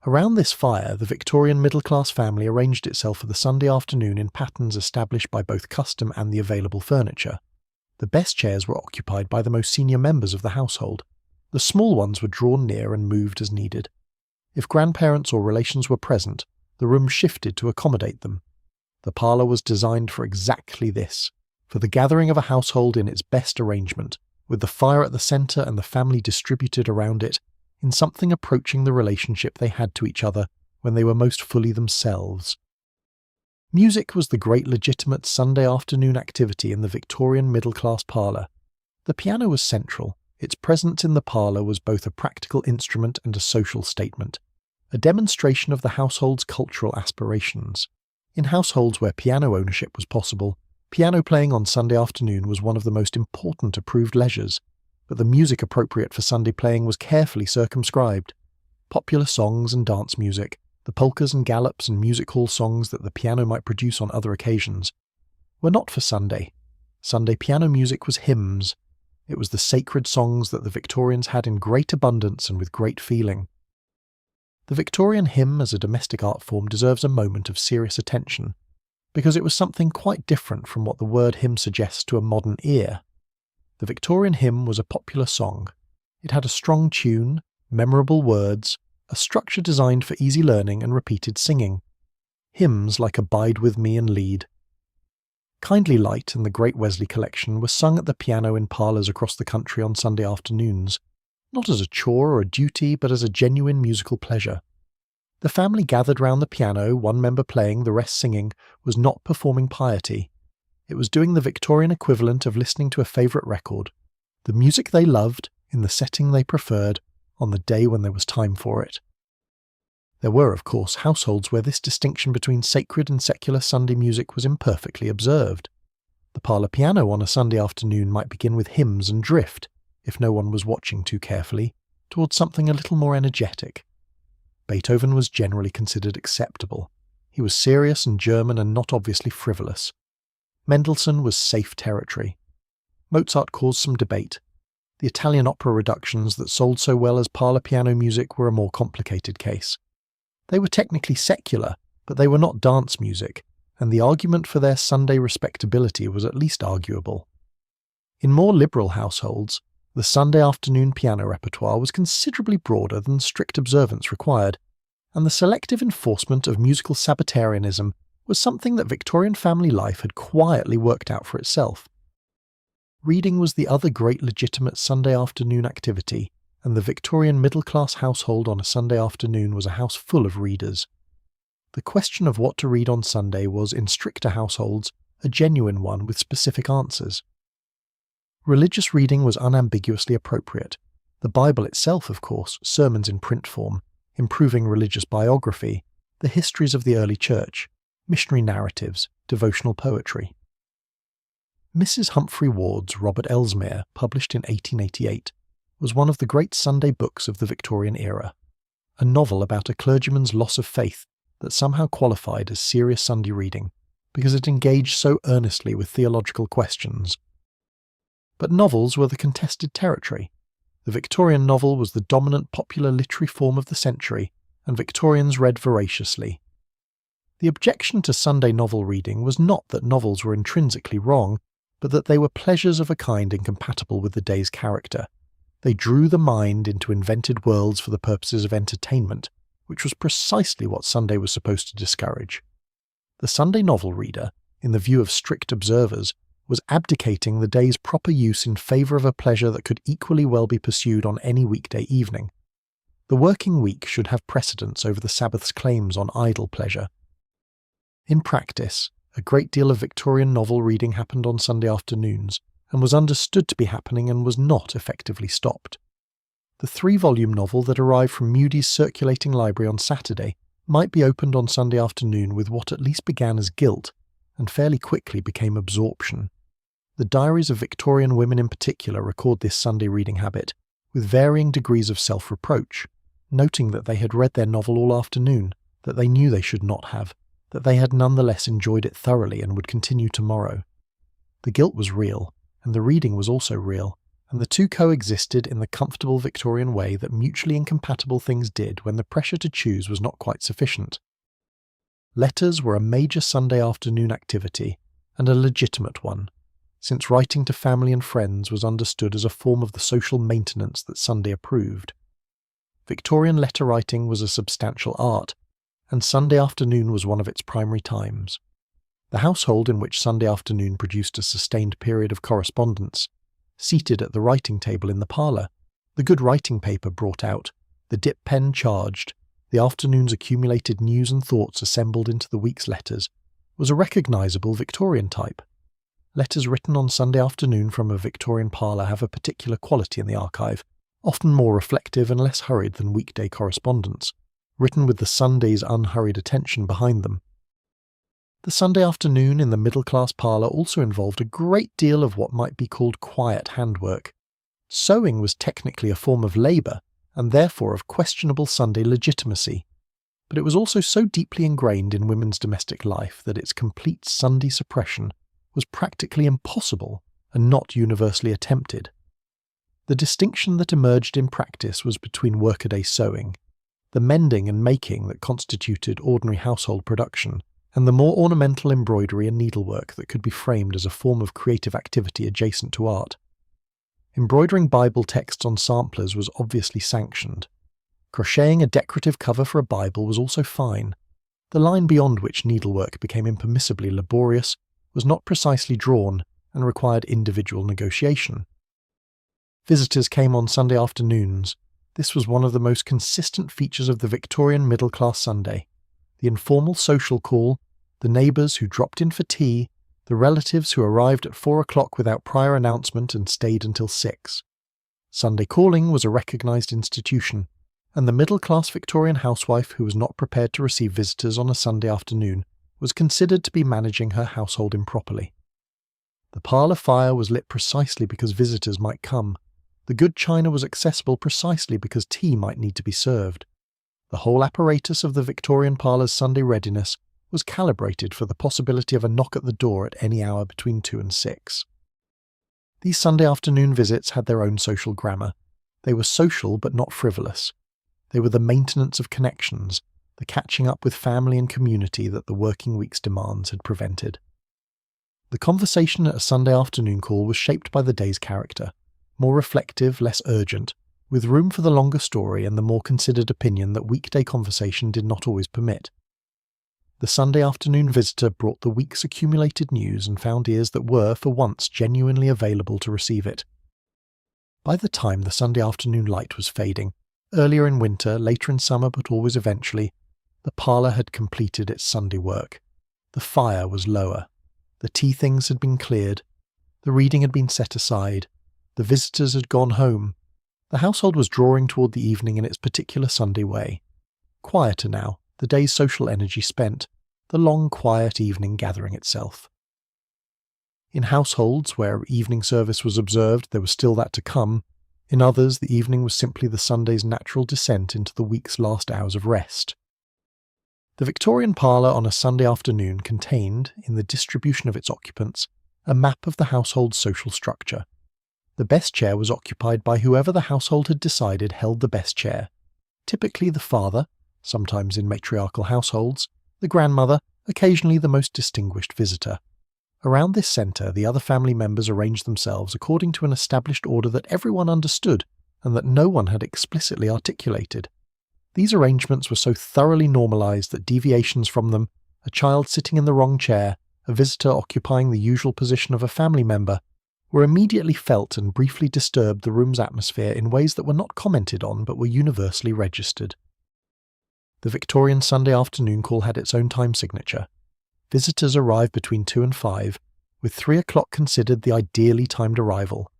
Around this fire, the Victorian middle-class family arranged itself for the Sunday afternoon in patterns established by both custom and the available furniture. The best chairs were occupied by the most senior members of the household. The small ones were drawn near and moved as needed. If grandparents or relations were present, the room shifted to accommodate them. The parlour was designed for exactly this, for the gathering of a household in its best arrangement, with the fire at the centre and the family distributed around it, in something approaching the relationship they had to each other when they were most fully themselves. Music was the great legitimate Sunday afternoon activity in the Victorian middle-class parlour. The piano was central. Its presence in the parlour was both a practical instrument and a social statement, a demonstration of the household's cultural aspirations. In households where piano ownership was possible, piano playing on Sunday afternoon was one of the most important approved leisures, but the music appropriate for Sunday playing was carefully circumscribed. Popular songs and dance music, the polkas and gallops and music hall songs that the piano might produce on other occasions, were not for Sunday. Sunday piano music was hymns. It was the sacred songs that the Victorians had in great abundance and with great feeling. The Victorian hymn as a domestic art form deserves a moment of serious attention, because it was something quite different from what the word hymn suggests to a modern ear. The Victorian hymn was a popular song. It had a strong tune, memorable words, a structure designed for easy learning and repeated singing. Hymns like Abide With Me and Lead. Kindly Light and the Great Wesley Collection were sung at the piano in parlours across the country on Sunday afternoons, not as a chore or a duty, but as a genuine musical pleasure. The family gathered round the piano, one member playing, the rest singing, was not performing piety. It was doing the Victorian equivalent of listening to a favourite record, the music they loved, in the setting they preferred, on the day when there was time for it. There were, of course, households where this distinction between sacred and secular Sunday music was imperfectly observed. The parlour piano on a Sunday afternoon might begin with hymns and drift, if no one was watching too carefully, towards something a little more energetic. Beethoven was generally considered acceptable. He was serious and German and not obviously frivolous. Mendelssohn was safe territory. Mozart caused some debate. The Italian opera reductions that sold so well as parlour piano music were a more complicated case. They were technically secular, but they were not dance music, and the argument for their Sunday respectability was at least arguable. In more liberal households, the Sunday afternoon piano repertoire was considerably broader than strict observance required, and the selective enforcement of musical Sabbatarianism was something that Victorian family life had quietly worked out for itself. Reading was the other great legitimate Sunday afternoon activity, and the Victorian middle-class household on a Sunday afternoon was a house full of readers. The question of what to read on Sunday was, in stricter households, a genuine one with specific answers. Religious reading was unambiguously appropriate. The Bible itself, of course, sermons in print form, improving religious biography, the histories of the early church, missionary narratives, devotional poetry. Mrs. Humphrey Ward's Robert Elsmere, published in 1888, was one of the great Sunday books of the Victorian era, a novel about a clergyman's loss of faith that somehow qualified as serious Sunday reading because it engaged so earnestly with theological questions. But novels were the contested territory. The Victorian novel was the dominant popular literary form of the century, and Victorians read voraciously. The objection to Sunday novel reading was not that novels were intrinsically wrong, but that they were pleasures of a kind incompatible with the day's character. They drew the mind into invented worlds for the purposes of entertainment, which was precisely what Sunday was supposed to discourage. The Sunday novel reader, in the view of strict observers, was abdicating the day's proper use in favour of a pleasure that could equally well be pursued on any weekday evening. The working week should have precedence over the Sabbath's claims on idle pleasure. In practice, a great deal of Victorian novel reading happened on Sunday afternoons, and was understood to be happening and was not effectively stopped. The 3-volume novel that arrived from Mudie's circulating library on Saturday might be opened on Sunday afternoon with what at least began as guilt, and fairly quickly became absorption. The diaries of Victorian women in particular record this Sunday reading habit, with varying degrees of self-reproach, noting that they had read their novel all afternoon, that they knew they should not have, that they had nonetheless enjoyed it thoroughly and would continue tomorrow. The guilt was real, and the reading was also real, and the two coexisted in the comfortable Victorian way that mutually incompatible things did when the pressure to choose was not quite sufficient. Letters were a major Sunday afternoon activity, and a legitimate one, since writing to family and friends was understood as a form of the social maintenance that Sunday approved. Victorian letter writing was a substantial art, and Sunday afternoon was one of its primary times. The household in which Sunday afternoon produced a sustained period of correspondence, seated at the writing table in the parlour, the good writing paper brought out, the dip pen charged, the afternoon's accumulated news and thoughts assembled into the week's letters, was a recognisable Victorian type. Letters written on Sunday afternoon from a Victorian parlour have a particular quality in the archive, often more reflective and less hurried than weekday correspondence, written with the Sunday's unhurried attention behind them. The Sunday afternoon in the middle-class parlour also involved a great deal of what might be called quiet handwork. Sewing was technically a form of labour, and therefore of questionable Sunday legitimacy, but it was also so deeply ingrained in women's domestic life that its complete Sunday suppression was practically impossible and not universally attempted. The distinction that emerged in practice was between workaday sewing, the mending and making that constituted ordinary household production, and the more ornamental embroidery and needlework that could be framed as a form of creative activity adjacent to art. Embroidering Bible texts on samplers was obviously sanctioned. Crocheting a decorative cover for a Bible was also fine. The line beyond which needlework became impermissibly laborious was not precisely drawn and required individual negotiation. Visitors came on Sunday afternoons. This was one of the most consistent features of the Victorian middle-class Sunday. The informal social call, the neighbours who dropped in for tea, the relatives who arrived at 4 o'clock without prior announcement and stayed until 6. Sunday calling was a recognised institution, and the middle-class Victorian housewife who was not prepared to receive visitors on a Sunday afternoon was considered to be managing her household improperly. The parlour fire was lit precisely because visitors might come. The good china was accessible precisely because tea might need to be served. The whole apparatus of the Victorian parlour's Sunday readiness was calibrated for the possibility of a knock at the door at any hour between 2 and 6. These Sunday afternoon visits had their own social grammar. They were social but not frivolous. They were the maintenance of connections, the catching up with family and community that the working week's demands had prevented. The conversation at a Sunday afternoon call was shaped by the day's character, more reflective, less urgent, with room for the longer story and the more considered opinion that weekday conversation did not always permit. The Sunday afternoon visitor brought the week's accumulated news and found ears that were, for once, genuinely available to receive it. By the time the Sunday afternoon light was fading, earlier in winter, later in summer, but always eventually, the parlour had completed its Sunday work. The fire was lower. The tea things had been cleared. The reading had been set aside. The visitors had gone home. The household was drawing toward the evening in its particular Sunday way. Quieter now, the day's social energy spent, the long quiet evening gathering itself. In households where evening service was observed, there was still that to come. In others, the evening was simply the Sunday's natural descent into the week's last hours of rest. The Victorian parlour on a Sunday afternoon contained, in the distribution of its occupants, a map of the household's social structure. The best chair was occupied by whoever the household had decided held the best chair, typically the father, sometimes in matriarchal households, the grandmother, occasionally the most distinguished visitor. Around this centre, the other family members arranged themselves according to an established order that everyone understood and that no one had explicitly articulated. These arrangements were so thoroughly normalised that deviations from them, a child sitting in the wrong chair, a visitor occupying the usual position of a family member, were immediately felt and briefly disturbed the room's atmosphere in ways that were not commented on but were universally registered. The Victorian Sunday afternoon call had its own time signature. Visitors arrived between 2 and 5, with 3 o'clock considered the ideally timed arrival.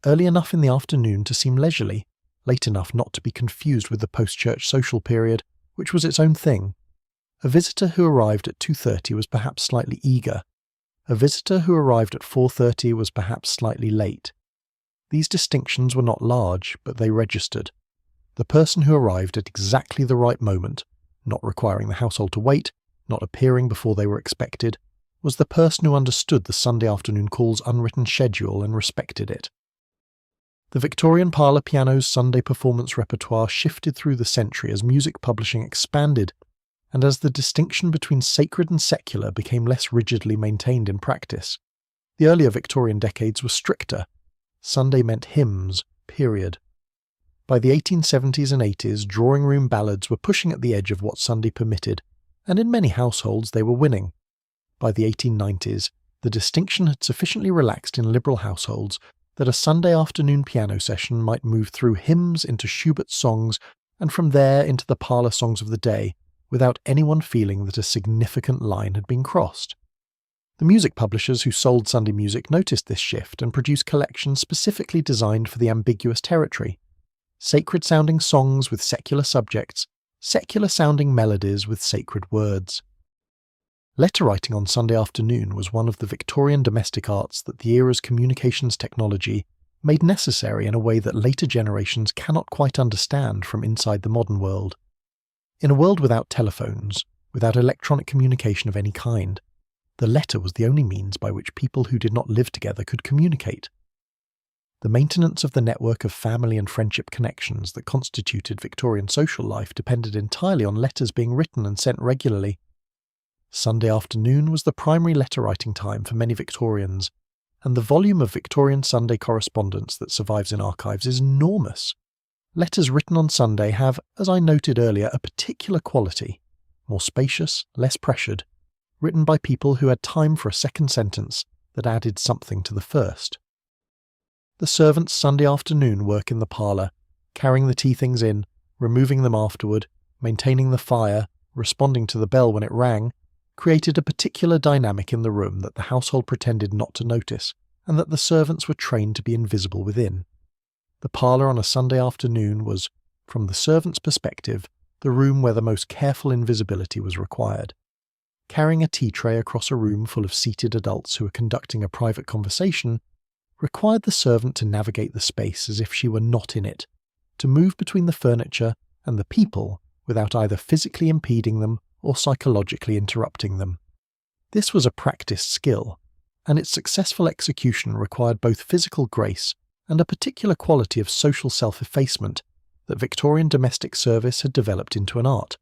Early enough in the afternoon to seem leisurely, late enough not to be confused with the post-church social period, which was its own thing. A visitor who arrived at 2:30 was perhaps slightly eager. A visitor who arrived at 4:30 was perhaps slightly late. These distinctions were not large, but they registered. The person who arrived at exactly the right moment, not requiring the household to wait, not appearing before they were expected, was the person who understood the Sunday afternoon call's unwritten schedule and respected it. The Victorian parlour piano's Sunday performance repertoire shifted through the century as music publishing expanded, and as the distinction between sacred and secular became less rigidly maintained in practice. The earlier Victorian decades were stricter. Sunday meant hymns, period. By the 1870s and 80s, drawing-room ballads were pushing at the edge of what Sunday permitted, and in many households they were winning. By the 1890s, the distinction had sufficiently relaxed in liberal households that a Sunday afternoon piano session might move through hymns into Schubert's songs and from there into the parlour songs of the day, without anyone feeling that a significant line had been crossed. The music publishers who sold Sunday music noticed this shift and produced collections specifically designed for the ambiguous territory. Sacred-sounding songs with secular subjects, secular-sounding melodies with sacred words. Letter writing on Sunday afternoon was one of the Victorian domestic arts that the era's communications technology made necessary in a way that later generations cannot quite understand from inside the modern world. In a world without telephones, without electronic communication of any kind, the letter was the only means by which people who did not live together could communicate. The maintenance of the network of family and friendship connections that constituted Victorian social life depended entirely on letters being written and sent regularly. Sunday afternoon was the primary letter-writing time for many Victorians, and the volume of Victorian Sunday correspondence that survives in archives is enormous. Letters written on Sunday have, as I noted earlier, a particular quality, more spacious, less pressured, written by people who had time for a second sentence that added something to the first. The servants' Sunday afternoon work in the parlour, carrying the tea things in, removing them afterward, maintaining the fire, responding to the bell when it rang, created a particular dynamic in the room that the household pretended not to notice, and that the servants were trained to be invisible within. The parlour on a Sunday afternoon was, from the servants' perspective, the room where the most careful invisibility was required. Carrying a tea tray across a room full of seated adults who were conducting a private conversation required the servant to navigate the space as if she were not in it, to move between the furniture and the people without either physically impeding them or psychologically interrupting them. This was a practiced skill, and its successful execution required both physical grace and a particular quality of social self-effacement that Victorian domestic service had developed into an art.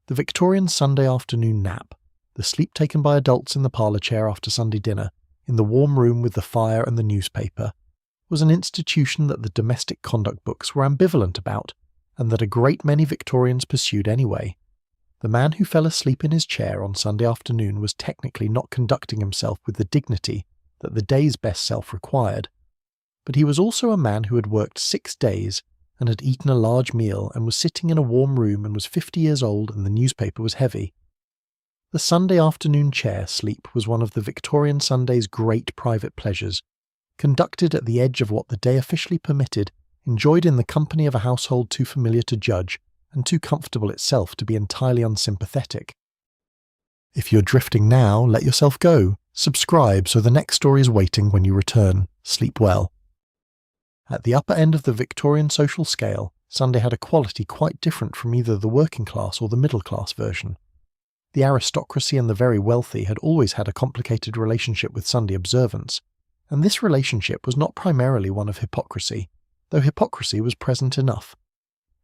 The Victorian Sunday afternoon nap, the sleep taken by adults in the parlour chair after Sunday dinner, in the warm room with the fire and the newspaper, was an institution that the domestic conduct books were ambivalent about, and that a great many Victorians pursued anyway. The man who fell asleep in his chair on Sunday afternoon was technically not conducting himself with the dignity that the day's best self required, but he was also a man who had worked 6 days and had eaten a large meal and was sitting in a warm room and was 50 years old and the newspaper was heavy. The Sunday afternoon chair sleep was one of the Victorian Sunday's great private pleasures, conducted at the edge of what the day officially permitted, enjoyed in the company of a household too familiar to judge and too comfortable itself to be entirely unsympathetic. If you're drifting now, let yourself go. Subscribe so the next story is waiting when you return. Sleep well. At the upper end of the Victorian social scale, Sunday had a quality quite different from either the working class or the middle class version. The aristocracy and the very wealthy had always had a complicated relationship with Sunday observance, and this relationship was not primarily one of hypocrisy, though hypocrisy was present enough.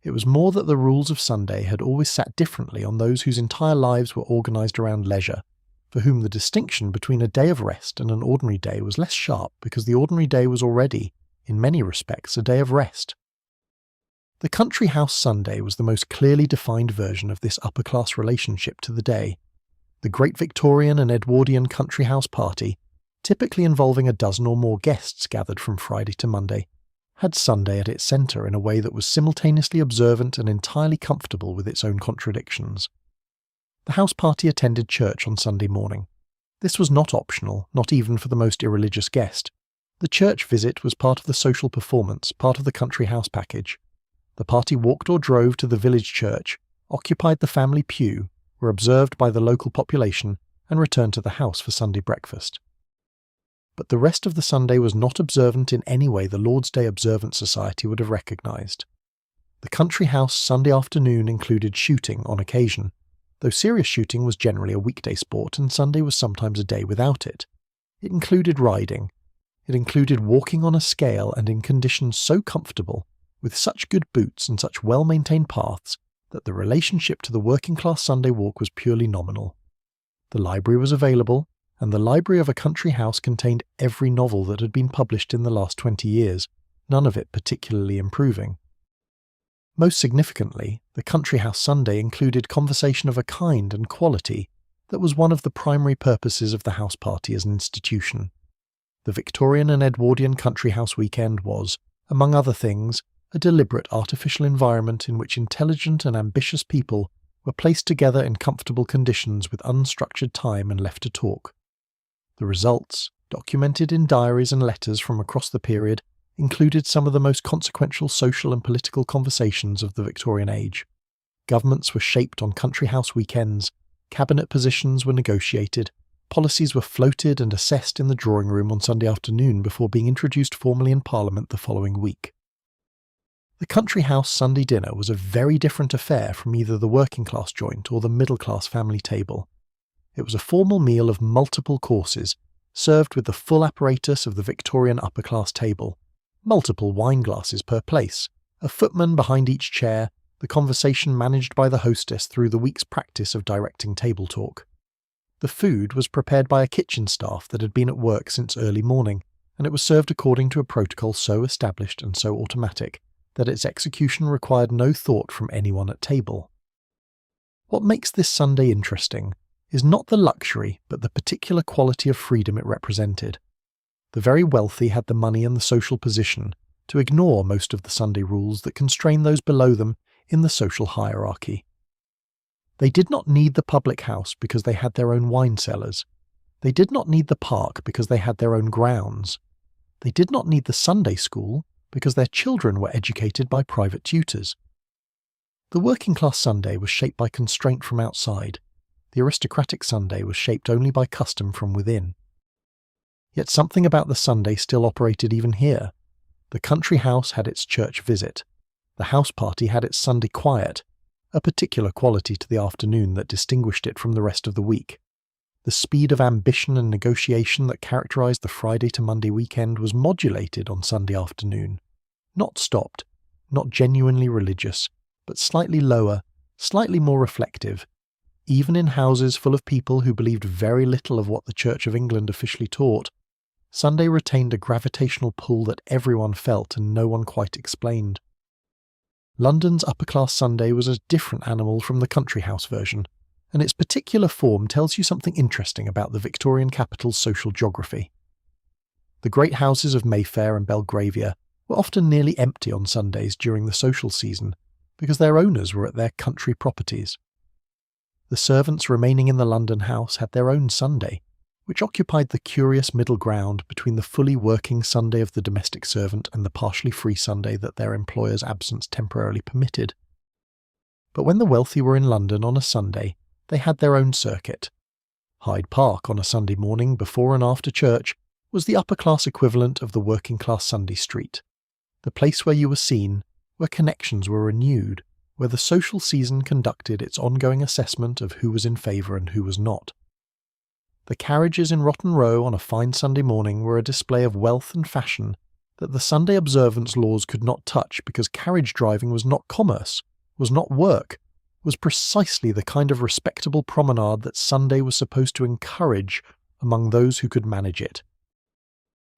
It was more that the rules of Sunday had always sat differently on those whose entire lives were organised around leisure, for whom the distinction between a day of rest and an ordinary day was less sharp because the ordinary day was already, in many respects, a day of rest. The country house Sunday was the most clearly defined version of this upper-class relationship to the day. The great Victorian and Edwardian country house party, typically involving a dozen or more guests gathered from Friday to Monday, had Sunday at its centre in a way that was simultaneously observant and entirely comfortable with its own contradictions. The house party attended church on Sunday morning. This was not optional, not even for the most irreligious guest. The church visit was part of the social performance, part of the country house package. The party walked or drove to the village church, occupied the family pew, were observed by the local population, and returned to the house for Sunday breakfast. But the rest of the Sunday was not observant in any way the Lord's Day Observant Society would have recognised. The country house Sunday afternoon included shooting on occasion, though serious shooting was generally a weekday sport and Sunday was sometimes a day without it. It included riding. It included walking on a scale and in conditions so comfortable, with such good boots and such well-maintained paths, that the relationship to the working-class Sunday walk was purely nominal. The library was available, and the library of a country house contained every novel that had been published in the last 20 years, none of it particularly improving. Most significantly, the country house Sunday included conversation of a kind and quality that was one of the primary purposes of the house party as an institution. The Victorian and Edwardian country house weekend was, among other things, a deliberate artificial environment in which intelligent and ambitious people were placed together in comfortable conditions with unstructured time and left to talk. The results, documented in diaries and letters from across the period, included some of the most consequential social and political conversations of the Victorian age. Governments were shaped on country house weekends, cabinet positions were negotiated, policies were floated and assessed in the drawing room on Sunday afternoon before being introduced formally in Parliament the following week. The country house Sunday dinner was a very different affair from either the working-class joint or the middle-class family table. It was a formal meal of multiple courses, served with the full apparatus of the Victorian upper-class table, multiple wine glasses per place, a footman behind each chair, the conversation managed by the hostess through the week's practice of directing table talk. The food was prepared by a kitchen staff that had been at work since early morning, and it was served according to a protocol so established and so automatic that its execution required no thought from anyone at table. What makes this Sunday interesting is not the luxury but the particular quality of freedom it represented. The very wealthy had the money and the social position to ignore most of the Sunday rules that constrain those below them in the social hierarchy. They did not need the public house because they had their own wine cellars. They did not need the park because they had their own grounds. They did not need the Sunday school because their children were educated by private tutors. The working class Sunday was shaped by constraint from outside. The aristocratic Sunday was shaped only by custom from within. Yet something about the Sunday still operated even here. The country house had its church visit. The house party had its Sunday quiet, a particular quality to the afternoon that distinguished it from the rest of the week. The speed of ambition and negotiation that characterized the Friday to Monday weekend was modulated on Sunday afternoon. Not stopped, not genuinely religious, but slightly lower, slightly more reflective. Even in houses full of people who believed very little of what the Church of England officially taught, Sunday retained a gravitational pull that everyone felt and no one quite explained. London's upper-class Sunday was a different animal from the country house version, and its particular form tells you something interesting about the Victorian capital's social geography. The great houses of Mayfair and Belgravia were often nearly empty on Sundays during the social season because their owners were at their country properties. The servants remaining in the London house had their own Sunday, which occupied the curious middle ground between the fully working Sunday of the domestic servant and the partially free Sunday that their employer's absence temporarily permitted. But when the wealthy were in London on a Sunday, they had their own circuit. Hyde Park on a Sunday morning before and after church was the upper-class equivalent of the working-class Sunday street, the place where you were seen, where connections were renewed, where the social season conducted its ongoing assessment of who was in favour and who was not. The carriages in Rotten Row on a fine Sunday morning were a display of wealth and fashion that the Sunday observance laws could not touch because carriage driving was not commerce, was not work, was precisely the kind of respectable promenade that Sunday was supposed to encourage among those who could manage it.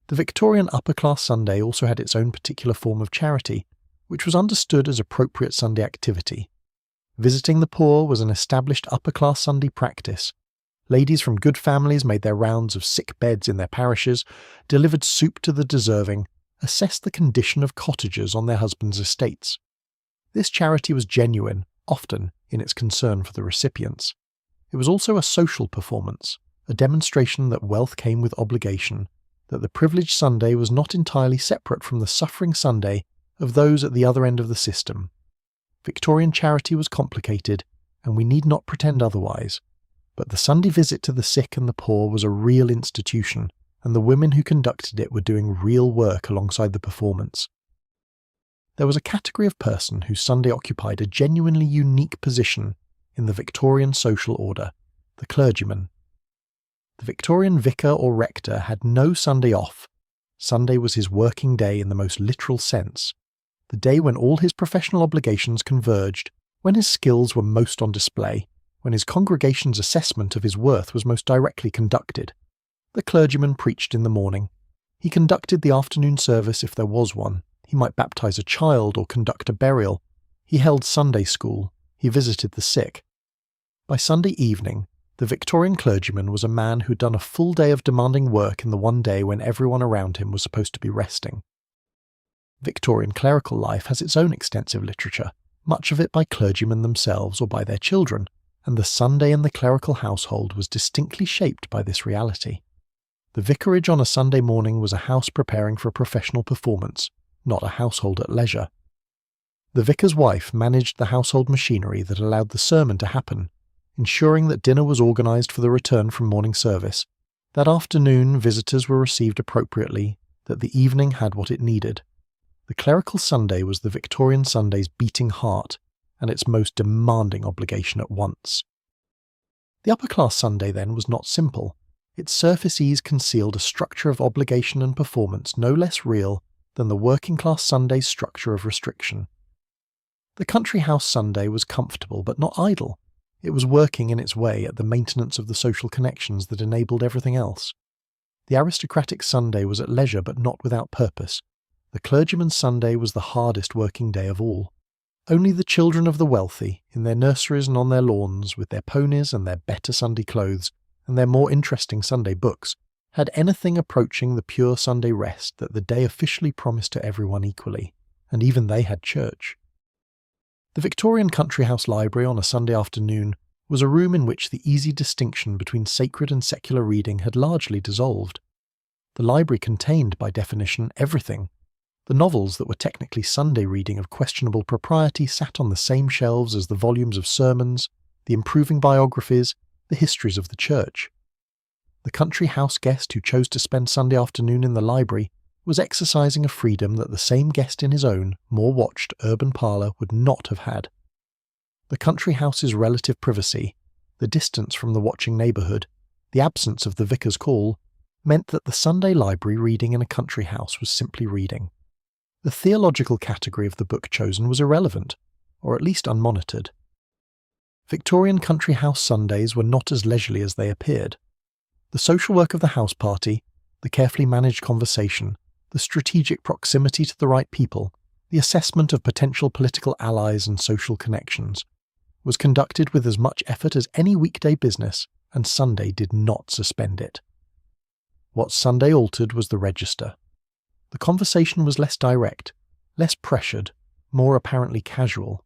The Victorian upper-class Sunday also had its own particular form of charity, which was understood as appropriate Sunday activity. Visiting the poor was an established upper-class Sunday practice. Ladies from good families made their rounds of sick beds in their parishes, delivered soup to the deserving, assessed the condition of cottagers on their husbands' estates. This charity was genuine, often in its concern for the recipients. It was also a social performance, a demonstration that wealth came with obligation, that the privileged Sunday was not entirely separate from the suffering Sunday of those at the other end of the system. Victorian charity was complicated, and we need not pretend otherwise. But the Sunday visit to the sick and the poor was a real institution, and the women who conducted it were doing real work alongside the performance. There was a category of person whose Sunday occupied a genuinely unique position in the Victorian social order, the clergyman. The Victorian vicar or rector had no Sunday off. Sunday was his working day in the most literal sense, the day when all his professional obligations converged, when his skills were most on display, when his congregation's assessment of his worth was most directly conducted. The clergyman preached in the morning. He conducted the afternoon service if there was one. He might baptize a child or conduct a burial. He held Sunday school. He visited the sick. By Sunday evening, the Victorian clergyman was a man who'd done a full day of demanding work in the one day when everyone around him was supposed to be resting. Victorian clerical life has its own extensive literature, much of it by clergymen themselves or by their children, and the Sunday in the clerical household was distinctly shaped by this reality. The vicarage on a Sunday morning was a house preparing for a professional performance, not a household at leisure. The vicar's wife managed the household machinery that allowed the sermon to happen, ensuring that dinner was organised for the return from morning service, that afternoon visitors were received appropriately, that the evening had what it needed. The clerical Sunday was the Victorian Sunday's beating heart, and its most demanding obligation at once. The upper-class Sunday, then, was not simple. Its surface ease concealed a structure of obligation and performance no less real than the working-class Sunday's structure of restriction. The country house Sunday was comfortable but not idle. It was working in its way at the maintenance of the social connections that enabled everything else. The aristocratic Sunday was at leisure but not without purpose. The clergyman's Sunday was the hardest working day of all. Only the children of the wealthy, in their nurseries and on their lawns, with their ponies and their better Sunday clothes, and their more interesting Sunday books, had anything approaching the pure Sunday rest that the day officially promised to everyone equally, and even they had church. The Victorian country house library on a Sunday afternoon was a room in which the easy distinction between sacred and secular reading had largely dissolved. The library contained, by definition, everything. The novels that were technically Sunday reading of questionable propriety sat on the same shelves as the volumes of sermons, the improving biographies, the histories of the church. The country house guest who chose to spend Sunday afternoon in the library was exercising a freedom that the same guest in his own, more watched urban parlour would not have had. The country house's relative privacy, the distance from the watching neighbourhood, the absence of the vicar's call, meant that the Sunday library reading in a country house was simply reading. The theological category of the book chosen was irrelevant, or at least unmonitored. Victorian country house Sundays were not as leisurely as they appeared. The social work of the house party, the carefully managed conversation, the strategic proximity to the right people, the assessment of potential political allies and social connections, was conducted with as much effort as any weekday business, and Sunday did not suspend it. What Sunday altered was the register. The conversation was less direct, less pressured, more apparently casual.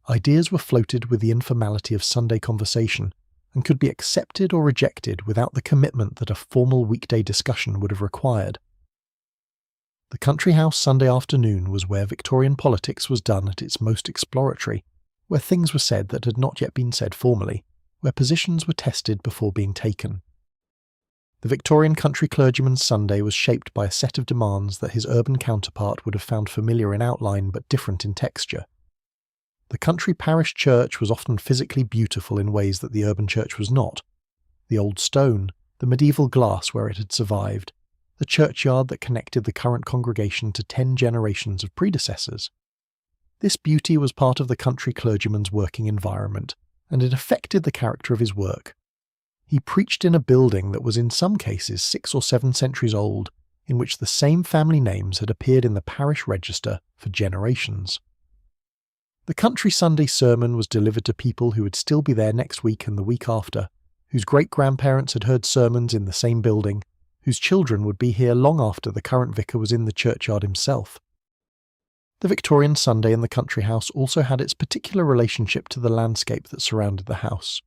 Ideas were floated with the informality of Sunday conversation, and could be accepted or rejected without the commitment that a formal weekday discussion would have required. The country house Sunday afternoon was where Victorian politics was done at its most exploratory, where things were said that had not yet been said formally, where positions were tested before being taken. The Victorian country clergyman's Sunday was shaped by a set of demands that his urban counterpart would have found familiar in outline but different in texture. The country parish church was often physically beautiful in ways that the urban church was not. The old stone, the medieval glass where it had survived, the churchyard that connected the current congregation to 10 generations of predecessors. This beauty was part of the country clergyman's working environment, and it affected the character of his work. He preached in a building that was in some cases 6 or 7 centuries old, in which the same family names had appeared in the parish register for generations. The country Sunday sermon was delivered to people who would still be there next week and the week after, whose great-grandparents had heard sermons in the same building, whose children would be here long after the current vicar was in the churchyard himself. The Victorian Sunday in the country house also had its particular relationship to the landscape that surrounded the house.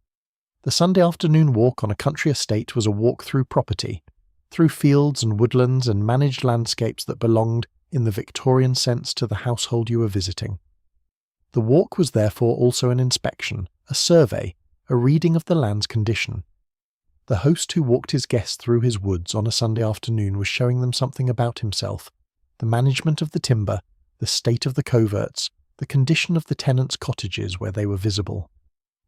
The Sunday afternoon walk on a country estate was a walk through property, through fields and woodlands and managed landscapes that belonged, in the Victorian sense, to the household you were visiting. The walk was therefore also an inspection, a survey, a reading of the land's condition. The host who walked his guests through his woods on a Sunday afternoon was showing them something about himself, the management of the timber, the state of the coverts, the condition of the tenants' cottages where they were visible.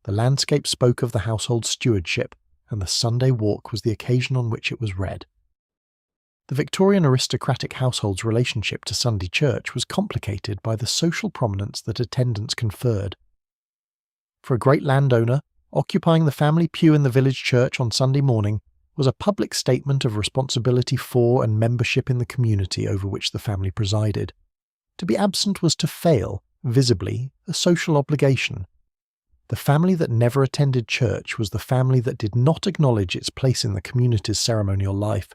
The landscape spoke of the household's stewardship, and the Sunday walk was the occasion on which it was read. The Victorian aristocratic household's relationship to Sunday church was complicated by the social prominence that attendance conferred. For a great landowner, occupying the family pew in the village church on Sunday morning was a public statement of responsibility for and membership in the community over which the family presided. To be absent was to fail, visibly, a social obligation. The family that never attended church was the family that did not acknowledge its place in the community's ceremonial life,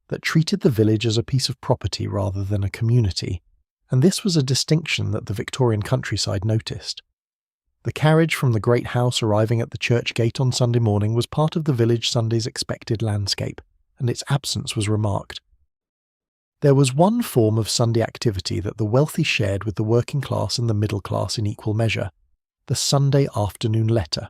that treated the village as a piece of property rather than a community, and this was a distinction that the Victorian countryside noticed. The carriage from the great house arriving at the church gate on Sunday morning was part of the village Sunday's expected landscape, and its absence was remarked. There was one form of Sunday activity that the wealthy shared with the working class and the middle class in equal measure: the Sunday afternoon letter.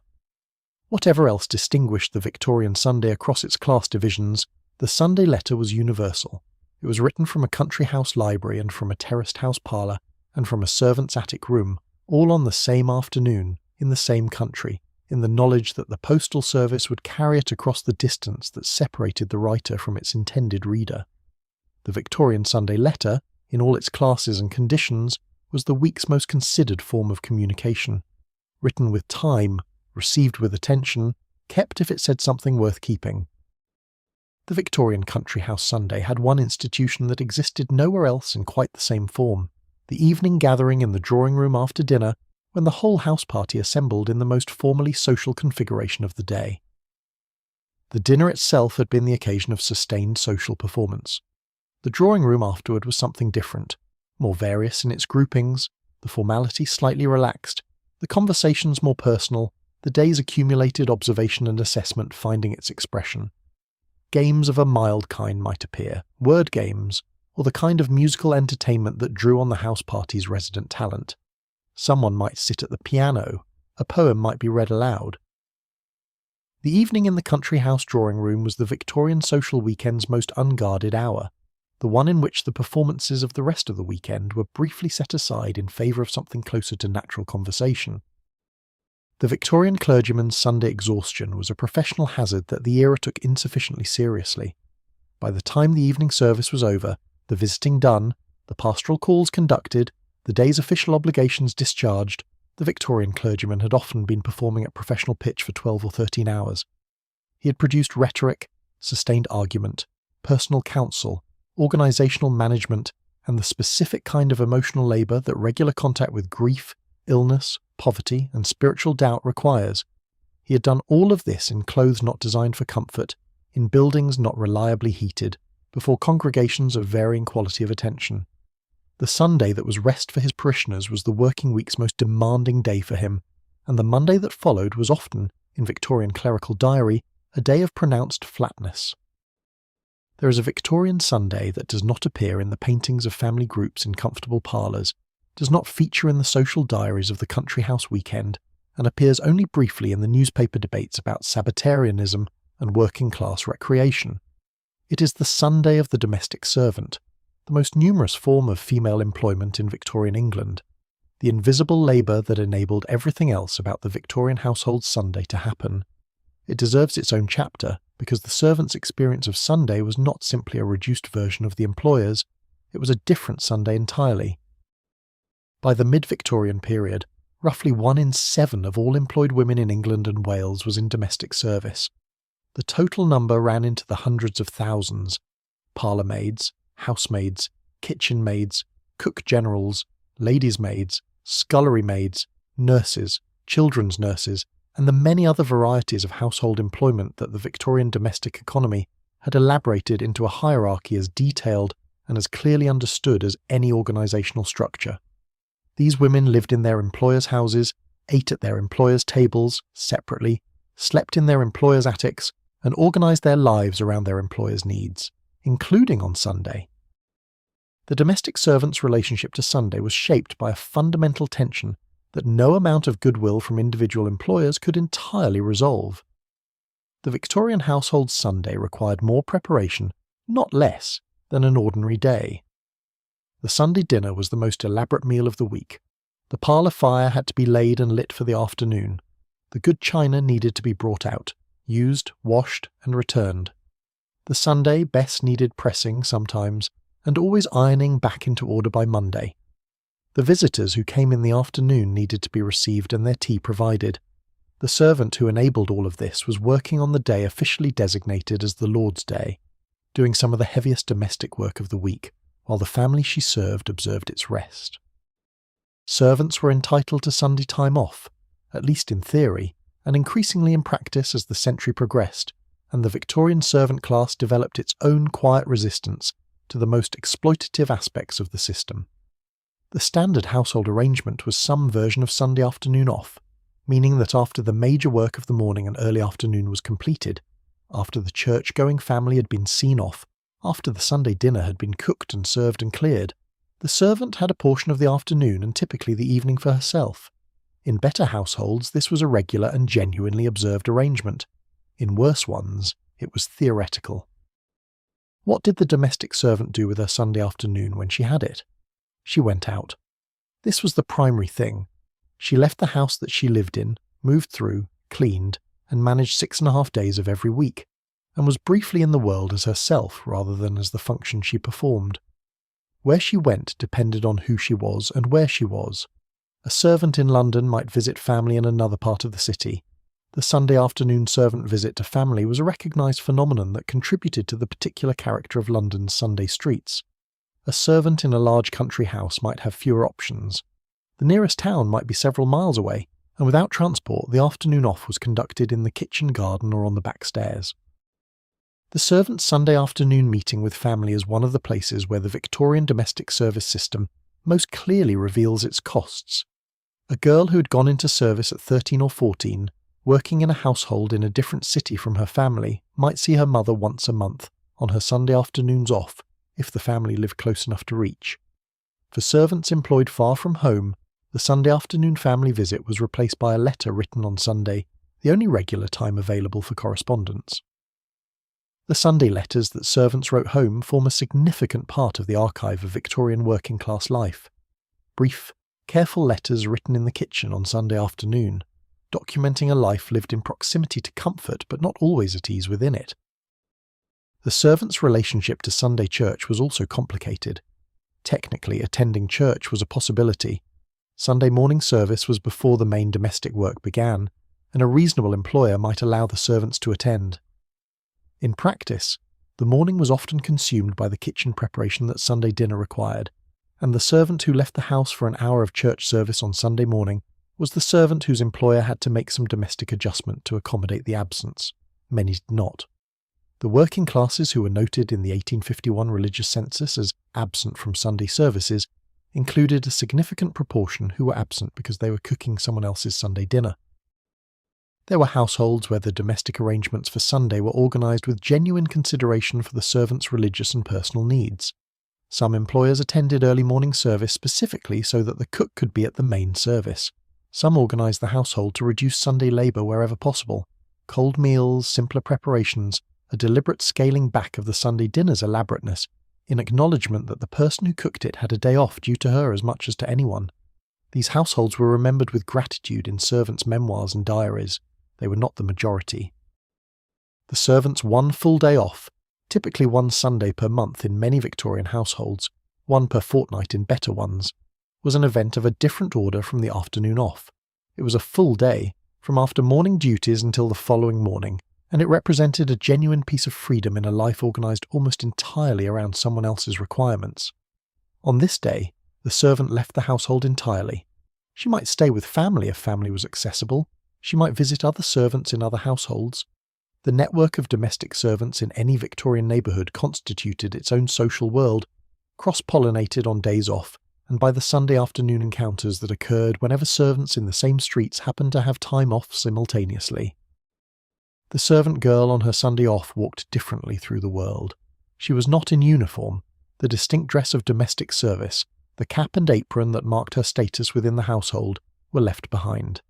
Whatever else distinguished the Victorian Sunday across its class divisions, the Sunday letter was universal. It was written from a country house library and from a terraced house parlour and from a servant's attic room, all on the same afternoon, in the same country, in the knowledge that the postal service would carry it across the distance that separated the writer from its intended reader. The Victorian Sunday letter, in all its classes and conditions, was the week's most considered form of communication, written with time, received with attention, kept if it said something worth keeping. The Victorian Country House Sunday had one institution that existed nowhere else in quite the same form: the evening gathering in the drawing room after dinner, when the whole house party assembled in the most formally social configuration of the day. The dinner itself had been the occasion of sustained social performance. The drawing room afterward was something different, more various in its groupings, the formality slightly relaxed, the conversations more personal, the day's accumulated observation and assessment finding its expression. Games of a mild kind might appear, word games, or the kind of musical entertainment that drew on the house party's resident talent. Someone might sit at the piano, a poem might be read aloud. The evening in the country house drawing room was the Victorian social weekend's most unguarded hour, the one in which the performances of the rest of the weekend were briefly set aside in favour of something closer to natural conversation. The Victorian clergyman's Sunday exhaustion was a professional hazard that the era took insufficiently seriously. By the time the evening service was over, the visiting done, the pastoral calls conducted, the day's official obligations discharged, the Victorian clergyman had often been performing at professional pitch for 12 or 13 hours. He had produced rhetoric, sustained argument, personal counsel, organisational management, and the specific kind of emotional labour that regular contact with grief, illness, poverty, and spiritual doubt requires. He had done all of this in clothes not designed for comfort, in buildings not reliably heated, before congregations of varying quality of attention. The Sunday that was rest for his parishioners was the working week's most demanding day for him, and the Monday that followed was often, in Victorian clerical diary, a day of pronounced flatness. There is a Victorian Sunday that does not appear in the paintings of family groups in comfortable parlours, does not feature in the social diaries of the country house weekend, and appears only briefly in the newspaper debates about Sabbatarianism and working-class recreation. It is the Sunday of the domestic servant, the most numerous form of female employment in Victorian England, the invisible labour that enabled everything else about the Victorian household Sunday to happen. It deserves its own chapter, because the servant's experience of Sunday was not simply a reduced version of the employer's, it was a different Sunday entirely. By the mid-Victorian period, roughly 1 in 7 of all employed women in England and Wales was in domestic service. The total number ran into the hundreds of thousands: parlour maids, housemaids, kitchen maids, cook generals, ladies' maids, scullery maids, nurses, children's nurses, and the many other varieties of household employment that the Victorian domestic economy had elaborated into a hierarchy as detailed and as clearly understood as any organisational structure. These women lived in their employers' houses, ate at their employers' tables, separately, slept in their employers' attics, and organised their lives around their employers' needs, including on Sunday. The domestic servant's relationship to Sunday was shaped by a fundamental tension that no amount of goodwill from individual employers could entirely resolve. The Victorian household Sunday required more preparation, not less, than an ordinary day. The Sunday dinner was the most elaborate meal of the week. The parlour fire had to be laid and lit for the afternoon. The good china needed to be brought out, used, washed, and returned. The Sunday best needed pressing sometimes, and always ironing back into order by Monday. The visitors who came in the afternoon needed to be received and their tea provided. The servant who enabled all of this was working on the day officially designated as the Lord's Day, doing some of the heaviest domestic work of the week, while the family she served observed its rest. Servants were entitled to Sunday time off, at least in theory, and increasingly in practice as the century progressed, and the Victorian servant class developed its own quiet resistance to the most exploitative aspects of the system. The standard household arrangement was some version of Sunday afternoon off, meaning that after the major work of the morning and early afternoon was completed, after the church-going family had been seen off, after the Sunday dinner had been cooked and served and cleared, the servant had a portion of the afternoon and typically the evening for herself. In better households, this was a regular and genuinely observed arrangement. In worse ones, it was theoretical. What did the domestic servant do with her Sunday afternoon when she had it? She went out. This was the primary thing. She left the house that she lived in, moved through, cleaned, and managed 6.5 days of every week, and was briefly in the world as herself rather than as the function she performed. Where she went depended on who she was and where she was. A servant in London might visit family in another part of the city, The Sunday afternoon servant visit to family was a recognised phenomenon that contributed to the particular character of London's Sunday streets. A servant in a large country house might have fewer options. The nearest town might be several miles away, and without transport, the afternoon off was conducted in the kitchen garden or on the back stairs. The servant's Sunday afternoon meeting with family is one of the places where the Victorian domestic service system most clearly reveals its costs. A girl who had gone into service at 13 or 14, working in a household in a different city from her family, might see her mother once a month, on her Sunday afternoons off, if the family lived close enough to reach. For servants employed far from home, the Sunday afternoon family visit was replaced by a letter written on Sunday, the only regular time available for correspondence. The Sunday letters that servants wrote home form a significant part of the archive of Victorian working-class life. Brief, careful letters written in the kitchen on Sunday afternoon, documenting a life lived in proximity to comfort but not always at ease within it. The servant's relationship to Sunday church was also complicated. Technically, attending church was a possibility. Sunday morning service was before the main domestic work began, and a reasonable employer might allow the servants to attend. In practice, the morning was often consumed by the kitchen preparation that Sunday dinner required, and the servant who left the house for an hour of church service on Sunday morning was the servant whose employer had to make some domestic adjustment to accommodate the absence. Many did not. The working classes who were noted in the 1851 religious census as absent from Sunday services included a significant proportion who were absent because they were cooking someone else's Sunday dinner. There were households where the domestic arrangements for Sunday were organised with genuine consideration for the servants' religious and personal needs. Some employers attended early morning service specifically so that the cook could be at the main service. Some organised the household to reduce Sunday labour wherever possible. Cold meals, simpler preparations, a deliberate scaling back of the Sunday dinner's elaborateness, in acknowledgement that the person who cooked it had a day off due to her as much as to anyone. These households were remembered with gratitude in servants' memoirs and diaries. They were not the majority. The servant's one full day off, typically one Sunday per month in many Victorian households, one per fortnight in better ones, was an event of a different order from the afternoon off. It was a full day, from after morning duties until the following morning, and it represented a genuine piece of freedom in a life organised almost entirely around someone else's requirements. On this day, the servant left the household entirely. She might stay with family if family was accessible. She might visit other servants in other households. The network of domestic servants in any Victorian neighbourhood constituted its own social world, cross-pollinated on days off, and by the Sunday afternoon encounters that occurred whenever servants in the same streets happened to have time off simultaneously. The servant girl on her Sunday off walked differently through the world. She was not in uniform. The distinct dress of domestic service, the cap and apron that marked her status within the household, were left behind.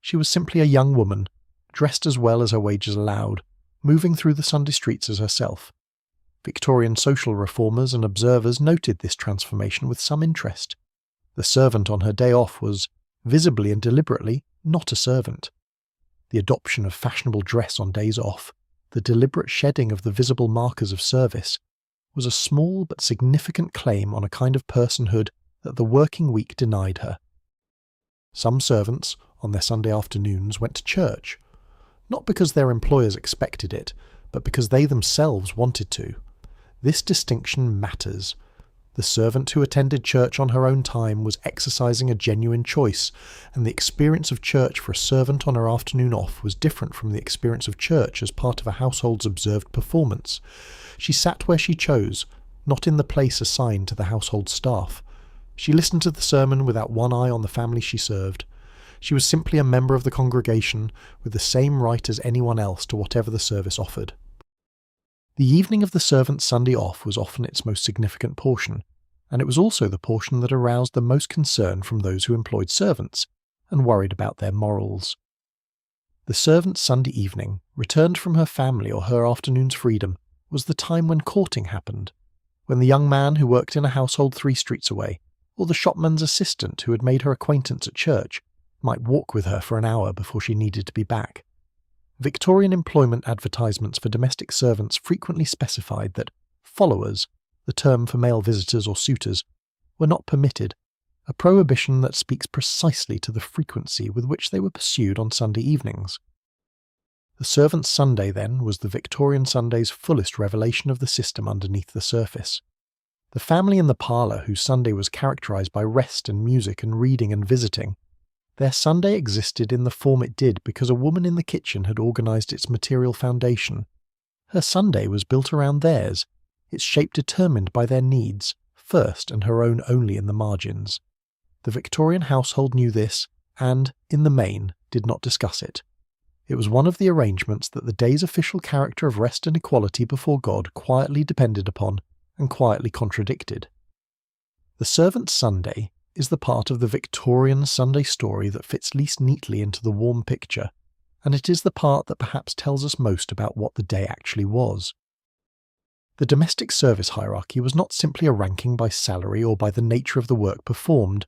She was simply a young woman, dressed as well as her wages allowed, moving through the Sunday streets as herself. Victorian social reformers and observers noted this transformation with some interest. The servant on her day off was, visibly and deliberately, not a servant. The adoption of fashionable dress on days off, the deliberate shedding of the visible markers of service, was a small but significant claim on a kind of personhood that the working week denied her. Some servants, on their Sunday afternoons, went to church, not because their employers expected it, but because they themselves wanted to. This distinction matters. The servant who attended church on her own time was exercising a genuine choice, and the experience of church for a servant on her afternoon off was different from the experience of church as part of a household's observed performance. She sat where she chose, not in the place assigned to the household staff. She listened to the sermon without one eye on the family she served. She was simply a member of the congregation with the same right as anyone else to whatever the service offered. The evening of the servant's Sunday off was often its most significant portion, and it was also the portion that aroused the most concern from those who employed servants and worried about their morals. The servant's Sunday evening, returned from her family or her afternoon's freedom, was the time when courting happened, when the young man who worked in a household 3 streets away, or the shopman's assistant who had made her acquaintance at church, might walk with her for an hour before she needed to be back. Victorian employment advertisements for domestic servants frequently specified that followers, the term for male visitors or suitors, were not permitted, a prohibition that speaks precisely to the frequency with which they were pursued on Sunday evenings. The servant's Sunday, then, was the Victorian Sunday's fullest revelation of the system underneath the surface. The family in the parlour, whose Sunday was characterised by rest and music and reading and visiting, their Sunday existed in the form it did because a woman in the kitchen had organised its material foundation. Her Sunday was built around theirs, its shape determined by their needs, first and her own only in the margins. The Victorian household knew this, and, in the main, did not discuss it. It was one of the arrangements that the day's official character of rest and equality before God quietly depended upon and quietly contradicted. The servant's Sunday is the part of the Victorian Sunday story that fits least neatly into the warm picture, and it is the part that perhaps tells us most about what the day actually was. The domestic service hierarchy was not simply a ranking by salary or by the nature of the work performed.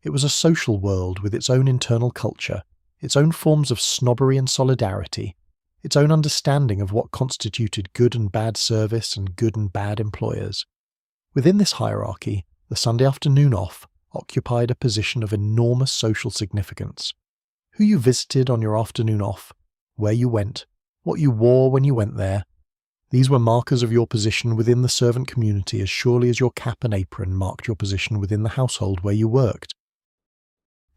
It was a social world with its own internal culture, its own forms of snobbery and solidarity, its own understanding of what constituted good and bad service and good and bad employers. Within this hierarchy, the Sunday afternoon off occupied a position of enormous social significance. Who you visited on your afternoon off, where you went, what you wore when you went there, these were markers of your position within the servant community as surely as your cap and apron marked your position within the household where you worked.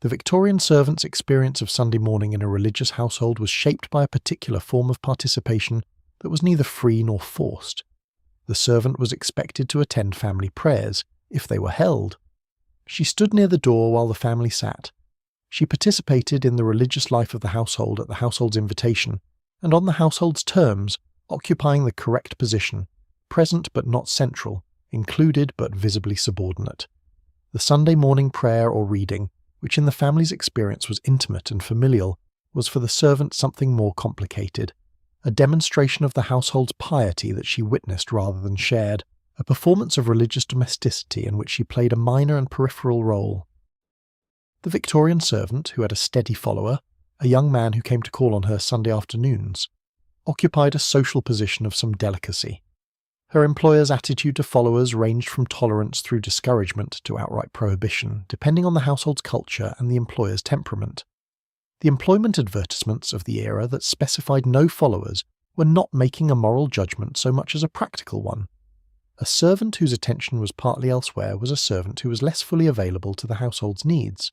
The Victorian servant's experience of Sunday morning in a religious household was shaped by a particular form of participation that was neither free nor forced. The servant was expected to attend family prayers, if they were held. She stood near the door while the family sat. She participated in the religious life of the household at the household's invitation, and on the household's terms, occupying the correct position, present but not central, included but visibly subordinate. The Sunday morning prayer or reading, which in the family's experience was intimate and familial, was for the servant something more complicated, a demonstration of the household's piety that she witnessed rather than shared, a performance of religious domesticity in which she played a minor and peripheral role. The Victorian servant, who had a steady follower, a young man who came to call on her Sunday afternoons, occupied a social position of some delicacy. Her employer's attitude to followers ranged from tolerance through discouragement to outright prohibition, depending on the household's culture and the employer's temperament. The employment advertisements of the era that specified no followers were not making a moral judgment so much as a practical one. A servant whose attention was partly elsewhere was a servant who was less fully available to the household's needs.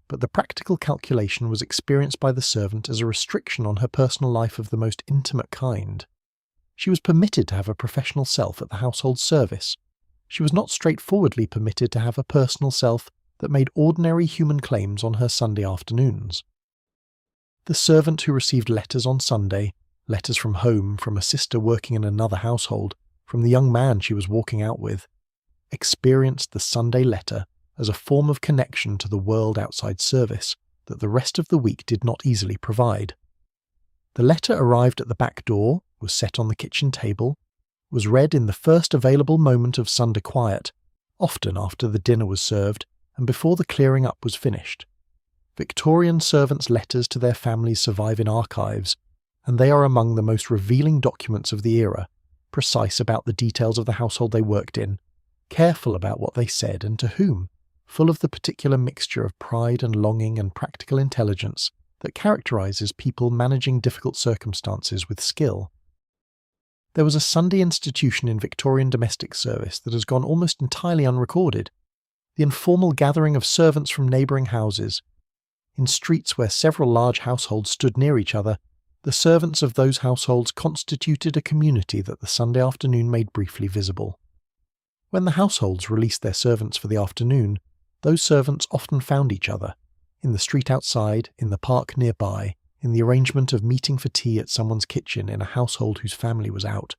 But the practical calculation was experienced by the servant as a restriction on her personal life of the most intimate kind. She was permitted to have a professional self at the household service. She was not straightforwardly permitted to have a personal self that made ordinary human claims on her Sunday afternoons. The servant who received letters on Sunday, letters from home, from a sister working in another household, from the young man she was walking out with, experienced the Sunday letter as a form of connection to the world outside service that the rest of the week did not easily provide. The letter arrived at the back door, was set on the kitchen table, was read in the first available moment of Sunday quiet, often after the dinner was served and before the clearing up was finished. Victorian servants' letters to their families survive in archives, and they are among the most revealing documents of the era, precise about the details of the household they worked in, careful about what they said and to whom, full of the particular mixture of pride and longing and practical intelligence that characterises people managing difficult circumstances with skill. There was a Sunday institution in Victorian domestic service that has gone almost entirely unrecorded, the informal gathering of servants from neighbouring houses. In streets where several large households stood near each other, the servants of those households constituted a community that the Sunday afternoon made briefly visible. When the households released their servants for the afternoon, those servants often found each other, in the street outside, in the park nearby, in the arrangement of meeting for tea at someone's kitchen in a household whose family was out.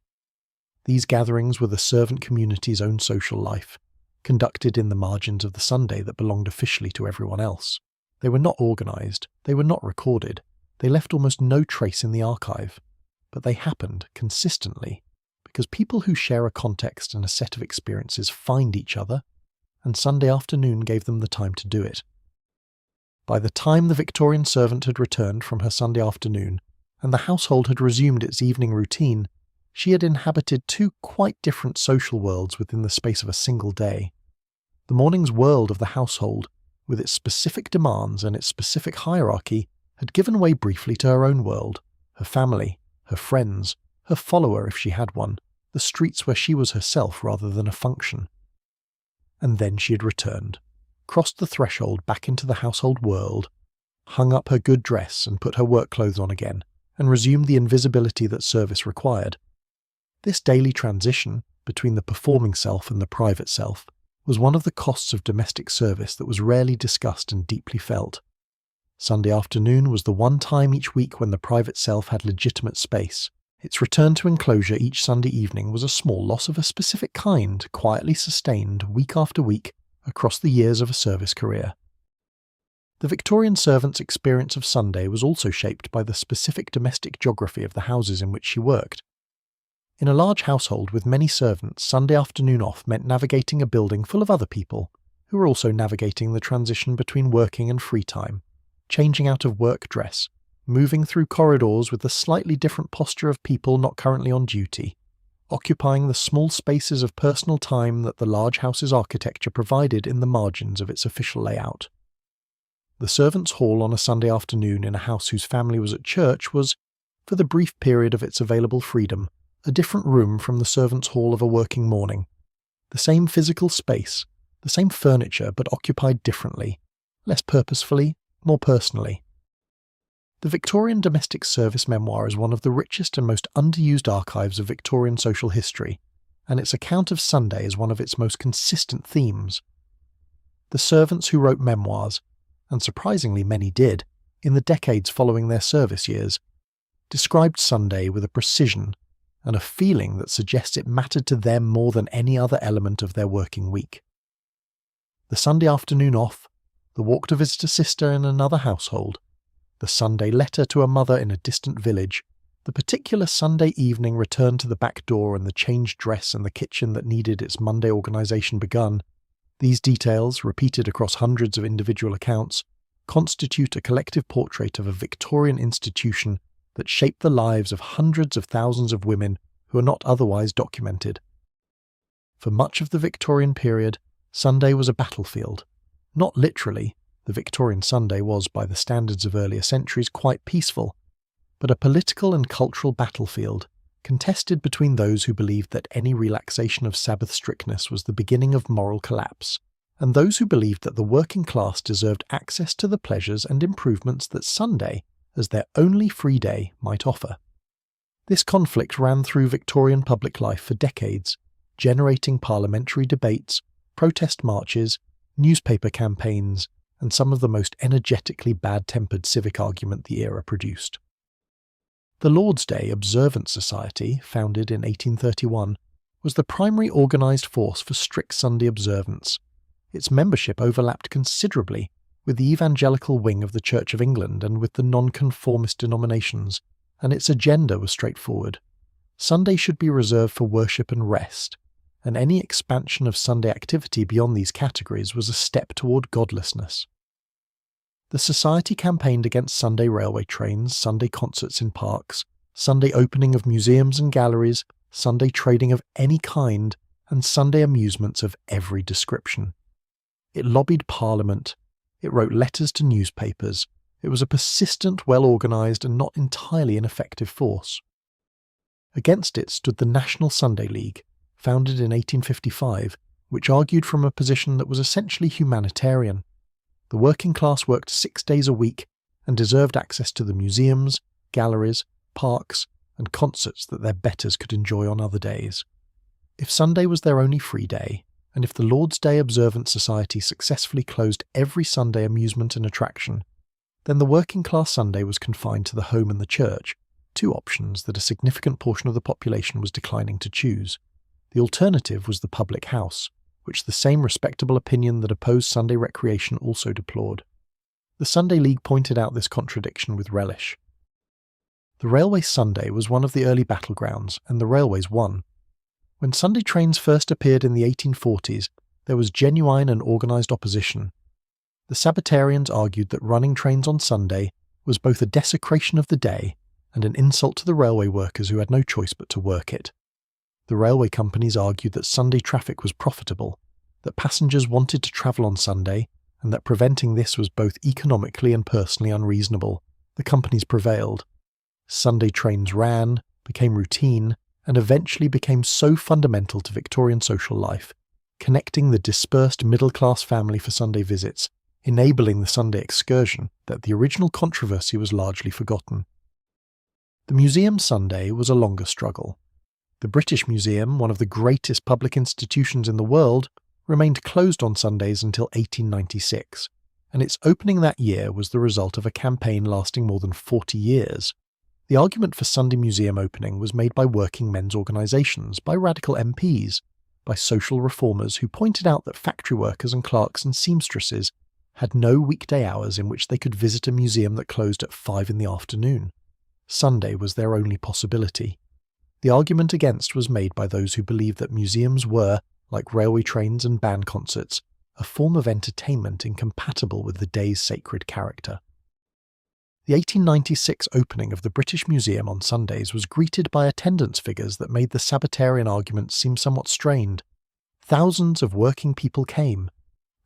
These gatherings were the servant community's own social life, conducted in the margins of the Sunday that belonged officially to everyone else. They were not organised, they were not recorded, they left almost no trace in the archive, but they happened consistently, because people who share a context and a set of experiences find each other, and Sunday afternoon gave them the time to do it. By the time the Victorian servant had returned from her Sunday afternoon, and the household had resumed its evening routine, she had inhabited two quite different social worlds within the space of a single day. The morning's world of the household, with its specific demands and its specific hierarchy, had given way briefly to her own world, her family, her friends, her follower if she had one, the streets where she was herself rather than a function. And then she had returned, crossed the threshold back into the household world, hung up her good dress and put her work clothes on again, and resumed the invisibility that service required. This daily transition between the performing self and the private self was one of the costs of domestic service that was rarely discussed and deeply felt. Sunday afternoon was the one time each week when the private self had legitimate space. Its return to enclosure each Sunday evening was a small loss of a specific kind, quietly sustained week after week across the years of a service career. The Victorian servant's experience of Sunday was also shaped by the specific domestic geography of the houses in which she worked. In a large household with many servants, Sunday afternoon off meant navigating a building full of other people who were also navigating the transition between working and free time, changing out of work dress, moving through corridors with the slightly different posture of people not currently on duty, occupying the small spaces of personal time that the large house's architecture provided in the margins of its official layout. The servants' hall on a Sunday afternoon in a house whose family was at church was, for the brief period of its available freedom, a different room from the servants' hall of a working morning. The same physical space, the same furniture, but occupied differently, less purposefully, more personally. The Victorian domestic service memoir is one of the richest and most underused archives of Victorian social history, and its account of Sunday is one of its most consistent themes. The servants who wrote memoirs, and surprisingly many did, in the decades following their service years, described Sunday with a precision and a feeling that suggests it mattered to them more than any other element of their working week. The Sunday afternoon off, the walk to visit a sister in another household, the Sunday letter to a mother in a distant village, the particular Sunday evening return to the back door and the changed dress in the kitchen that needed its Monday organisation begun, these details, repeated across hundreds of individual accounts, constitute a collective portrait of a Victorian institution that shaped the lives of hundreds of thousands of women who are not otherwise documented. For much of the Victorian period, Sunday was a battlefield. Not literally, the Victorian Sunday was, by the standards of earlier centuries, quite peaceful, but a political and cultural battlefield, contested between those who believed that any relaxation of Sabbath strictness was the beginning of moral collapse, and those who believed that the working class deserved access to the pleasures and improvements that Sunday, as their only free day, might offer. This conflict ran through Victorian public life for decades, generating parliamentary debates, protest marches, newspaper campaigns, and some of the most energetically bad-tempered civic argument the era produced. The Lord's Day Observance Society, founded in 1831, was the primary organised force for strict Sunday observance. Its membership overlapped considerably with the evangelical wing of the Church of England and with the nonconformist denominations, and its agenda was straightforward. Sunday should be reserved for worship and rest, and any expansion of Sunday activity beyond these categories was a step toward godlessness. The Society campaigned against Sunday railway trains, Sunday concerts in parks, Sunday opening of museums and galleries, Sunday trading of any kind, and Sunday amusements of every description. It lobbied Parliament. It wrote letters to newspapers. It was a persistent, well-organised and not entirely ineffective force. Against it stood the National Sunday League, founded in 1855, which argued from a position that was essentially humanitarian. The working class worked 6 days a week and deserved access to the museums, galleries, parks, and concerts that their betters could enjoy on other days. If Sunday was their only free day, and if the Lord's Day Observance Society successfully closed every Sunday amusement and attraction, then the working class Sunday was confined to the home and the church, two options that a significant portion of the population was declining to choose. The alternative was the public house, which the same respectable opinion that opposed Sunday recreation also deplored. The Sunday League pointed out this contradiction with relish. The Railway Sunday was one of the early battlegrounds, and the railways won. When Sunday trains first appeared in the 1840s, there was genuine and organised opposition. The Sabbatarians argued that running trains on Sunday was both a desecration of the day and an insult to the railway workers who had no choice but to work it. The railway companies argued that Sunday traffic was profitable, that passengers wanted to travel on Sunday, and that preventing this was both economically and personally unreasonable. The companies prevailed. Sunday trains ran, became routine, and eventually became so fundamental to Victorian social life, connecting the dispersed middle-class family for Sunday visits, enabling the Sunday excursion, that the original controversy was largely forgotten. The Museum Sunday was a longer struggle. The British Museum, one of the greatest public institutions in the world, remained closed on Sundays until 1896, and its opening that year was the result of a campaign lasting more than 40 years. The argument for Sunday museum opening was made by working men's organisations, by radical MPs, by social reformers who pointed out that factory workers and clerks and seamstresses had no weekday hours in which they could visit a museum that closed at 5 in the afternoon. Sunday was their only possibility. The argument against was made by those who believed that museums were, like railway trains and band concerts, a form of entertainment incompatible with the day's sacred character. The 1896 opening of the British Museum on Sundays was greeted by attendance figures that made the Sabbatarian argument seem somewhat strained. Thousands of working people came.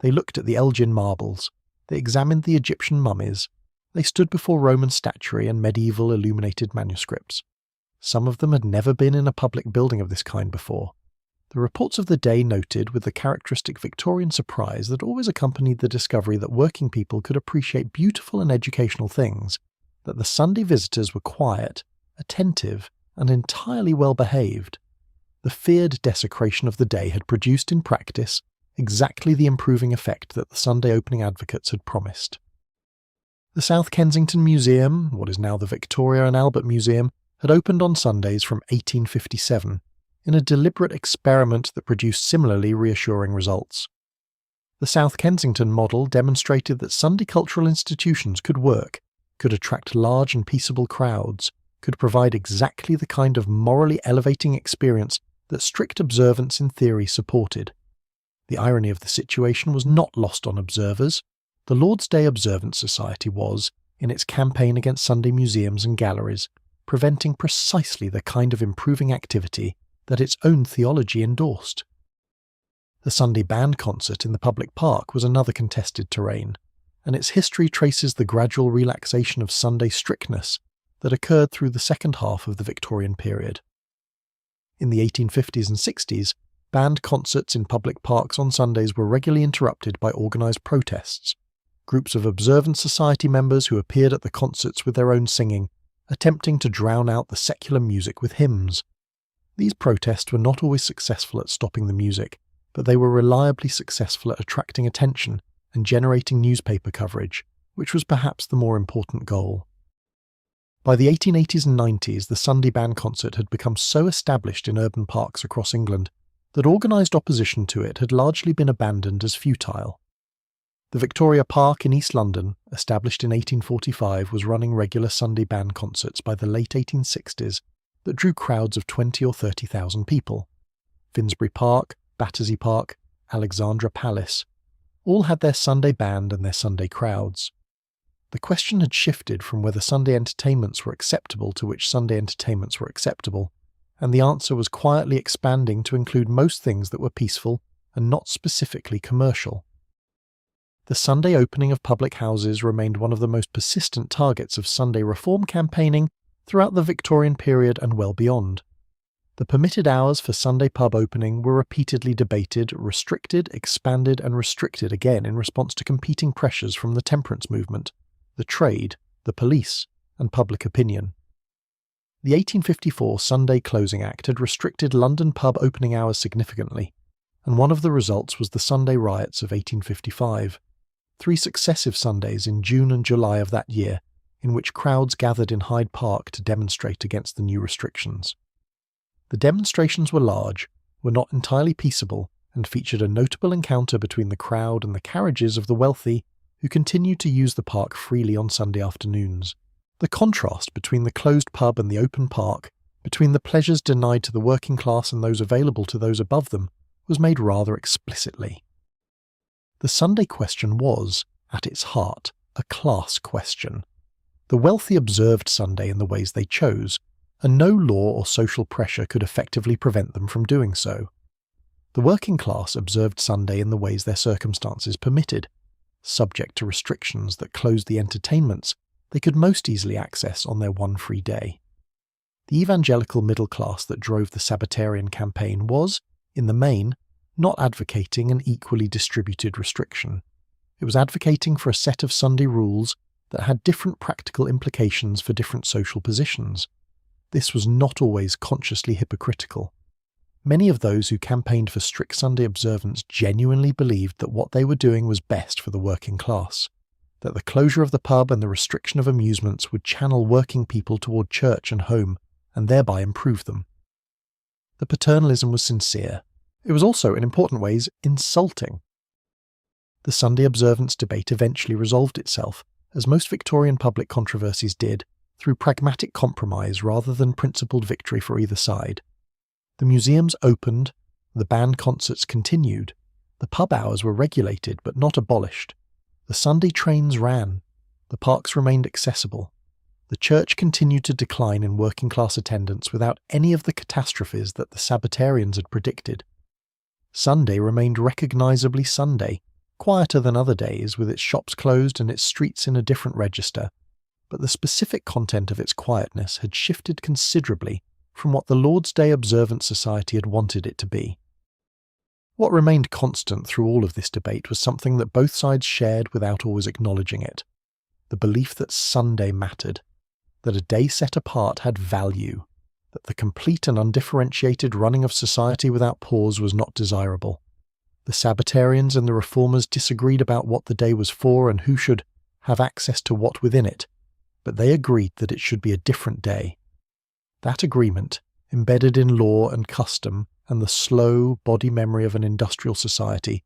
They looked at the Elgin marbles, they examined the Egyptian mummies, they stood before Roman statuary and medieval illuminated manuscripts. Some of them had never been in a public building of this kind before. The reports of the day noted with the characteristic Victorian surprise that always accompanied the discovery that working people could appreciate beautiful and educational things, that the Sunday visitors were quiet, attentive, and entirely well behaved. The feared desecration of the day had produced in practice exactly the improving effect that the Sunday opening advocates had promised. The South Kensington Museum, what is now the Victoria and Albert Museum, had opened on Sundays from 1857, in a deliberate experiment that produced similarly reassuring results. The South Kensington model demonstrated that Sunday cultural institutions could work, could attract large and peaceable crowds, could provide exactly the kind of morally elevating experience that strict observance in theory supported. The irony of the situation was not lost on observers. The Lord's Day Observance Society was, in its campaign against Sunday museums and galleries, preventing precisely the kind of improving activity that its own theology endorsed. The Sunday band concert in the public park was another contested terrain, and its history traces the gradual relaxation of Sunday strictness that occurred through the second half of the Victorian period. In the 1850s and 60s, band concerts in public parks on Sundays were regularly interrupted by organised protests. Groups of Observance Society members who appeared at the concerts with their own singing, attempting to drown out the secular music with hymns. These protests were not always successful at stopping the music, but they were reliably successful at attracting attention and generating newspaper coverage, which was perhaps the more important goal. By the 1880s and 90s, the Sunday band concert had become so established in urban parks across England that organised opposition to it had largely been abandoned as futile. The Victoria Park in East London, established in 1845, was running regular Sunday band concerts by the late 1860s that drew crowds of 20 or 30,000 people. Finsbury Park, Battersea Park, Alexandra Palace, all had their Sunday band and their Sunday crowds. The question had shifted from whether Sunday entertainments were acceptable to which Sunday entertainments were acceptable, and the answer was quietly expanding to include most things that were peaceful and not specifically commercial. The Sunday opening of public houses remained one of the most persistent targets of Sunday reform campaigning throughout the Victorian period and well beyond. The permitted hours for Sunday pub opening were repeatedly debated, restricted, expanded and restricted again in response to competing pressures from the temperance movement, the trade, the police, and public opinion. The 1854 Sunday Closing Act had restricted London pub opening hours significantly, and one of the results was the Sunday riots of 1855. 3 successive Sundays in June and July of that year, in which crowds gathered in Hyde Park to demonstrate against the new restrictions. The demonstrations were large, were not entirely peaceable, and featured a notable encounter between the crowd and the carriages of the wealthy who continued to use the park freely on Sunday afternoons. The contrast between the closed pub and the open park, between the pleasures denied to the working class and those available to those above them, was made rather explicitly. The Sunday question was, at its heart, a class question. The wealthy observed Sunday in the ways they chose, and no law or social pressure could effectively prevent them from doing so. The working class observed Sunday in the ways their circumstances permitted, subject to restrictions that closed the entertainments they could most easily access on their one free day. The evangelical middle class that drove the Sabbatarian campaign was, in the main, not advocating an equally distributed restriction. It was advocating for a set of Sunday rules that had different practical implications for different social positions. This was not always consciously hypocritical. Many of those who campaigned for strict Sunday observance genuinely believed that what they were doing was best for the working class, that the closure of the pub and the restriction of amusements would channel working people toward church and home, and thereby improve them. The paternalism was sincere. It was also, in important ways, insulting. The Sunday observance debate eventually resolved itself, as most Victorian public controversies did, through pragmatic compromise rather than principled victory for either side. The museums opened, the band concerts continued, the pub hours were regulated but not abolished, the Sunday trains ran, the parks remained accessible, the church continued to decline in working class attendance without any of the catastrophes that the Sabbatarians had predicted. Sunday remained recognisably Sunday, quieter than other days, with its shops closed and its streets in a different register, but the specific content of its quietness had shifted considerably from what the Lord's Day Observance Society had wanted it to be. What remained constant through all of this debate was something that both sides shared without always acknowledging it: the belief that Sunday mattered, that a day set apart had value, that the complete and undifferentiated running of society without pause was not desirable. The Sabbatarians and the Reformers disagreed about what the day was for and who should have access to what within it, but they agreed that it should be a different day. That agreement, embedded in law and custom and the slow body memory of an industrial society,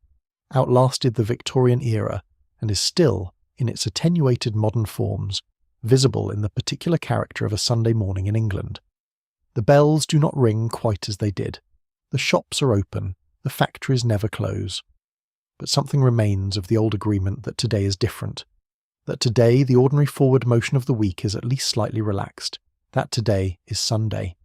outlasted the Victorian era and is still, in its attenuated modern forms, visible in the particular character of a Sunday morning in England. The bells do not ring quite as they did. The shops are open, the factories never close. But something remains of the old agreement that today is different, that today the ordinary forward motion of the week is at least slightly relaxed, that today is Sunday.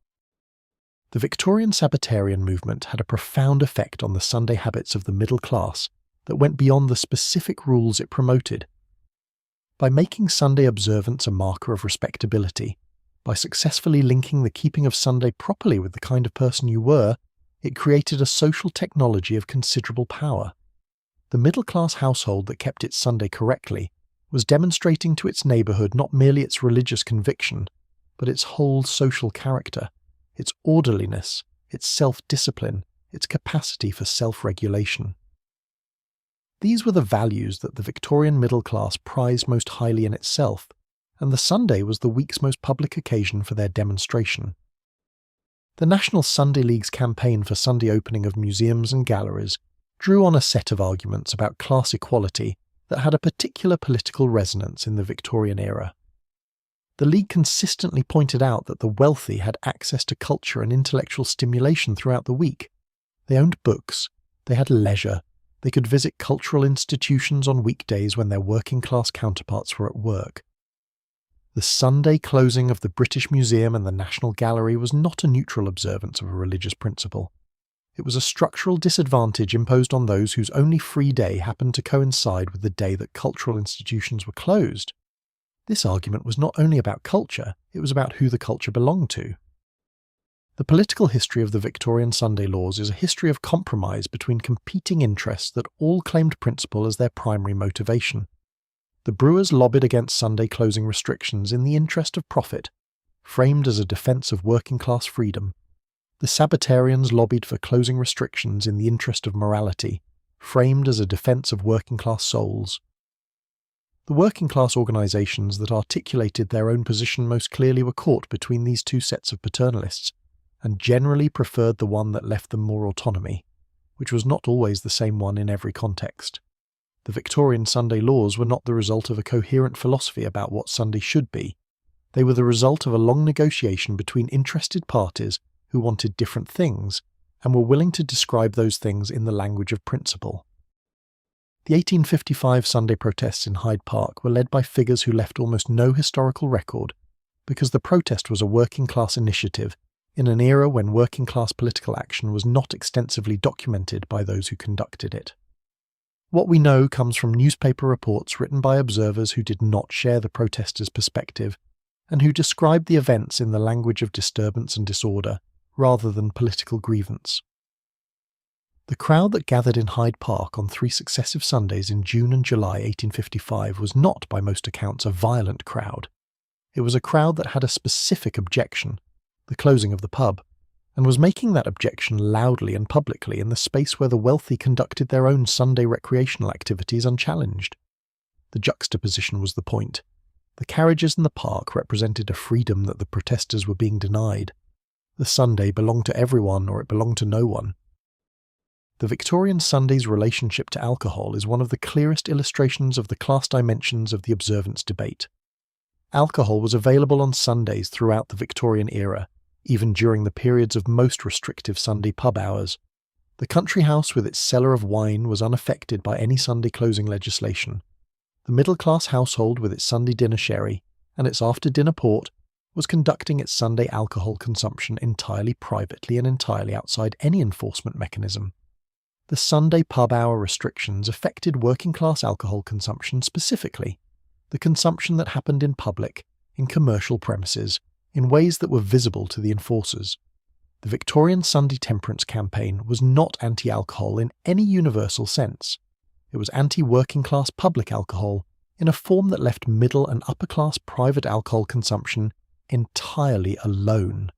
The Victorian Sabbatarian movement had a profound effect on the Sunday habits of the middle class that went beyond the specific rules it promoted. By making Sunday observance a marker of respectability, by successfully linking the keeping of Sunday properly with the kind of person you were, it created a social technology of considerable power. The middle-class household that kept its Sunday correctly was demonstrating to its neighbourhood not merely its religious conviction, but its whole social character, its orderliness, its self-discipline, its capacity for self-regulation. These were the values that the Victorian middle class prized most highly in itself, and the Sunday was the week's most public occasion for their demonstration. The National Sunday League's campaign for Sunday opening of museums and galleries drew on a set of arguments about class equality that had a particular political resonance in the Victorian era. The League consistently pointed out that the wealthy had access to culture and intellectual stimulation throughout the week. They owned books, they had leisure, they could visit cultural institutions on weekdays when their working-class counterparts were at work. The Sunday closing of the British Museum and the National Gallery was not a neutral observance of a religious principle. It was a structural disadvantage imposed on those whose only free day happened to coincide with the day that cultural institutions were closed. This argument was not only about culture, it was about who the culture belonged to. The political history of the Victorian Sunday laws is a history of compromise between competing interests that all claimed principle as their primary motivation. The brewers lobbied against Sunday closing restrictions in the interest of profit, framed as a defence of working-class freedom. The Sabbatarians lobbied for closing restrictions in the interest of morality, framed as a defence of working-class souls. The working-class organisations that articulated their own position most clearly were caught between these two sets of paternalists, and generally preferred the one that left them more autonomy, which was not always the same one in every context. The Victorian Sunday laws were not the result of a coherent philosophy about what Sunday should be. They were the result of a long negotiation between interested parties who wanted different things, and were willing to describe those things in the language of principle. The 1855 Sunday protests in Hyde Park were led by figures who left almost no historical record, because the protest was a working-class initiative in an era when working-class political action was not extensively documented by those who conducted it. What we know comes from newspaper reports written by observers who did not share the protesters' perspective, and who described the events in the language of disturbance and disorder, rather than political grievance. The crowd that gathered in Hyde Park on 3 successive Sundays in June and July 1855 was not, by most accounts, a violent crowd. It was a crowd that had a specific objection, the closing of the pub, and was making that objection loudly and publicly in the space where the wealthy conducted their own Sunday recreational activities unchallenged. The juxtaposition was the point. The carriages in the park represented a freedom that the protesters were being denied. The Sunday belonged to everyone, or it belonged to no one. The Victorian Sunday's relationship to alcohol is one of the clearest illustrations of the class dimensions of the observance debate. Alcohol was available on Sundays throughout the Victorian era, even during the periods of most restrictive Sunday pub hours. The country house with its cellar of wine was unaffected by any Sunday closing legislation. The middle-class household with its Sunday dinner sherry and its after-dinner port was conducting its Sunday alcohol consumption entirely privately and entirely outside any enforcement mechanism. The Sunday pub hour restrictions affected working-class alcohol consumption specifically, the consumption that happened in public, in commercial premises, in ways that were visible to the enforcers. The Victorian Sunday temperance campaign was not anti-alcohol in any universal sense. It was anti-working-class public alcohol in a form that left middle and upper-class private alcohol consumption entirely alone.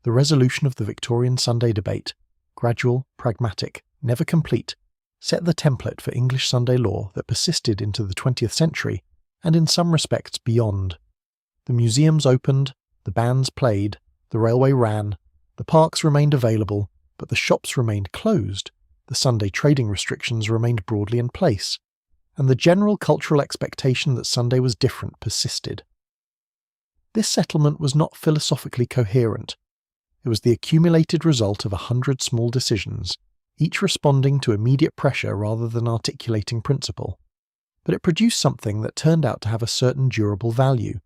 The resolution of the Victorian Sunday debate, gradual, pragmatic, never complete, set the template for English Sunday law that persisted into the 20th century and in some respects beyond. The museums opened, the bands played, the railway ran, the parks remained available, but the shops remained closed, the Sunday trading restrictions remained broadly in place, and the general cultural expectation that Sunday was different persisted. This settlement was not philosophically coherent. It was the accumulated result of 100 small decisions, each responding to immediate pressure rather than articulating principle. But it produced something that turned out to have a certain durable value.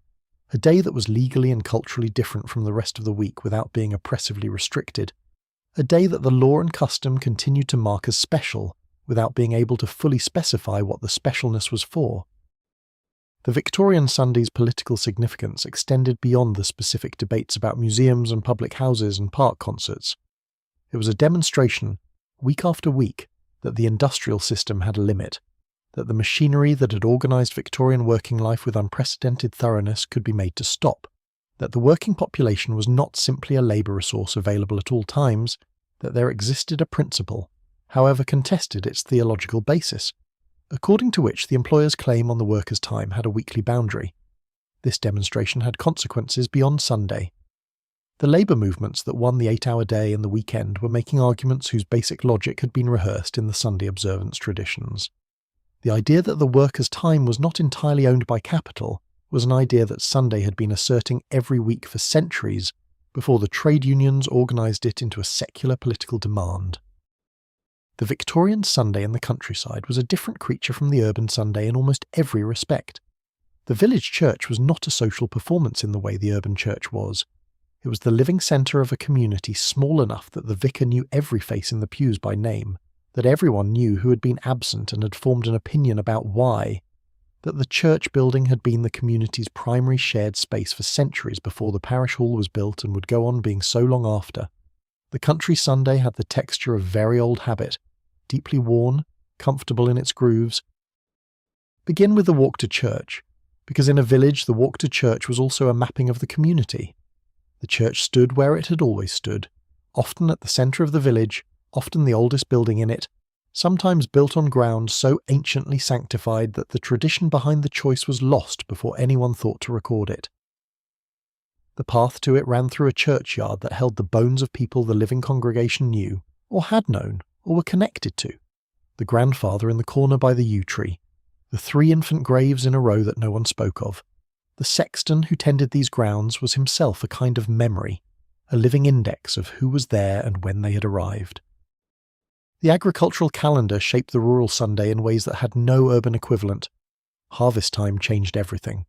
A day that was legally and culturally different from the rest of the week without being oppressively restricted. A day that the law and custom continued to mark as special without being able to fully specify what the specialness was for. The Victorian Sunday's political significance extended beyond the specific debates about museums and public houses and park concerts. It was a demonstration, week after week, that the industrial system had a limit, that the machinery that had organised Victorian working life with unprecedented thoroughness could be made to stop, that the working population was not simply a labour resource available at all times, that there existed a principle, however contested its theological basis, according to which the employer's claim on the worker's time had a weekly boundary. This demonstration had consequences beyond Sunday. The labour movements that won the 8-hour day and the weekend were making arguments whose basic logic had been rehearsed in the Sunday observance traditions. The idea that the worker's time was not entirely owned by capital was an idea that Sunday had been asserting every week for centuries before the trade unions organised it into a secular political demand. The Victorian Sunday in the countryside was a different creature from the urban Sunday in almost every respect. The village church was not a social performance in the way the urban church was. It was the living centre of a community small enough that the vicar knew every face in the pews by name, that everyone knew who had been absent and had formed an opinion about why, that the church building had been the community's primary shared space for centuries before the parish hall was built and would go on being so long after. The country Sunday had the texture of very old habit, deeply worn, comfortable in its grooves. Begin with the walk to church, because in a village the walk to church was also a mapping of the community. The church stood where it had always stood, often at the centre of the village, often the oldest building in it, sometimes built on ground so anciently sanctified that the tradition behind the choice was lost before anyone thought to record it. The path to it ran through a churchyard that held the bones of people the living congregation knew, or had known, or were connected to. The grandfather in the corner by the yew tree, the 3 infant graves in a row that no one spoke of. The sexton who tended these grounds was himself a kind of memory, a living index of who was there and when they had arrived. The agricultural calendar shaped the rural Sunday in ways that had no urban equivalent. Harvest time changed everything.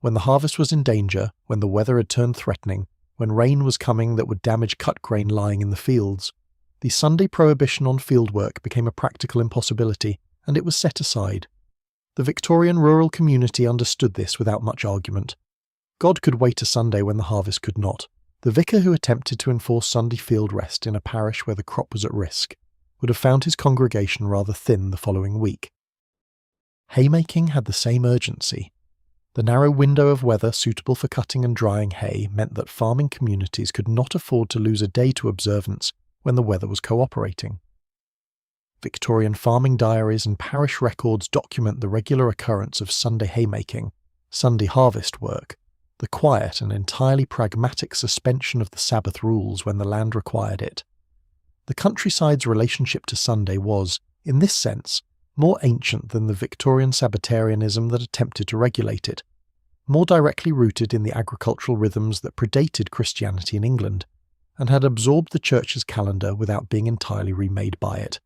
When the harvest was in danger, when the weather had turned threatening, when rain was coming that would damage cut grain lying in the fields, The Sunday prohibition on fieldwork became a practical impossibility, and it was set aside. The Victorian rural community understood this without much argument. God could wait a Sunday when the harvest could not. The vicar who attempted to enforce Sunday field rest in a parish where the crop was at risk would have found his congregation rather thin the following week. Haymaking had the same urgency. The narrow window of weather suitable for cutting and drying hay meant that farming communities could not afford to lose a day to observance when the weather was cooperating. Victorian farming diaries and parish records document the regular occurrence of Sunday haymaking, Sunday harvest work, the quiet and entirely pragmatic suspension of the Sabbath rules when the land required it. The countryside's relationship to Sunday was, in this sense, more ancient than the Victorian Sabbatarianism that attempted to regulate it, more directly rooted in the agricultural rhythms that predated Christianity in England, and had absorbed the Church's calendar without being entirely remade by it.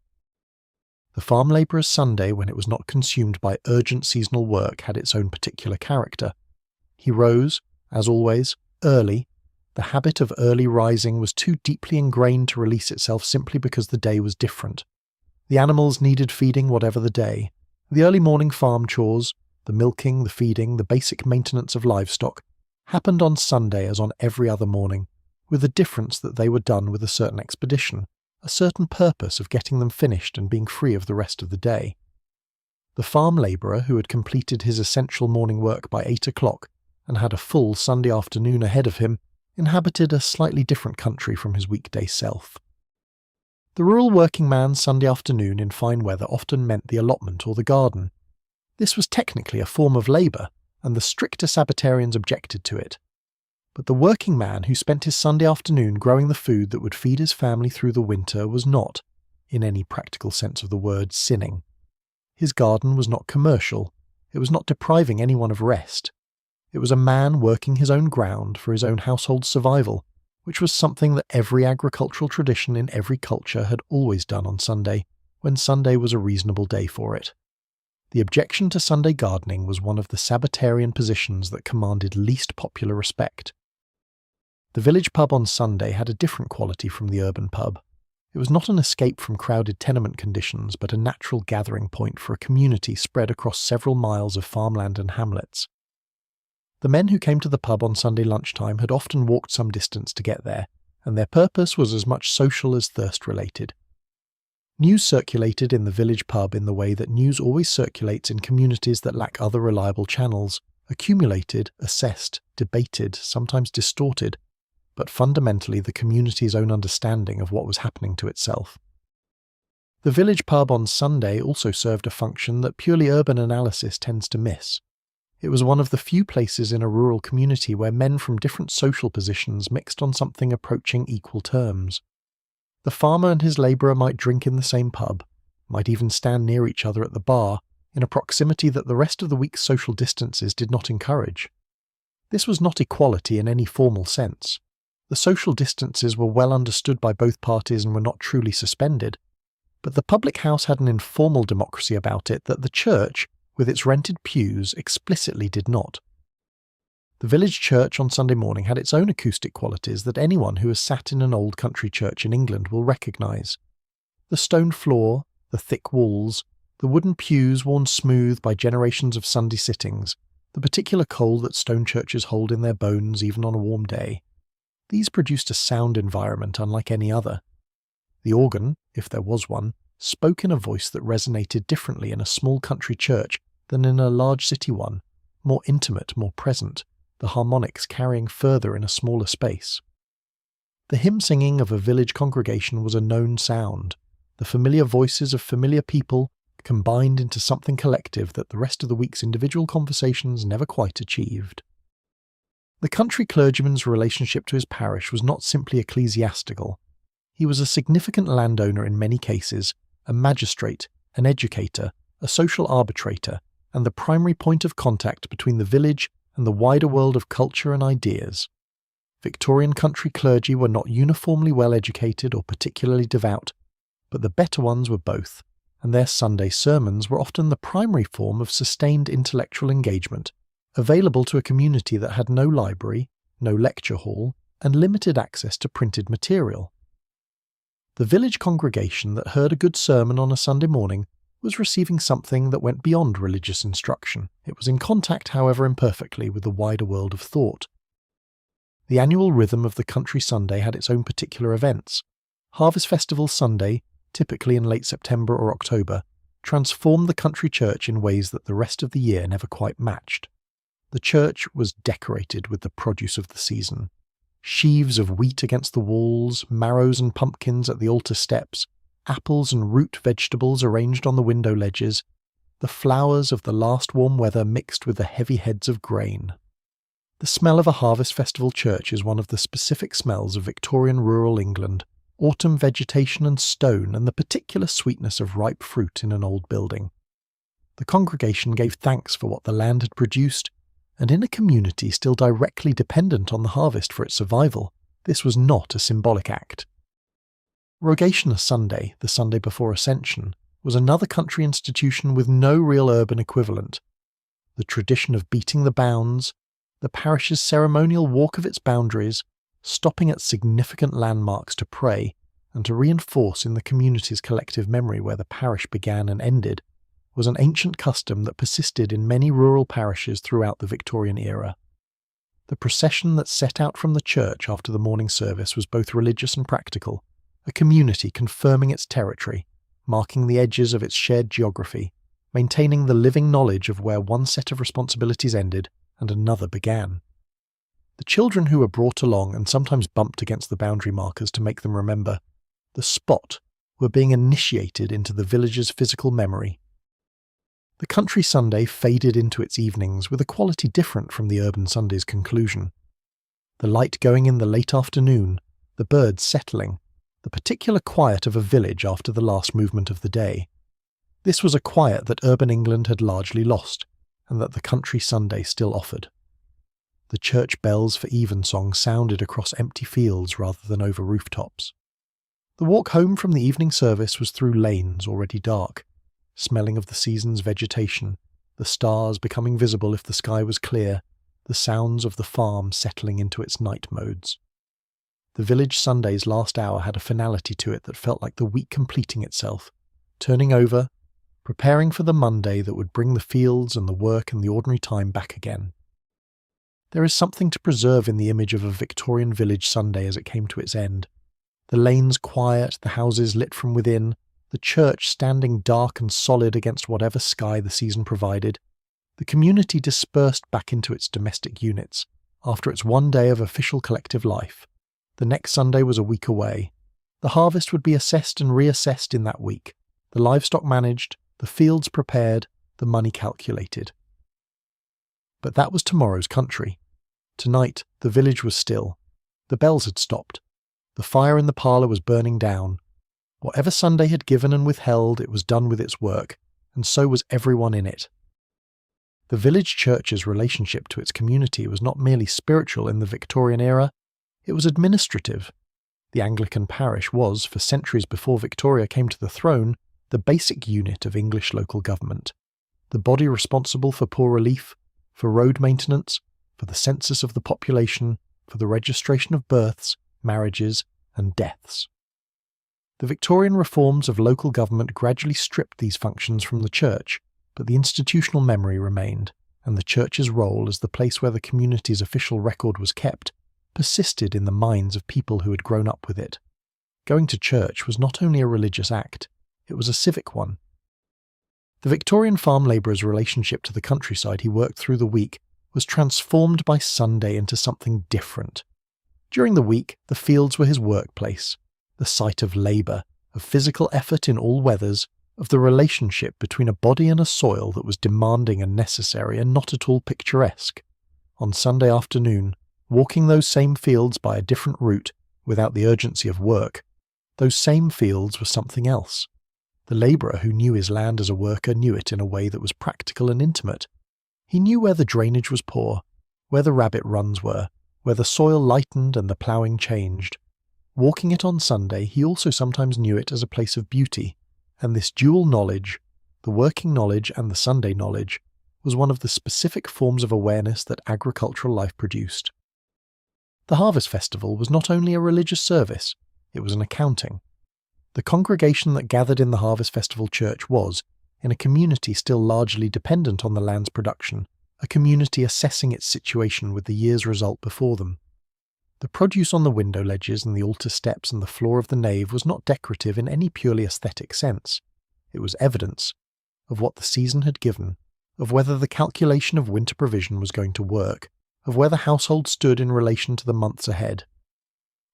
The farm labourer's Sunday, when it was not consumed by urgent seasonal work, had its own particular character. He rose, as always, early. The habit of early rising was too deeply ingrained to release itself simply because the day was different. The animals needed feeding whatever the day. The early morning farm chores, the milking, the feeding, the basic maintenance of livestock, happened on Sunday as on every other morning, with the difference that they were done with a certain expedition, a certain purpose of getting them finished and being free of the rest of the day. The farm labourer who had completed his essential morning work by 8 o'clock and had a full Sunday afternoon ahead of him inhabited a slightly different country from his weekday self. The rural working man's Sunday afternoon in fine weather often meant the allotment or the garden. This was technically a form of labour, and the stricter Sabbatarians objected to it. But the working man who spent his Sunday afternoon growing the food that would feed his family through the winter was not, in any practical sense of the word, sinning. His garden was not commercial. It was not depriving anyone of rest. It was a man working his own ground for his own household survival, which was something that every agricultural tradition in every culture had always done on Sunday, when Sunday was a reasonable day for it. The objection to Sunday gardening was one of the Sabbatarian positions that commanded least popular respect. The village pub on Sunday had a different quality from the urban pub. It was not an escape from crowded tenement conditions, but a natural gathering point for a community spread across several miles of farmland and hamlets. The men who came to the pub on Sunday lunchtime had often walked some distance to get there, and their purpose was as much social as thirst-related. News circulated in the village pub in the way that news always circulates in communities that lack other reliable channels, accumulated, assessed, debated, sometimes distorted, but fundamentally the community's own understanding of what was happening to itself. The village pub on Sunday also served a function that purely urban analysis tends to miss. It was one of the few places in a rural community where men from different social positions mixed on something approaching equal terms. The farmer and his labourer might drink in the same pub, might even stand near each other at the bar, in a proximity that the rest of the week's social distances did not encourage. This was not equality in any formal sense. The social distances were well understood by both parties and were not truly suspended, but the public house had an informal democracy about it that the church, with its rented pews, explicitly did not. The village church on Sunday morning had its own acoustic qualities that anyone who has sat in an old country church in England will recognise. The stone floor, the thick walls, the wooden pews worn smooth by generations of Sunday sittings, the particular cold that stone churches hold in their bones even on a warm day. These produced a sound environment unlike any other. The organ, if there was one, spoke in a voice that resonated differently in a small country church than in a large city one, more intimate, more present, the harmonics carrying further in a smaller space. The hymn singing of a village congregation was a known sound, the familiar voices of familiar people combined into something collective that the rest of the week's individual conversations never quite achieved. The country clergyman's relationship to his parish was not simply ecclesiastical. He was a significant landowner in many cases, a magistrate, an educator, a social arbitrator, and the primary point of contact between the village and the wider world of culture and ideas. Victorian country clergy were not uniformly well educated or particularly devout, but the better ones were both, and their Sunday sermons were often the primary form of sustained intellectual engagement, available to a community that had no library, no lecture hall, and limited access to printed material. The village congregation that heard a good sermon on a Sunday morning was receiving something that went beyond religious instruction. It was in contact, however imperfectly, with the wider world of thought. The annual rhythm of the country Sunday had its own particular events. Harvest Festival Sunday, typically in late September or October, transformed the country church in ways that the rest of the year never quite matched. The church was decorated with the produce of the season. Sheaves of wheat against the walls, marrows and pumpkins at the altar steps, apples and root vegetables arranged on the window ledges, the flowers of the last warm weather mixed with the heavy heads of grain. The smell of a harvest festival church is one of the specific smells of Victorian rural England, autumn vegetation and stone, and the particular sweetness of ripe fruit in an old building. The congregation gave thanks for what the land had produced, and in a community still directly dependent on the harvest for its survival, this was not a symbolic act. Rogation Sunday, the Sunday before Ascension, was another country institution with no real urban equivalent. The tradition of beating the bounds, the parish's ceremonial walk of its boundaries, stopping at significant landmarks to pray and to reinforce in the community's collective memory where the parish began and ended, was an ancient custom that persisted in many rural parishes throughout the Victorian era. The procession that set out from the church after the morning service was both religious and practical, a community confirming its territory, marking the edges of its shared geography, maintaining the living knowledge of where one set of responsibilities ended and another began. The children who were brought along and sometimes bumped against the boundary markers to make them remember the spot were being initiated into the village's physical memory. The country Sunday faded into its evenings with a quality different from the urban Sunday's conclusion. The light going in the late afternoon, the birds settling, the particular quiet of a village after the last movement of the day. This was a quiet that urban England had largely lost, and that the country Sunday still offered. The church bells for evensong sounded across empty fields rather than over rooftops. The walk home from the evening service was through lanes already dark, smelling of the season's vegetation, the stars becoming visible if the sky was clear, the sounds of the farm settling into its night modes. The village Sunday's last hour had a finality to it that felt like the week completing itself, turning over, preparing for the Monday that would bring the fields and the work and the ordinary time back again. There is something to preserve in the image of a Victorian village Sunday as it came to its end. The lanes quiet, the houses lit from within, the church standing dark and solid against whatever sky the season provided. The community dispersed back into its domestic units after its one day of official collective life. The next Sunday was a week away. The harvest would be assessed and reassessed in that week, the livestock managed, the fields prepared, the money calculated. But that was tomorrow's country. Tonight, the village was still. The bells had stopped. The fire in the parlour was burning down. Whatever Sunday had given and withheld, it was done with its work, and so was everyone in it. The village church's relationship to its community was not merely spiritual in the Victorian era, it was administrative. The Anglican parish was, for centuries before Victoria came to the throne, the basic unit of English local government, the body responsible for poor relief, for road maintenance, for the census of the population, for the registration of births, marriages, and deaths. The Victorian reforms of local government gradually stripped these functions from the church, but the institutional memory remained, and the church's role as the place where the community's official record was kept persisted in the minds of people who had grown up with it. Going to church was not only a religious act, it was a civic one. The Victorian farm labourer's relationship to the countryside he worked through the week was transformed by Sunday into something different. During the week, the fields were his workplace, the site of labour, of physical effort in all weathers, of the relationship between a body and a soil that was demanding and necessary and not at all picturesque. On Sunday afternoon, walking those same fields by a different route, without the urgency of work, those same fields were something else. The labourer who knew his land as a worker knew it in a way that was practical and intimate. He knew where the drainage was poor, where the rabbit runs were, where the soil lightened and the ploughing changed. Walking it on Sunday, he also sometimes knew it as a place of beauty, and this dual knowledge, the working knowledge and the Sunday knowledge, was one of the specific forms of awareness that agricultural life produced. The harvest festival was not only a religious service, it was an accounting. The congregation that gathered in the Harvest Festival church was, in a community still largely dependent on the land's production, a community assessing its situation with the year's result before them. The produce on the window ledges and the altar steps and the floor of the nave was not decorative in any purely aesthetic sense. It was evidence of what the season had given, of whether the calculation of winter provision was going to work, of where the household stood in relation to the months ahead.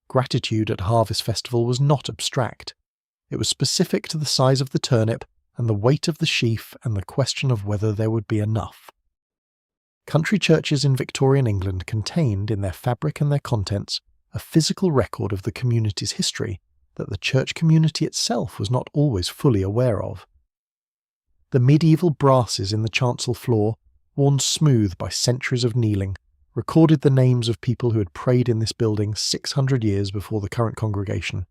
Gratitude at Harvest Festival was not abstract. It was specific to the size of the turnip and the weight of the sheaf and the question of whether there would be enough. Country churches in Victorian England contained, in their fabric and their contents, a physical record of the community's history that the church community itself was not always fully aware of. The medieval brasses in the chancel floor, worn smooth by centuries of kneeling, recorded the names of people who had prayed in this building 600 years before the current congregation.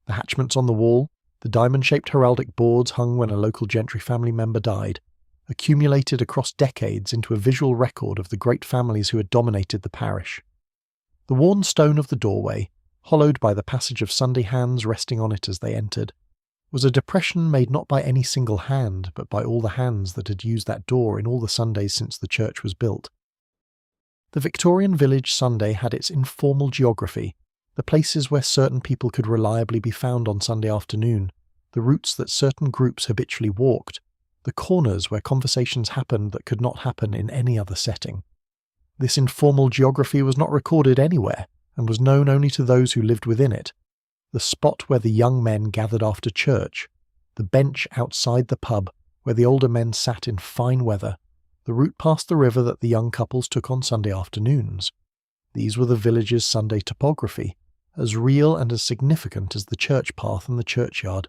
The hatchments on the wall, the diamond-shaped heraldic boards hung when a local gentry family member died, accumulated across decades into a visual record of the great families who had dominated the parish. The worn stone of the doorway, hollowed by the passage of Sunday hands resting on it as they entered, was a depression made not by any single hand, but by all the hands that had used that door in all the Sundays since the church was built. The Victorian village Sunday had its informal geography, the places where certain people could reliably be found on Sunday afternoon, the routes that certain groups habitually walked, the corners where conversations happened that could not happen in any other setting. This informal geography was not recorded anywhere, and was known only to those who lived within it. The spot where the young men gathered after church, the bench outside the pub where the older men sat in fine weather, the route past the river that the young couples took on Sunday afternoons. These were the village's Sunday topography, as real and as significant as the church path and the churchyard,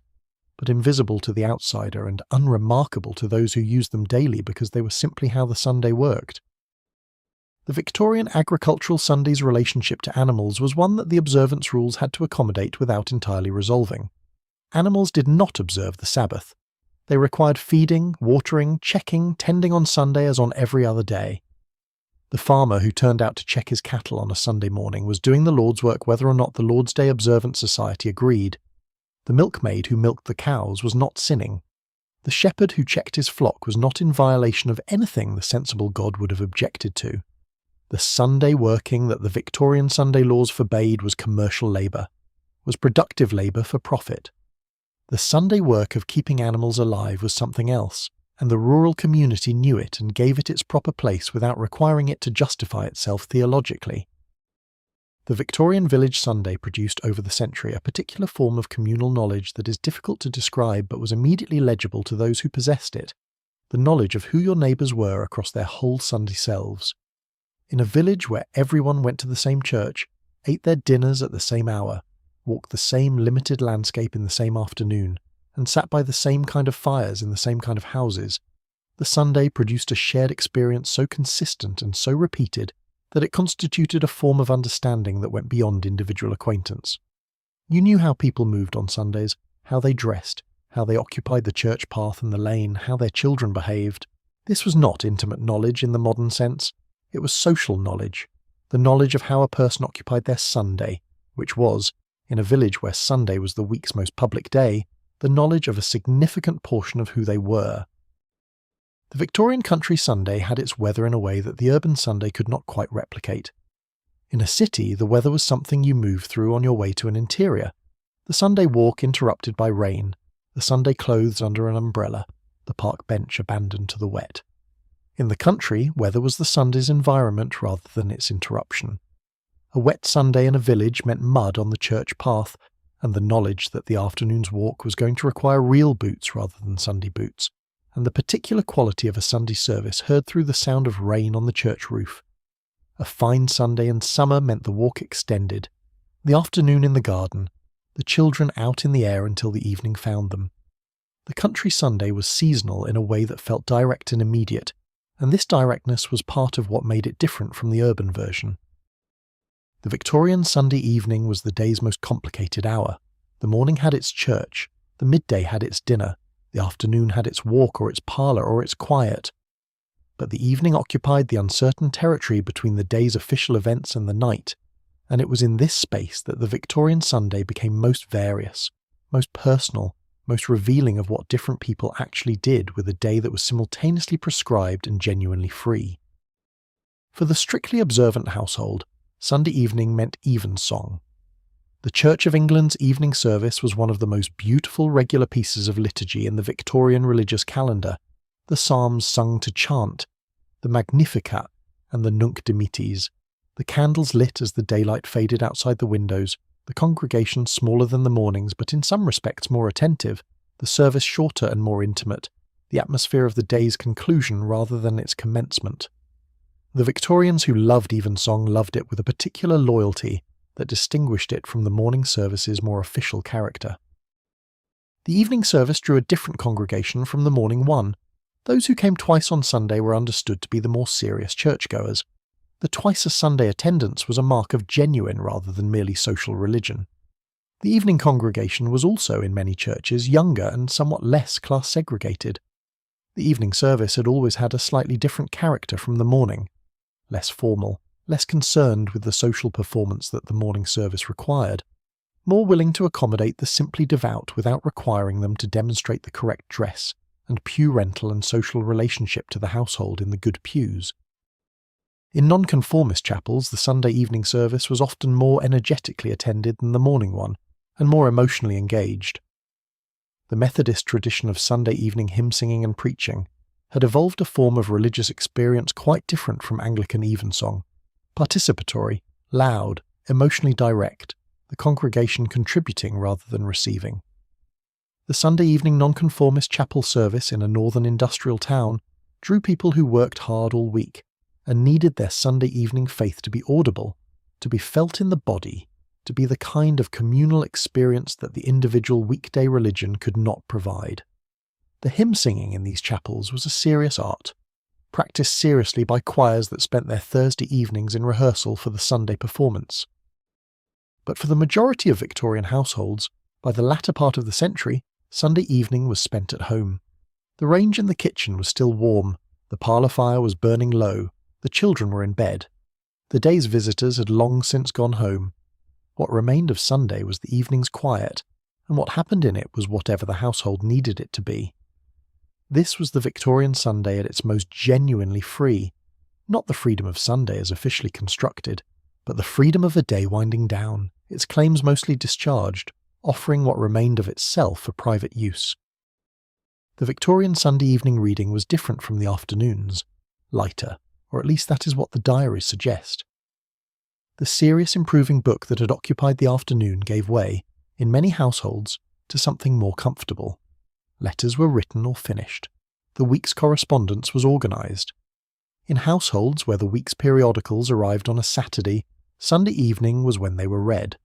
but invisible to the outsider and unremarkable to those who used them daily because they were simply how the Sunday worked. The Victorian agricultural Sunday's relationship to animals was one that the observance rules had to accommodate without entirely resolving. Animals did not observe the Sabbath. They required feeding, watering, checking, tending on Sunday as on every other day. The farmer who turned out to check his cattle on a Sunday morning was doing the Lord's work whether or not the Lord's Day Observant Society agreed. The milkmaid who milked the cows was not sinning. The shepherd who checked his flock was not in violation of anything the sensible God would have objected to. The Sunday working that the Victorian Sunday laws forbade was commercial labour, was productive labour for profit. The Sunday work of keeping animals alive was something else, and the rural community knew it and gave it its proper place without requiring it to justify itself theologically. The Victorian Village Sunday produced over the century a particular form of communal knowledge that is difficult to describe but was immediately legible to those who possessed it, the knowledge of who your neighbours were across their whole Sunday selves. In a village where everyone went to the same church, ate their dinners at the same hour, walked the same limited landscape in the same afternoon, and sat by the same kind of fires in the same kind of houses, the Sunday produced a shared experience so consistent and so repeated that it constituted a form of understanding that went beyond individual acquaintance. You knew how people moved on Sundays, how they dressed, how they occupied the church path and the lane, how their children behaved. This was not intimate knowledge in the modern sense. It was social knowledge, the knowledge of how a person occupied their Sunday, which was, in a village where Sunday was the week's most public day, the knowledge of a significant portion of who they were. The Victorian country Sunday had its weather in a way that the urban Sunday could not quite replicate. In a city, the weather was something you moved through on your way to an interior. The Sunday walk interrupted by rain, the Sunday clothes under an umbrella, the park bench abandoned to the wet. In the country, weather was the Sunday's environment rather than its interruption. A wet Sunday in a village meant mud on the church path, and the knowledge that the afternoon's walk was going to require real boots rather than Sunday boots, and the particular quality of a Sunday service heard through the sound of rain on the church roof. A fine Sunday in summer meant the walk extended, the afternoon in the garden, the children out in the air until the evening found them. The country Sunday was seasonal in a way that felt direct and immediate, and this directness was part of what made it different from the urban version. The Victorian Sunday evening was the day's most complicated hour. The morning had its church, the midday had its dinner, the afternoon had its walk or its parlour or its quiet. But the evening occupied the uncertain territory between the day's official events and the night, and it was in this space that the Victorian Sunday became most various, most personal, most revealing of what different people actually did with a day that was simultaneously prescribed and genuinely free. For the strictly observant household, Sunday evening meant evensong. The Church of England's evening service was one of the most beautiful regular pieces of liturgy in the Victorian religious calendar, the psalms sung to chant, the Magnificat and the Nunc Dimittis, the candles lit as the daylight faded outside the windows, the congregation smaller than the mornings but in some respects more attentive, the service shorter and more intimate, the atmosphere of the day's conclusion rather than its commencement. The Victorians who loved evensong loved it with a particular loyalty that distinguished it from the morning service's more official character. The evening service drew a different congregation from the morning one. Those who came twice on Sunday were understood to be the more serious churchgoers. The twice-a-Sunday attendance was a mark of genuine rather than merely social religion. The evening congregation was also, in many churches, younger and somewhat less class-segregated. The evening service had always had a slightly different character from the morning, less formal, less concerned with the social performance that the morning service required, more willing to accommodate the simply devout without requiring them to demonstrate the correct dress and pew rental and social relationship to the household in the good pews. In nonconformist chapels, the Sunday evening service was often more energetically attended than the morning one, and more emotionally engaged. The Methodist tradition of Sunday evening hymn singing and preaching had evolved a form of religious experience quite different from Anglican evensong, participatory, loud, emotionally direct, the congregation contributing rather than receiving. The Sunday evening nonconformist chapel service in a northern industrial town drew people who worked hard all week and needed their Sunday evening faith to be audible, to be felt in the body, to be the kind of communal experience that the individual weekday religion could not provide. The hymn singing in these chapels was a serious art, practiced seriously by choirs that spent their Thursday evenings in rehearsal for the Sunday performance. But for the majority of Victorian households, by the latter part of the century, Sunday evening was spent at home. The range in the kitchen was still warm, the parlour fire was burning low, the children were in bed. The day's visitors had long since gone home. What remained of Sunday was the evening's quiet, and what happened in it was whatever the household needed it to be. This was the Victorian Sunday at its most genuinely free, not the freedom of Sunday as officially constructed, but the freedom of a day winding down, its claims mostly discharged, offering what remained of itself for private use. The Victorian Sunday evening reading was different from the afternoons, lighter, or at least that is what the diaries suggest. The serious improving book that had occupied the afternoon gave way, in many households, to something more comfortable. Letters were written or finished. The week's correspondence was organised. In households where the week's periodicals arrived on a Saturday, Sunday evening was when they were read.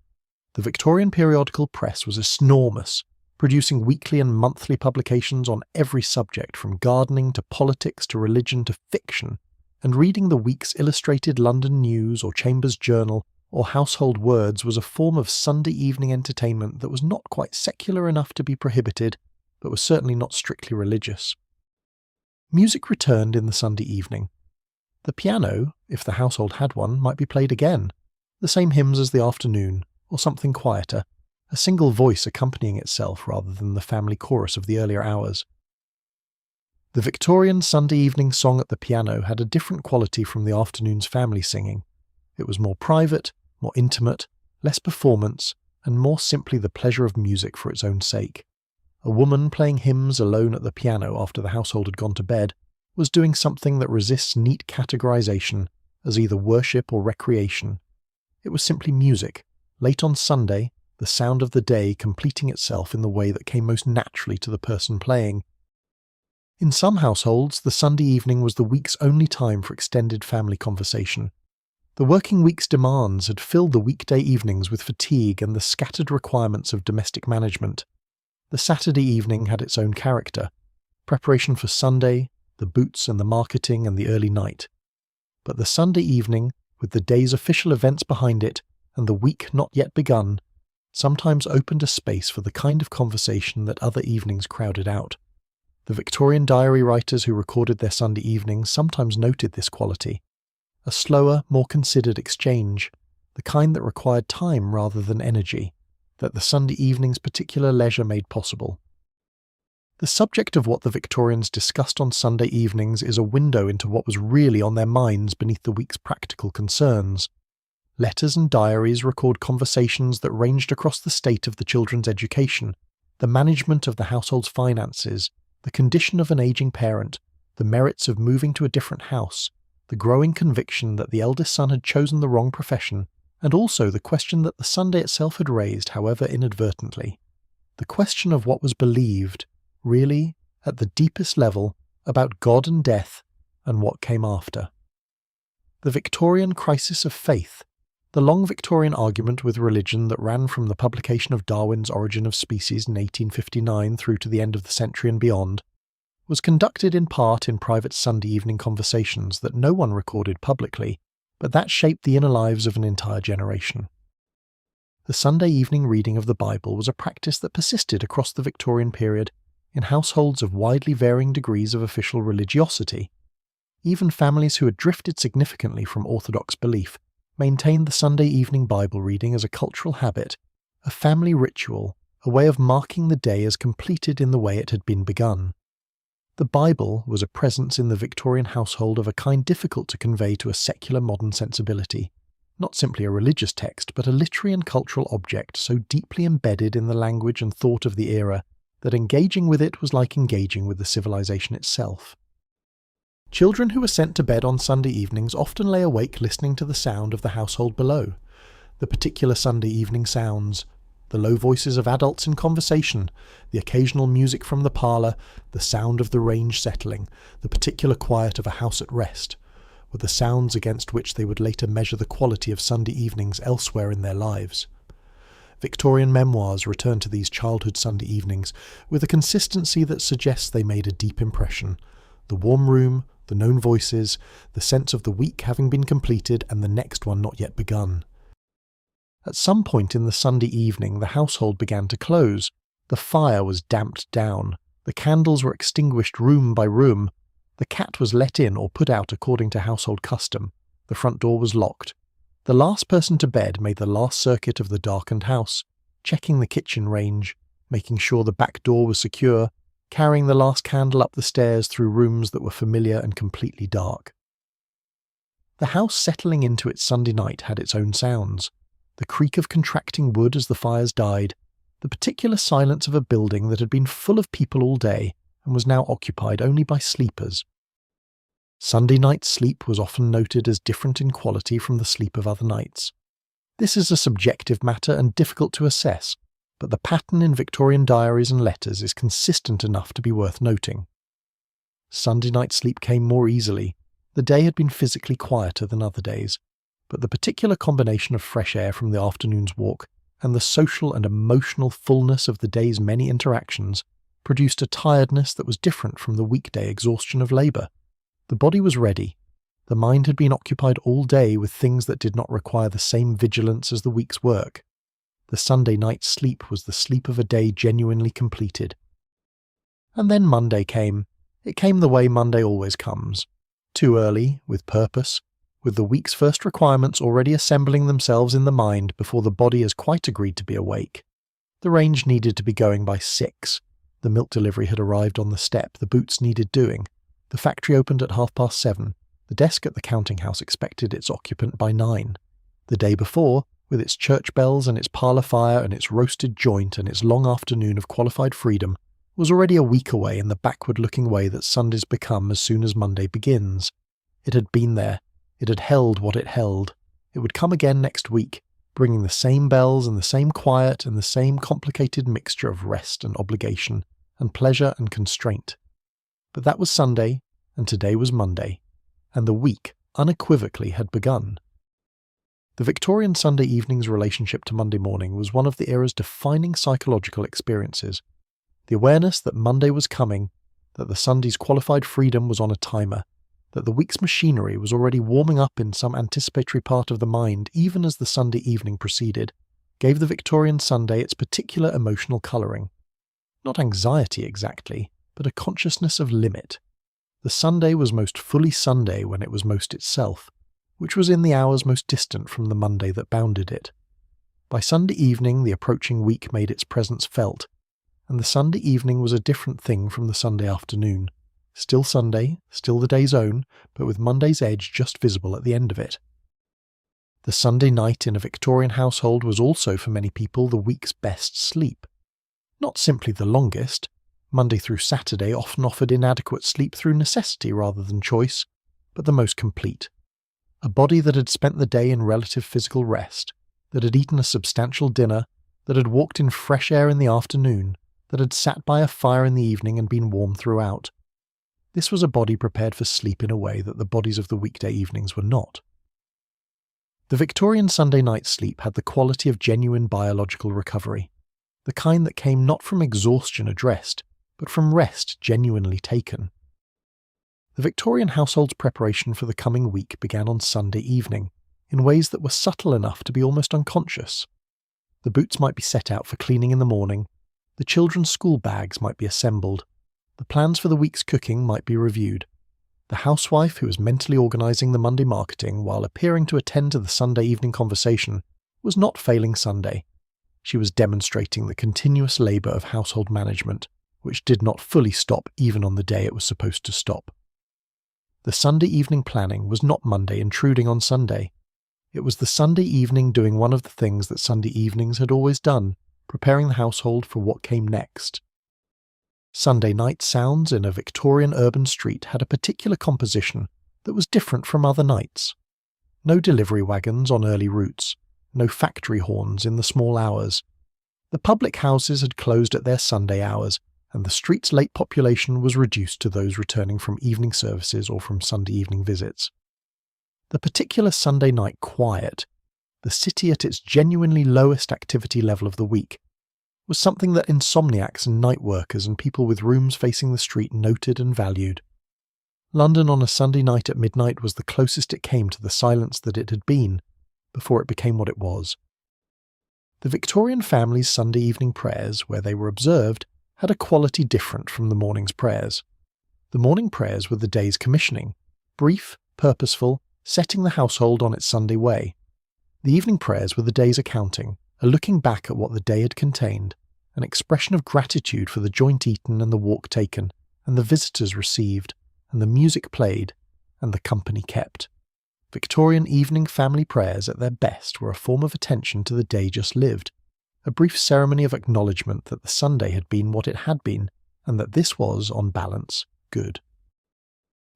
The Victorian periodical press was enormous, producing weekly and monthly publications on every subject from gardening to politics to religion to fiction, and reading the week's illustrated London News or Chambers Journal or Household Words was a form of Sunday evening entertainment that was not quite secular enough to be prohibited, but was certainly not strictly religious. Music returned in the Sunday evening. The piano, if the household had one, might be played again, the same hymns as the afternoon, or something quieter, a single voice accompanying itself rather than the family chorus of the earlier hours. The Victorian Sunday evening song at the piano had a different quality from the afternoon's family singing. It was more private, more intimate, less performance, and more simply the pleasure of music for its own sake. A woman playing hymns alone at the piano after the household had gone to bed was doing something that resists neat categorization as either worship or recreation. It was simply music, late on Sunday, the sound of the day completing itself in the way that came most naturally to the person playing. In some households, the Sunday evening was the week's only time for extended family conversation. The working week's demands had filled the weekday evenings with fatigue and the scattered requirements of domestic management. The Saturday evening had its own character, preparation for Sunday, the boots and the marketing and the early night. But the Sunday evening, with the day's official events behind it and the week not yet begun, sometimes opened a space for the kind of conversation that other evenings crowded out. The Victorian diary writers who recorded their Sunday evenings sometimes noted this quality. A slower, more considered exchange, the kind that required time rather than energy, that the Sunday evening's particular leisure made possible. The subject of what the Victorians discussed on Sunday evenings is a window into what was really on their minds beneath the week's practical concerns. Letters and diaries record conversations that ranged across the state of the children's education, the management of the household's finances, the condition of an aging parent, the merits of moving to a different house, the growing conviction that the eldest son had chosen the wrong profession, and also the question that the Sunday itself had raised, however inadvertently. The question of what was believed, really, at the deepest level, about God and death, and what came after. The Victorian crisis of faith, the long Victorian argument with religion that ran from the publication of Darwin's Origin of Species in 1859 through to the end of the century and beyond, was conducted in part in private Sunday evening conversations that no one recorded publicly, but that shaped the inner lives of an entire generation. The Sunday evening reading of the Bible was a practice that persisted across the Victorian period in households of widely varying degrees of official religiosity. Even families who had drifted significantly from orthodox belief maintained the Sunday evening Bible reading as a cultural habit, a family ritual, a way of marking the day as completed in the way it had been begun. The Bible was a presence in the Victorian household of a kind difficult to convey to a secular modern sensibility, not simply a religious text, but a literary and cultural object so deeply embedded in the language and thought of the era that engaging with it was like engaging with the civilization itself. Children who were sent to bed on Sunday evenings often lay awake listening to the sound of the household below, the particular Sunday evening sounds, the low voices of adults in conversation, the occasional music from the parlour, the sound of the range settling, the particular quiet of a house at rest, were the sounds against which they would later measure the quality of Sunday evenings elsewhere in their lives. Victorian memoirs return to these childhood Sunday evenings with a consistency that suggests they made a deep impression. The warm room, the known voices, the sense of the week having been completed and the next one not yet begun. At some point in the Sunday evening, the household began to close. The fire was damped down. The candles were extinguished room by room. The cat was let in or put out according to household custom. The front door was locked. The last person to bed made the last circuit of the darkened house, checking the kitchen range, making sure the back door was secure, carrying the last candle up the stairs through rooms that were familiar and completely dark. The house settling into its Sunday night had its own sounds. The creak of contracting wood as the fires died, the particular silence of a building that had been full of people all day and was now occupied only by sleepers. Sunday night sleep was often noted as different in quality from the sleep of other nights. This is a subjective matter and difficult to assess, but the pattern in Victorian diaries and letters is consistent enough to be worth noting. Sunday night sleep came more easily. The day had been physically quieter than other days, but the particular combination of fresh air from the afternoon's walk and the social and emotional fullness of the day's many interactions produced a tiredness that was different from the weekday exhaustion of labour. The body was ready. The mind had been occupied all day with things that did not require the same vigilance as the week's work. The Sunday night sleep was the sleep of a day genuinely completed. And then Monday came. It came the way Monday always comes. Too early, with purpose, with the week's first requirements already assembling themselves in the mind before the body has quite agreed to be awake. The range needed to be going by 6. The milk delivery had arrived on the step. The boots needed doing. The factory opened at 7:30. The desk at the counting house expected its occupant by 9. The day before, with its church bells and its parlour fire and its roasted joint and its long afternoon of qualified freedom, was already a week away in the backward-looking way that Sundays become as soon as Monday begins. It had been there. It had held what it held. It would come again next week, bringing the same bells and the same quiet and the same complicated mixture of rest and obligation, and pleasure and constraint. But that was Sunday, and today was Monday, and the week unequivocally had begun. The Victorian Sunday evening's relationship to Monday morning was one of the era's defining psychological experiences. The awareness that Monday was coming, that the Sunday's qualified freedom was on a timer, that the week's machinery was already warming up in some anticipatory part of the mind even as the Sunday evening proceeded, gave the Victorian Sunday its particular emotional colouring. Not anxiety exactly, but a consciousness of limit. The Sunday was most fully Sunday when it was most itself, which was in the hours most distant from the Monday that bounded it. By Sunday evening, the approaching week made its presence felt, and the Sunday evening was a different thing from the Sunday afternoon. Still Sunday, still the day's own, but with Monday's edge just visible at the end of it. The Sunday night in a Victorian household was also for many people the week's best sleep. Not simply the longest. Monday through Saturday often offered inadequate sleep through necessity rather than choice, but the most complete. A body that had spent the day in relative physical rest, that had eaten a substantial dinner, that had walked in fresh air in the afternoon, that had sat by a fire in the evening and been warm throughout. This was a body prepared for sleep in a way that the bodies of the weekday evenings were not. The Victorian Sunday night sleep had the quality of genuine biological recovery, the kind that came not from exhaustion addressed, but from rest genuinely taken. The Victorian household's preparation for the coming week began on Sunday evening, in ways that were subtle enough to be almost unconscious. The boots might be set out for cleaning in the morning, the children's school bags might be assembled, the plans for the week's cooking might be reviewed. The housewife who was mentally organising the Monday marketing while appearing to attend to the Sunday evening conversation was not failing Sunday. She was demonstrating the continuous labour of household management, which did not fully stop even on the day it was supposed to stop. The Sunday evening planning was not Monday intruding on Sunday. It was the Sunday evening doing one of the things that Sunday evenings had always done, preparing the household for what came next. Sunday night sounds in a Victorian urban street had a particular composition that was different from other nights. No delivery wagons on early routes, no factory horns in the small hours. The public houses had closed at their Sunday hours, and the street's late population was reduced to those returning from evening services or from Sunday evening visits. The particular Sunday night quiet, the city at its genuinely lowest activity level of the week, was something that insomniacs and night workers and people with rooms facing the street noted and valued. London on a Sunday night at midnight was the closest it came to the silence that it had been, before it became what it was. The Victorian family's Sunday evening prayers, where they were observed, had a quality different from the morning's prayers. The morning prayers were the day's commissioning, brief, purposeful, setting the household on its Sunday way. The evening prayers were the day's accounting, a looking back at what the day had contained, an expression of gratitude for the joint eaten and the walk taken, and the visitors received, and the music played, and the company kept. Victorian evening family prayers at their best were a form of attention to the day just lived, a brief ceremony of acknowledgement that the Sunday had been what it had been, and that this was, on balance, good.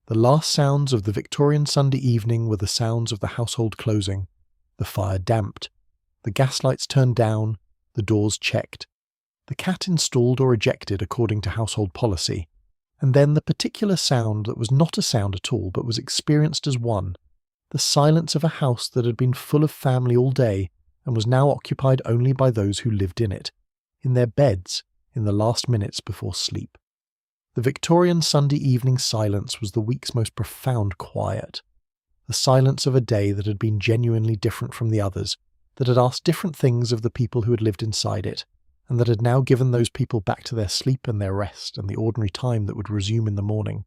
The last sounds of the Victorian Sunday evening were the sounds of the household closing, the fire damped, the gaslights turned down, the doors checked, the cat installed or ejected according to household policy, and then the particular sound that was not a sound at all but was experienced as one, the silence of a house that had been full of family all day and was now occupied only by those who lived in it, in their beds, in the last minutes before sleep. The Victorian Sunday evening silence was the week's most profound quiet, the silence of a day that had been genuinely different from the others, that had asked different things of the people who had lived inside it, and that had now given those people back to their sleep and their rest and the ordinary time that would resume in the morning.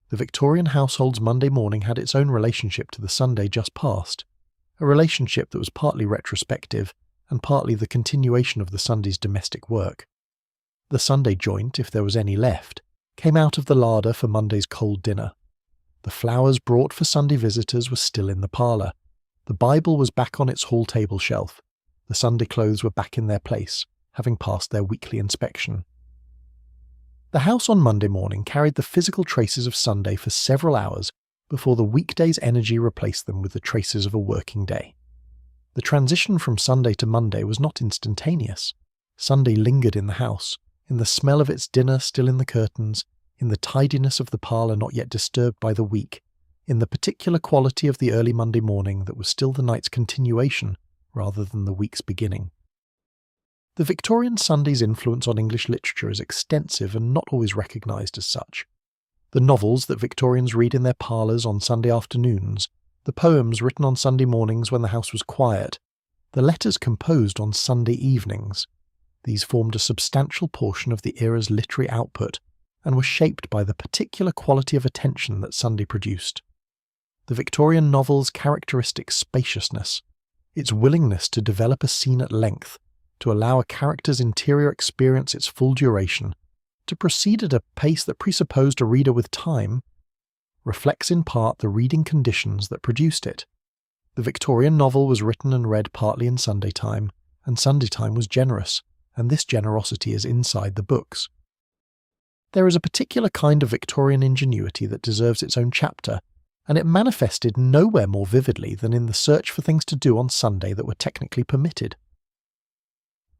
The Victorian household's Monday morning had its own relationship to the Sunday just past, a relationship that was partly retrospective and partly the continuation of the Sunday's domestic work. The Sunday joint, if there was any left, came out of the larder for Monday's cold dinner. The flowers brought for Sunday visitors were still in the parlour. The Bible was back on its hall table shelf. The Sunday clothes were back in their place, having passed their weekly inspection. The house on Monday morning carried the physical traces of Sunday for several hours before the weekday's energy replaced them with the traces of a working day. The transition from Sunday to Monday was not instantaneous. Sunday lingered in the house, in the smell of its dinner still in the curtains, in the tidiness of the parlour not yet disturbed by the week, in the particular quality of the early Monday morning that was still the night's continuation rather than the week's beginning. The Victorian Sunday's influence on English literature is extensive and not always recognised as such. The novels that Victorians read in their parlours on Sunday afternoons, the poems written on Sunday mornings when the house was quiet, the letters composed on Sunday evenings, these formed a substantial portion of the era's literary output and were shaped by the particular quality of attention that Sunday produced. The Victorian novel's characteristic spaciousness, its willingness to develop a scene at length, to allow a character's interior experience its full duration, to proceed at a pace that presupposed a reader with time, reflects in part the reading conditions that produced it. The Victorian novel was written and read partly in Sunday time, and Sunday time was generous, and this generosity is inside the books. There is a particular kind of Victorian ingenuity that deserves its own chapter, and it manifested nowhere more vividly than in the search for things to do on Sunday that were technically permitted.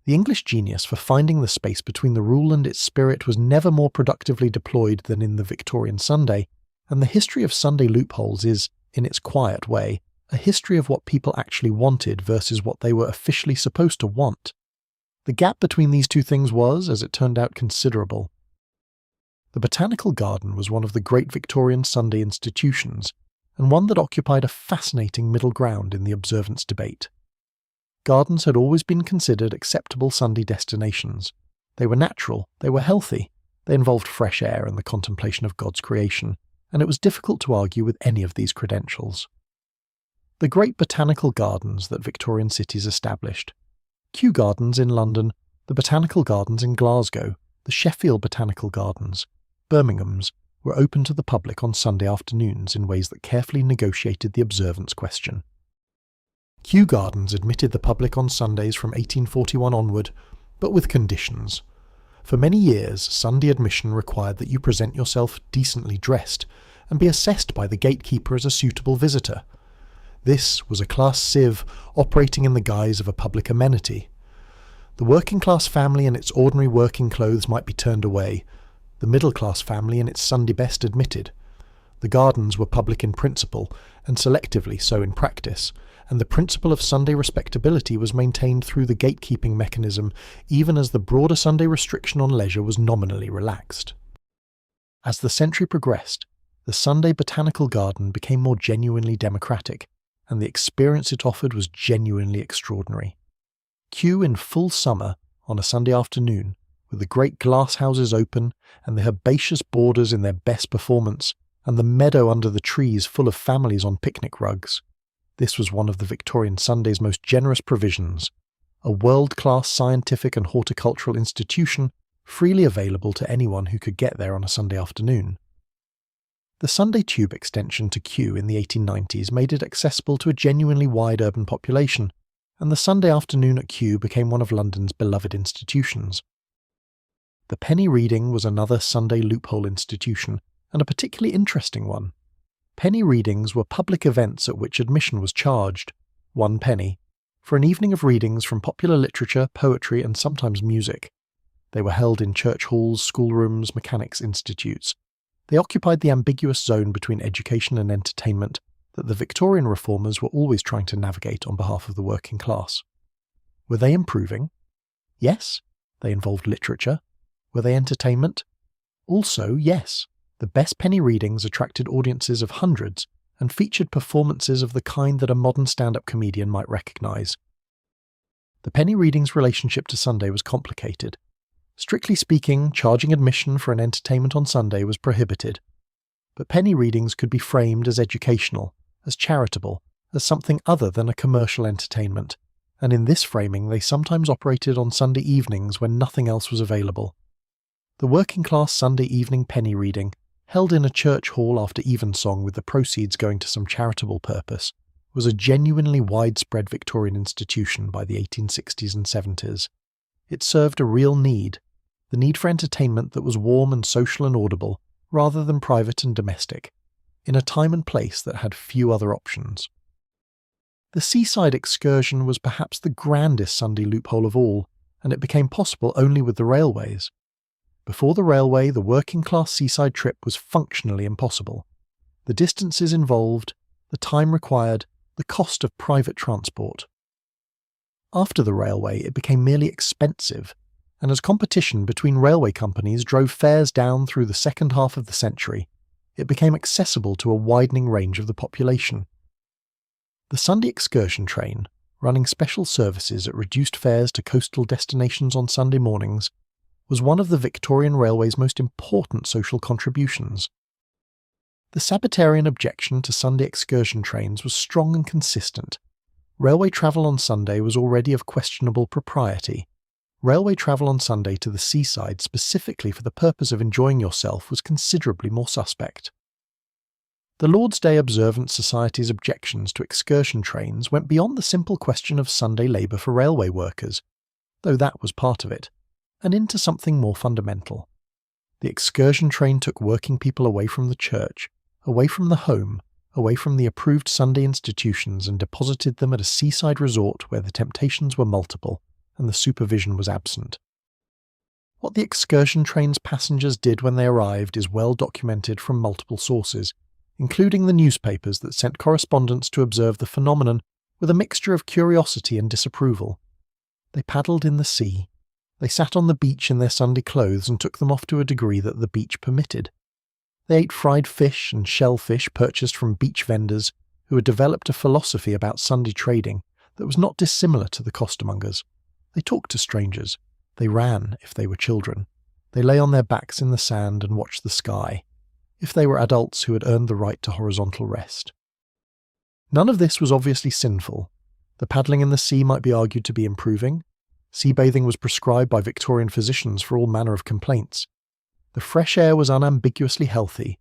The English genius for finding the space between the rule and its spirit was never more productively deployed than in the Victorian Sunday, and the history of Sunday loopholes is, in its quiet way, a history of what people actually wanted versus what they were officially supposed to want. The gap between these two things was, as it turned out, considerable. The Botanical Garden was one of the great Victorian Sunday institutions, and one that occupied a fascinating middle ground in the observance debate. Gardens had always been considered acceptable Sunday destinations. They were natural, they were healthy, they involved fresh air and the contemplation of God's creation, and it was difficult to argue with any of these credentials. The great botanical gardens that Victorian cities established, Kew Gardens in London, the Botanical Gardens in Glasgow, the Sheffield Botanical Gardens, Birmingham's, were open to the public on Sunday afternoons in ways that carefully negotiated the observance question. Kew Gardens admitted the public on Sundays from 1841 onward, but with conditions. For many years, Sunday admission required that you present yourself decently dressed and be assessed by the gatekeeper as a suitable visitor. This was a class sieve operating in the guise of a public amenity. The working-class family in its ordinary working clothes might be turned away, the middle-class family in its Sunday best admitted. The gardens were public in principle, and selectively so in practice, and the principle of Sunday respectability was maintained through the gatekeeping mechanism even as the broader Sunday restriction on leisure was nominally relaxed. As the century progressed, the Sunday Botanical Garden became more genuinely democratic, and the experience it offered was genuinely extraordinary. Kew in full summer, on a Sunday afternoon, with the great glass houses open, and the herbaceous borders in their best performance, and the meadow under the trees full of families on picnic rugs. This was one of the Victorian Sunday's most generous provisions, a world-class scientific and horticultural institution freely available to anyone who could get there on a Sunday afternoon. The Sunday Tube extension to Kew in the 1890s made it accessible to a genuinely wide urban population, and the Sunday afternoon at Kew became one of London's beloved institutions. The penny reading was another Sunday loophole institution, and a particularly interesting one. Penny readings were public events at which admission was charged, 1 penny, for an evening of readings from popular literature, poetry, and sometimes music. They were held in church halls, schoolrooms, mechanics' institutes. They occupied the ambiguous zone between education and entertainment that the Victorian reformers were always trying to navigate on behalf of the working class. Were they improving? Yes. They involved literature. Were they entertainment? Also, yes. The best penny readings attracted audiences of hundreds and featured performances of the kind that a modern stand-up comedian might recognise. The penny readings' relationship to Sunday was complicated. Strictly speaking, charging admission for an entertainment on Sunday was prohibited. But penny readings could be framed as educational, as charitable, as something other than a commercial entertainment, and in this framing they sometimes operated on Sunday evenings when nothing else was available. The working-class Sunday evening penny reading, held in a church hall after evensong with the proceeds going to some charitable purpose, was a genuinely widespread Victorian institution by the 1860s and 70s. It served a real need, the need for entertainment that was warm and social and audible, rather than private and domestic, in a time and place that had few other options. The seaside excursion was perhaps the grandest Sunday loophole of all, and it became possible only with the railways. Before the railway, the working-class seaside trip was functionally impossible. The distances involved, the time required, the cost of private transport. After the railway, it became merely expensive, and as competition between railway companies drove fares down through the second half of the century, it became accessible to a widening range of the population. The Sunday excursion train, running special services at reduced fares to coastal destinations on Sunday mornings, was one of the Victorian Railway's most important social contributions. The Sabbatarian objection to Sunday excursion trains was strong and consistent. Railway travel on Sunday was already of questionable propriety. Railway travel on Sunday to the seaside specifically for the purpose of enjoying yourself was considerably more suspect. The Lord's Day Observant Society's objections to excursion trains went beyond the simple question of Sunday labour for railway workers, though that was part of it, and into something more fundamental. The excursion train took working people away from the church, away from the home, away from the approved Sunday institutions, and deposited them at a seaside resort where the temptations were multiple and the supervision was absent. What the excursion train's passengers did when they arrived is well documented from multiple sources, including the newspapers that sent correspondents to observe the phenomenon with a mixture of curiosity and disapproval. They paddled in the sea. They sat on the beach in their Sunday clothes and took them off to a degree that the beach permitted. They ate fried fish and shellfish purchased from beach vendors who had developed a philosophy about Sunday trading that was not dissimilar to the costermongers. They talked to strangers. They ran if they were children. They lay on their backs in the sand and watched the sky, if they were adults who had earned the right to horizontal rest. None of this was obviously sinful. The paddling in the sea might be argued to be improving. Sea bathing was prescribed by Victorian physicians for all manner of complaints. The fresh air was unambiguously healthy.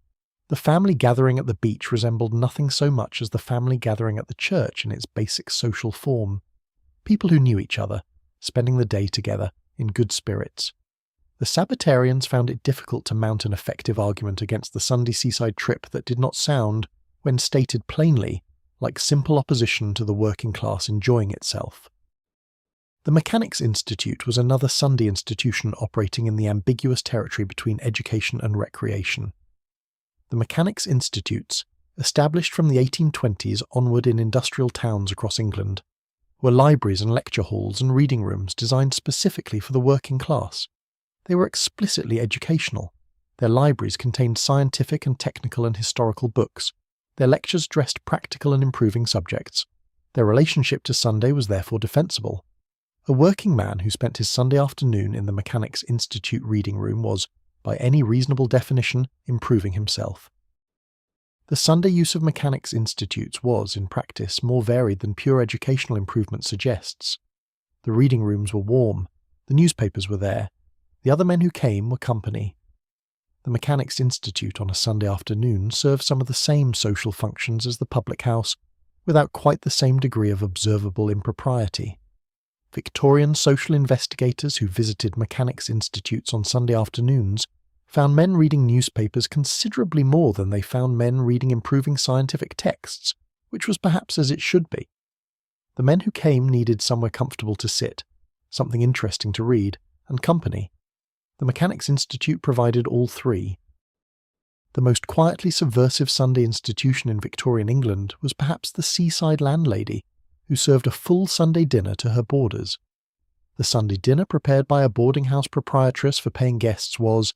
The family gathering at the beach resembled nothing so much as the family gathering at the church in its basic social form. People who knew each other, spending the day together, in good spirits. The Sabbatarians found it difficult to mount an effective argument against the Sunday seaside trip that did not sound, when stated plainly, like simple opposition to the working class enjoying itself. The Mechanics' Institute was another Sunday institution operating in the ambiguous territory between education and recreation. The Mechanics' Institutes, established from the 1820s onward in industrial towns across England, were libraries and lecture halls and reading rooms designed specifically for the working class. They were explicitly educational. Their libraries contained scientific and technical and historical books. Their lectures addressed practical and improving subjects. Their relationship to Sunday was therefore defensible. A working man who spent his Sunday afternoon in the Mechanics' Institute reading room was, by any reasonable definition, improving himself. The Sunday use of Mechanics' Institutes was, in practice, more varied than pure educational improvement suggests. The reading rooms were warm. The newspapers were there. The other men who came were company. The Mechanics' Institute on a Sunday afternoon served some of the same social functions as the public house, without quite the same degree of observable impropriety. Victorian social investigators who visited Mechanics' Institutes on Sunday afternoons found men reading newspapers considerably more than they found men reading improving scientific texts, which was perhaps as it should be. The men who came needed somewhere comfortable to sit, something interesting to read, and company. The Mechanics' Institute provided all three. The most quietly subversive Sunday institution in Victorian England was perhaps the seaside landlady, who served a full Sunday dinner to her boarders. The Sunday dinner prepared by a boarding house proprietress for paying guests was,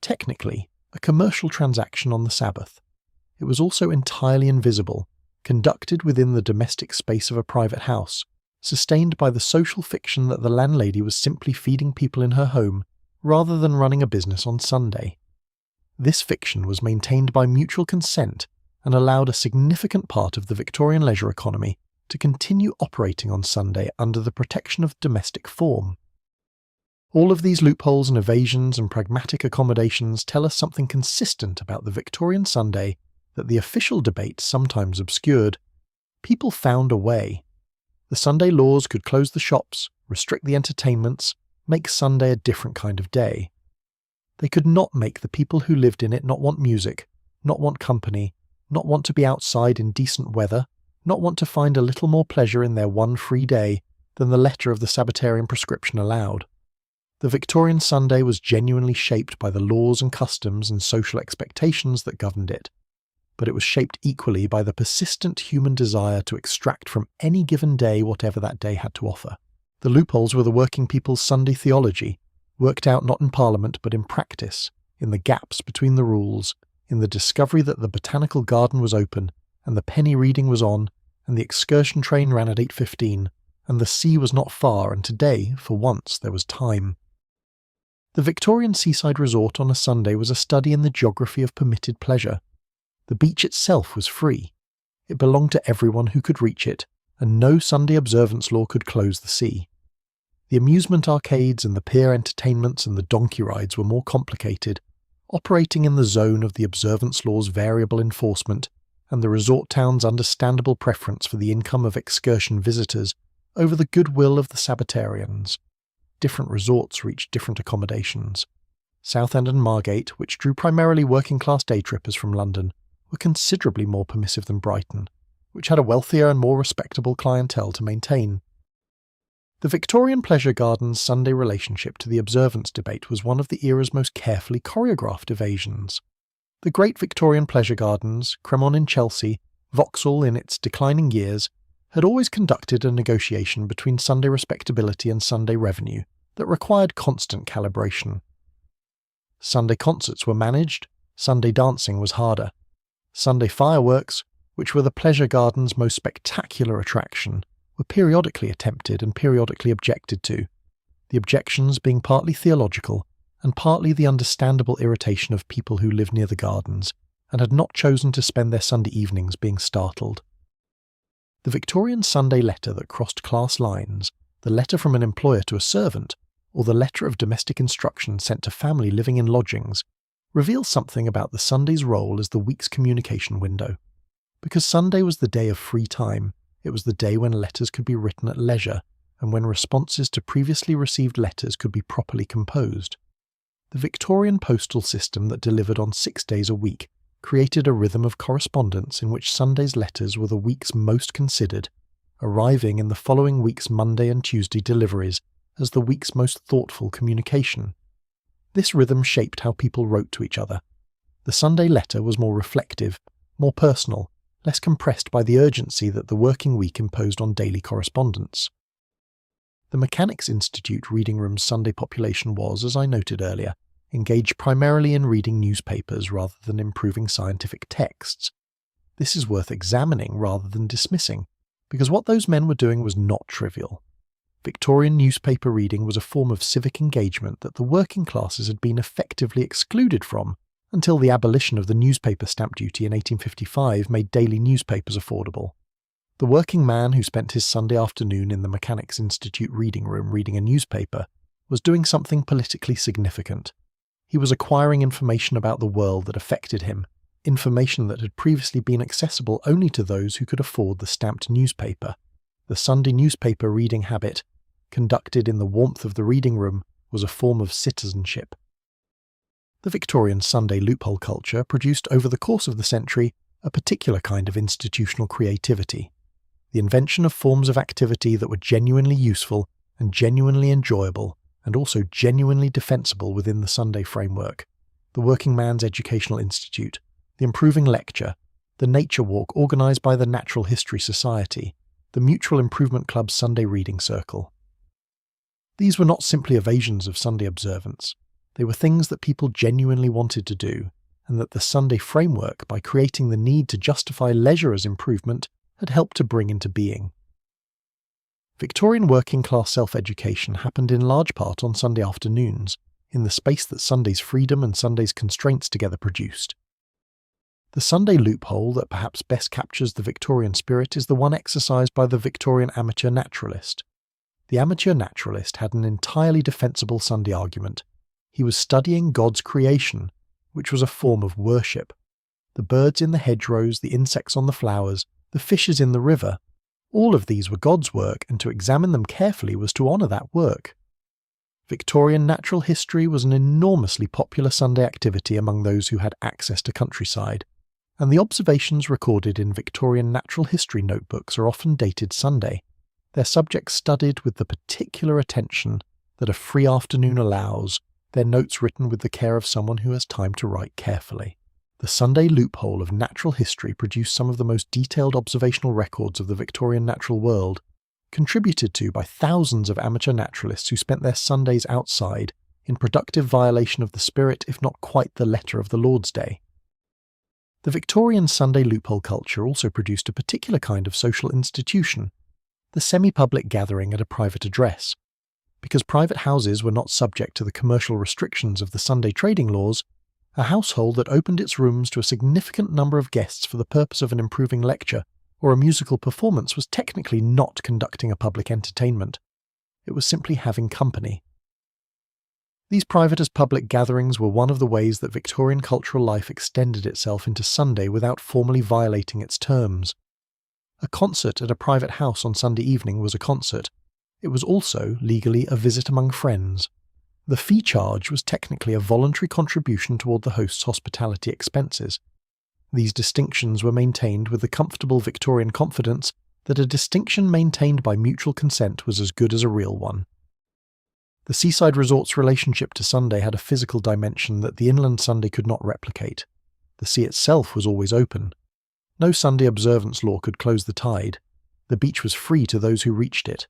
technically, a commercial transaction on the Sabbath. It was also entirely invisible, conducted within the domestic space of a private house, sustained by the social fiction that the landlady was simply feeding people in her home rather than running a business on Sunday. This fiction was maintained by mutual consent and allowed a significant part of the Victorian leisure economy to continue operating on Sunday under the protection of domestic form. All of these loopholes and evasions and pragmatic accommodations tell us something consistent about the Victorian Sunday that the official debate sometimes obscured. People found a way. The Sunday laws could close the shops, restrict the entertainments, make Sunday a different kind of day. They could not make the people who lived in it not want music, not want company, not want to be outside in decent weather, not want to find a little more pleasure in their one free day than the letter of the Sabbatarian prescription allowed. The Victorian Sunday was genuinely shaped by the laws and customs and social expectations that governed it, but it was shaped equally by the persistent human desire to extract from any given day whatever that day had to offer. The loopholes were the working people's Sunday theology, worked out not in Parliament but in practice, in the gaps between the rules, in the discovery that the botanical garden was open, and the penny reading was on, and the excursion train ran at 8:15, and the sea was not far, and today, for once, there was time. The Victorian seaside resort on a Sunday was a study in the geography of permitted pleasure. The beach itself was free. It belonged to everyone who could reach it, and no Sunday observance law could close the sea. The amusement arcades and the pier entertainments and the donkey rides were more complicated, operating in the zone of the observance law's variable enforcement and the resort town's understandable preference for the income of excursion visitors over the goodwill of the Sabbatarians. Different resorts reached different accommodations. Southend and Margate, which drew primarily working-class day-trippers from London, were considerably more permissive than Brighton, which had a wealthier and more respectable clientele to maintain. The Victorian Pleasure Garden's Sunday relationship to the observance debate was one of the era's most carefully choreographed evasions. The great Victorian Pleasure Gardens, Cremon in Chelsea, Vauxhall in its declining years, had always conducted a negotiation between Sunday respectability and Sunday revenue that required constant calibration. Sunday concerts were managed, Sunday dancing was harder. Sunday fireworks, which were the Pleasure Garden's most spectacular attraction, were periodically attempted and periodically objected to, the objections being partly theological and partly the understandable irritation of people who lived near the gardens and had not chosen to spend their Sunday evenings being startled. The Victorian Sunday letter that crossed class lines, the letter from an employer to a servant, or the letter of domestic instruction sent to family living in lodgings, reveals something about the Sunday's role as the week's communication window. Because Sunday was the day of free time, it was the day when letters could be written at leisure and when responses to previously received letters could be properly composed. The Victorian postal system that delivered on 6 days a week created a rhythm of correspondence in which Sunday's letters were the week's most considered, arriving in the following week's Monday and Tuesday deliveries as the week's most thoughtful communication. This rhythm shaped how people wrote to each other. The Sunday letter was more reflective, more personal, less compressed by the urgency that the working week imposed on daily correspondence. The Mechanics' Institute Reading Room's Sunday population was, as I noted earlier, engaged primarily in reading newspapers rather than improving scientific texts. This is worth examining rather than dismissing, because what those men were doing was not trivial. Victorian newspaper reading was a form of civic engagement that the working classes had been effectively excluded from until the abolition of the newspaper stamp duty in 1855 made daily newspapers affordable. The working man who spent his Sunday afternoon in the Mechanics' Institute reading room reading a newspaper was doing something politically significant. He was acquiring information about the world that affected him, information that had previously been accessible only to those who could afford the stamped newspaper. The Sunday newspaper reading habit, conducted in the warmth of the reading room, was a form of citizenship. The Victorian Sunday loophole culture produced over the course of the century a particular kind of institutional creativity, the invention of forms of activity that were genuinely useful and genuinely enjoyable and also genuinely defensible within the Sunday framework: the Working Man's Educational Institute, the Improving Lecture, the Nature Walk organised by the Natural History Society, the Mutual Improvement Club's Sunday Reading Circle. These were not simply evasions of Sunday observance. They were things that people genuinely wanted to do, and that the Sunday framework, by creating the need to justify leisure as improvement, had helped to bring into being. Victorian working-class self-education happened in large part on Sunday afternoons, in the space that Sunday's freedom and Sunday's constraints together produced. The Sunday loophole that perhaps best captures the Victorian spirit is the one exercised by the Victorian amateur naturalist. The amateur naturalist had an entirely defensible Sunday argument. He was studying God's creation, which was a form of worship. The birds in the hedgerows, the insects on the flowers, the fishes in the river, all of these were God's work, and to examine them carefully was to honour that work. Victorian natural history was an enormously popular Sunday activity among those who had access to countryside, and the observations recorded in Victorian natural history notebooks are often dated Sunday, their subjects studied with the particular attention that a free afternoon allows, their notes written with the care of someone who has time to write carefully. The Sunday loophole of natural history produced some of the most detailed observational records of the Victorian natural world, contributed to by thousands of amateur naturalists who spent their Sundays outside in productive violation of the spirit, if not quite the letter of the Lord's Day. The Victorian Sunday loophole culture also produced a particular kind of social institution, the semi-public gathering at a private address. Because private houses were not subject to the commercial restrictions of the Sunday trading laws, a household that opened its rooms to a significant number of guests for the purpose of an improving lecture or a musical performance was technically not conducting a public entertainment. It was simply having company. These private as public gatherings were one of the ways that Victorian cultural life extended itself into Sunday without formally violating its terms. A concert at a private house on Sunday evening was a concert. It was also, legally, a visit among friends. The fee charge was technically a voluntary contribution toward the host's hospitality expenses. These distinctions were maintained with the comfortable Victorian confidence that a distinction maintained by mutual consent was as good as a real one. The seaside resort's relationship to Sunday had a physical dimension that the inland Sunday could not replicate. The sea itself was always open. No Sunday observance law could close the tide. The beach was free to those who reached it.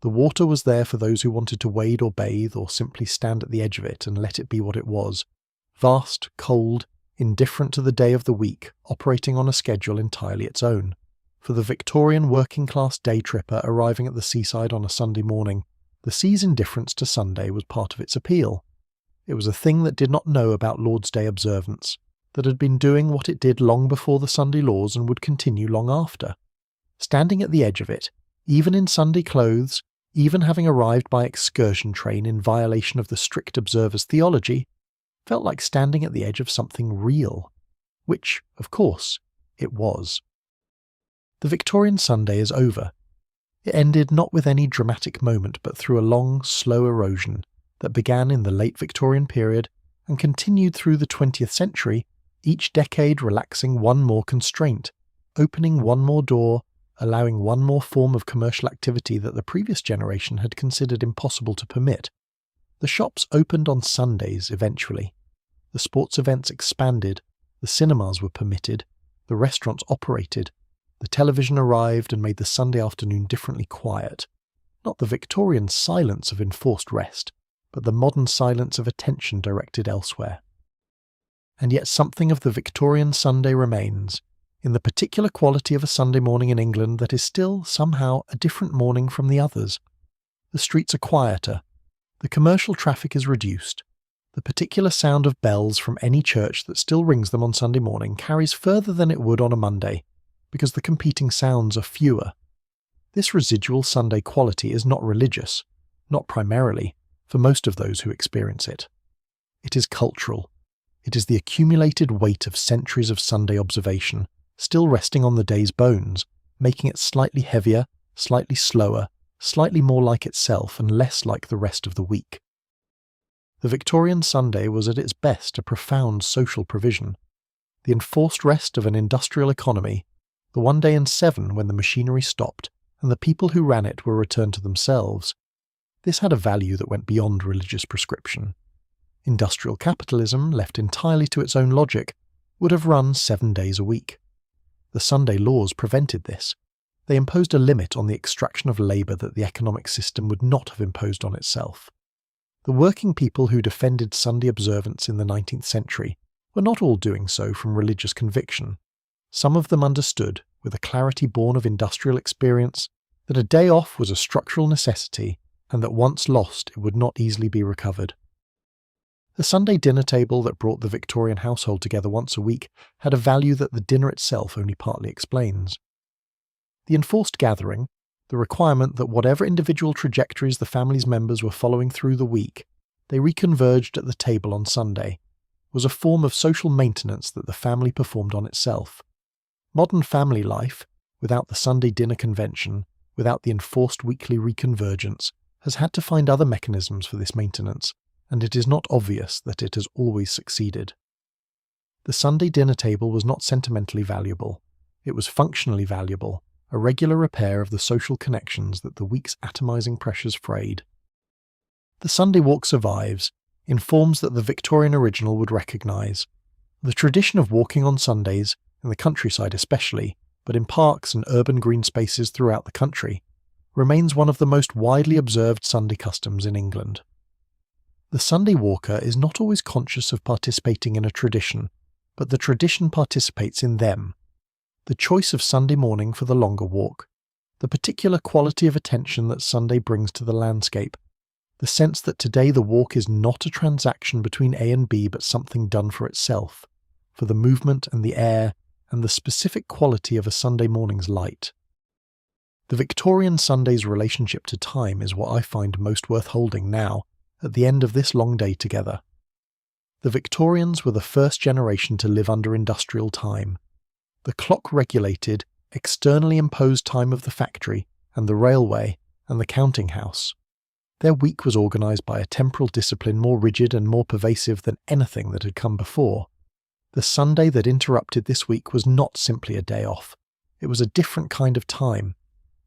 The water was there for those who wanted to wade or bathe or simply stand at the edge of it and let it be what it was. Vast, cold, indifferent to the day of the week, operating on a schedule entirely its own. For the Victorian working-class day tripper arriving at the seaside on a Sunday morning, the sea's indifference to Sunday was part of its appeal. It was a thing that did not know about Lord's Day observance, that had been doing what it did long before the Sunday laws and would continue long after. Standing at the edge of it, even in Sunday clothes, even having arrived by excursion train in violation of the strict observer's theology, felt like standing at the edge of something real, which, of course, it was. The Victorian Sunday is over. It ended not with any dramatic moment but through a long, slow erosion that began in the late Victorian period and continued through the 20th century, each decade relaxing one more constraint, opening one more door, allowing one more form of commercial activity that the previous generation had considered impossible to permit. The shops opened on Sundays eventually. The sports events expanded, the cinemas were permitted, the restaurants operated, the television arrived and made the Sunday afternoon differently quiet. Not the Victorian silence of enforced rest, but the modern silence of attention directed elsewhere. And yet something of the Victorian Sunday remains, in the particular quality of a Sunday morning in England that is still, somehow, a different morning from the others. The streets are quieter, the commercial traffic is reduced, the particular sound of bells from any church that still rings them on Sunday morning carries further than it would on a Monday, because the competing sounds are fewer. This residual Sunday quality is not religious, not primarily, for most of those who experience it. It is cultural. It is the accumulated weight of centuries of Sunday observation, still resting on the day's bones, making it slightly heavier, slightly slower, slightly more like itself and less like the rest of the week. The Victorian Sunday was at its best a profound social provision. The enforced rest of an industrial economy, the 1 day in 7 when the machinery stopped and the people who ran it were returned to themselves. This had a value that went beyond religious prescription. Industrial capitalism, left entirely to its own logic, would have run 7 days a week. The Sunday laws prevented this. They imposed a limit on the extraction of labour that the economic system would not have imposed on itself. The working people who defended Sunday observance in the 19th century were not all doing so from religious conviction. Some of them understood, with a clarity born of industrial experience, that a day off was a structural necessity and that once lost it would not easily be recovered. The Sunday dinner table that brought the Victorian household together once a week had a value that the dinner itself only partly explains. The enforced gathering, the requirement that whatever individual trajectories the family's members were following through the week, they reconverged at the table on Sunday, was a form of social maintenance that the family performed on itself. Modern family life, without the Sunday dinner convention, without the enforced weekly reconvergence, has had to find other mechanisms for this maintenance, and it is not obvious that it has always succeeded. The Sunday dinner table was not sentimentally valuable. It was functionally valuable, a regular repair of the social connections that the week's atomizing pressures frayed. The Sunday walk survives, in forms that the Victorian original would recognise. The tradition of walking on Sundays, in the countryside especially, but in parks and urban green spaces throughout the country, remains one of the most widely observed Sunday customs in England. The Sunday walker is not always conscious of participating in a tradition, but the tradition participates in them. The choice of Sunday morning for the longer walk, the particular quality of attention that Sunday brings to the landscape, the sense that today the walk is not a transaction between A and B but something done for itself, for the movement and the air and the specific quality of a Sunday morning's light. The Victorian Sunday's relationship to time is what I find most worth holding now, at the end of this long day together. The Victorians were the first generation to live under industrial time. The clock-regulated, externally imposed time of the factory and the railway and the counting house. Their week was organised by a temporal discipline more rigid and more pervasive than anything that had come before. The Sunday that interrupted this week was not simply a day off. It was a different kind of time.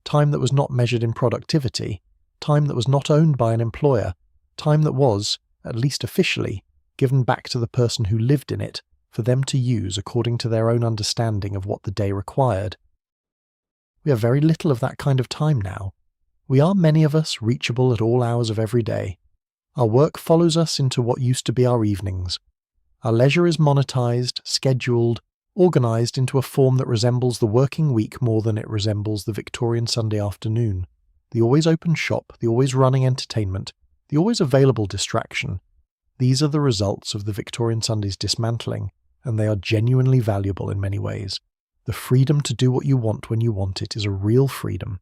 Time that was not measured in productivity. Time that was not owned by an employer. Time that was, at least officially, given back to the person who lived in it for them to use according to their own understanding of what the day required. We have very little of that kind of time now. We are, many of us, reachable at all hours of every day. Our work follows us into what used to be our evenings. Our leisure is monetized, scheduled, organised into a form that resembles the working week more than it resembles the Victorian Sunday afternoon. The always open shop, the always running entertainment, the always available distraction. These are the results of the Victorian Sunday's dismantling, and they are genuinely valuable in many ways. The freedom to do what you want when you want it is a real freedom.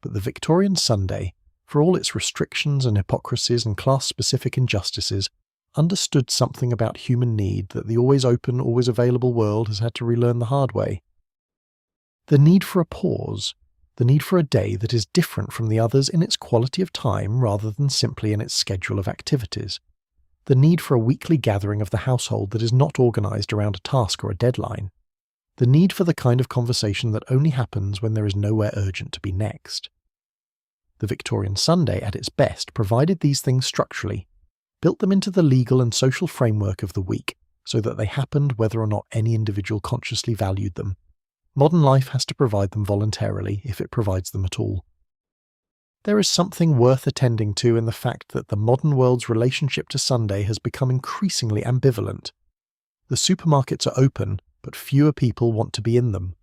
But the Victorian Sunday, for all its restrictions and hypocrisies and class-specific injustices, understood something about human need that the always open, always available world has had to relearn the hard way. The need for a pause, the need for a day that is different from the others in its quality of time rather than simply in its schedule of activities. The need for a weekly gathering of the household that is not organised around a task or a deadline. The need for the kind of conversation that only happens when there is nowhere urgent to be next. The Victorian Sunday, at its best, provided these things structurally, built them into the legal and social framework of the week, so that they happened whether or not any individual consciously valued them. Modern life has to provide them voluntarily, if it provides them at all. There is something worth attending to in the fact that the modern world's relationship to Sunday has become increasingly ambivalent. The supermarkets are open, but fewer people want to be in them.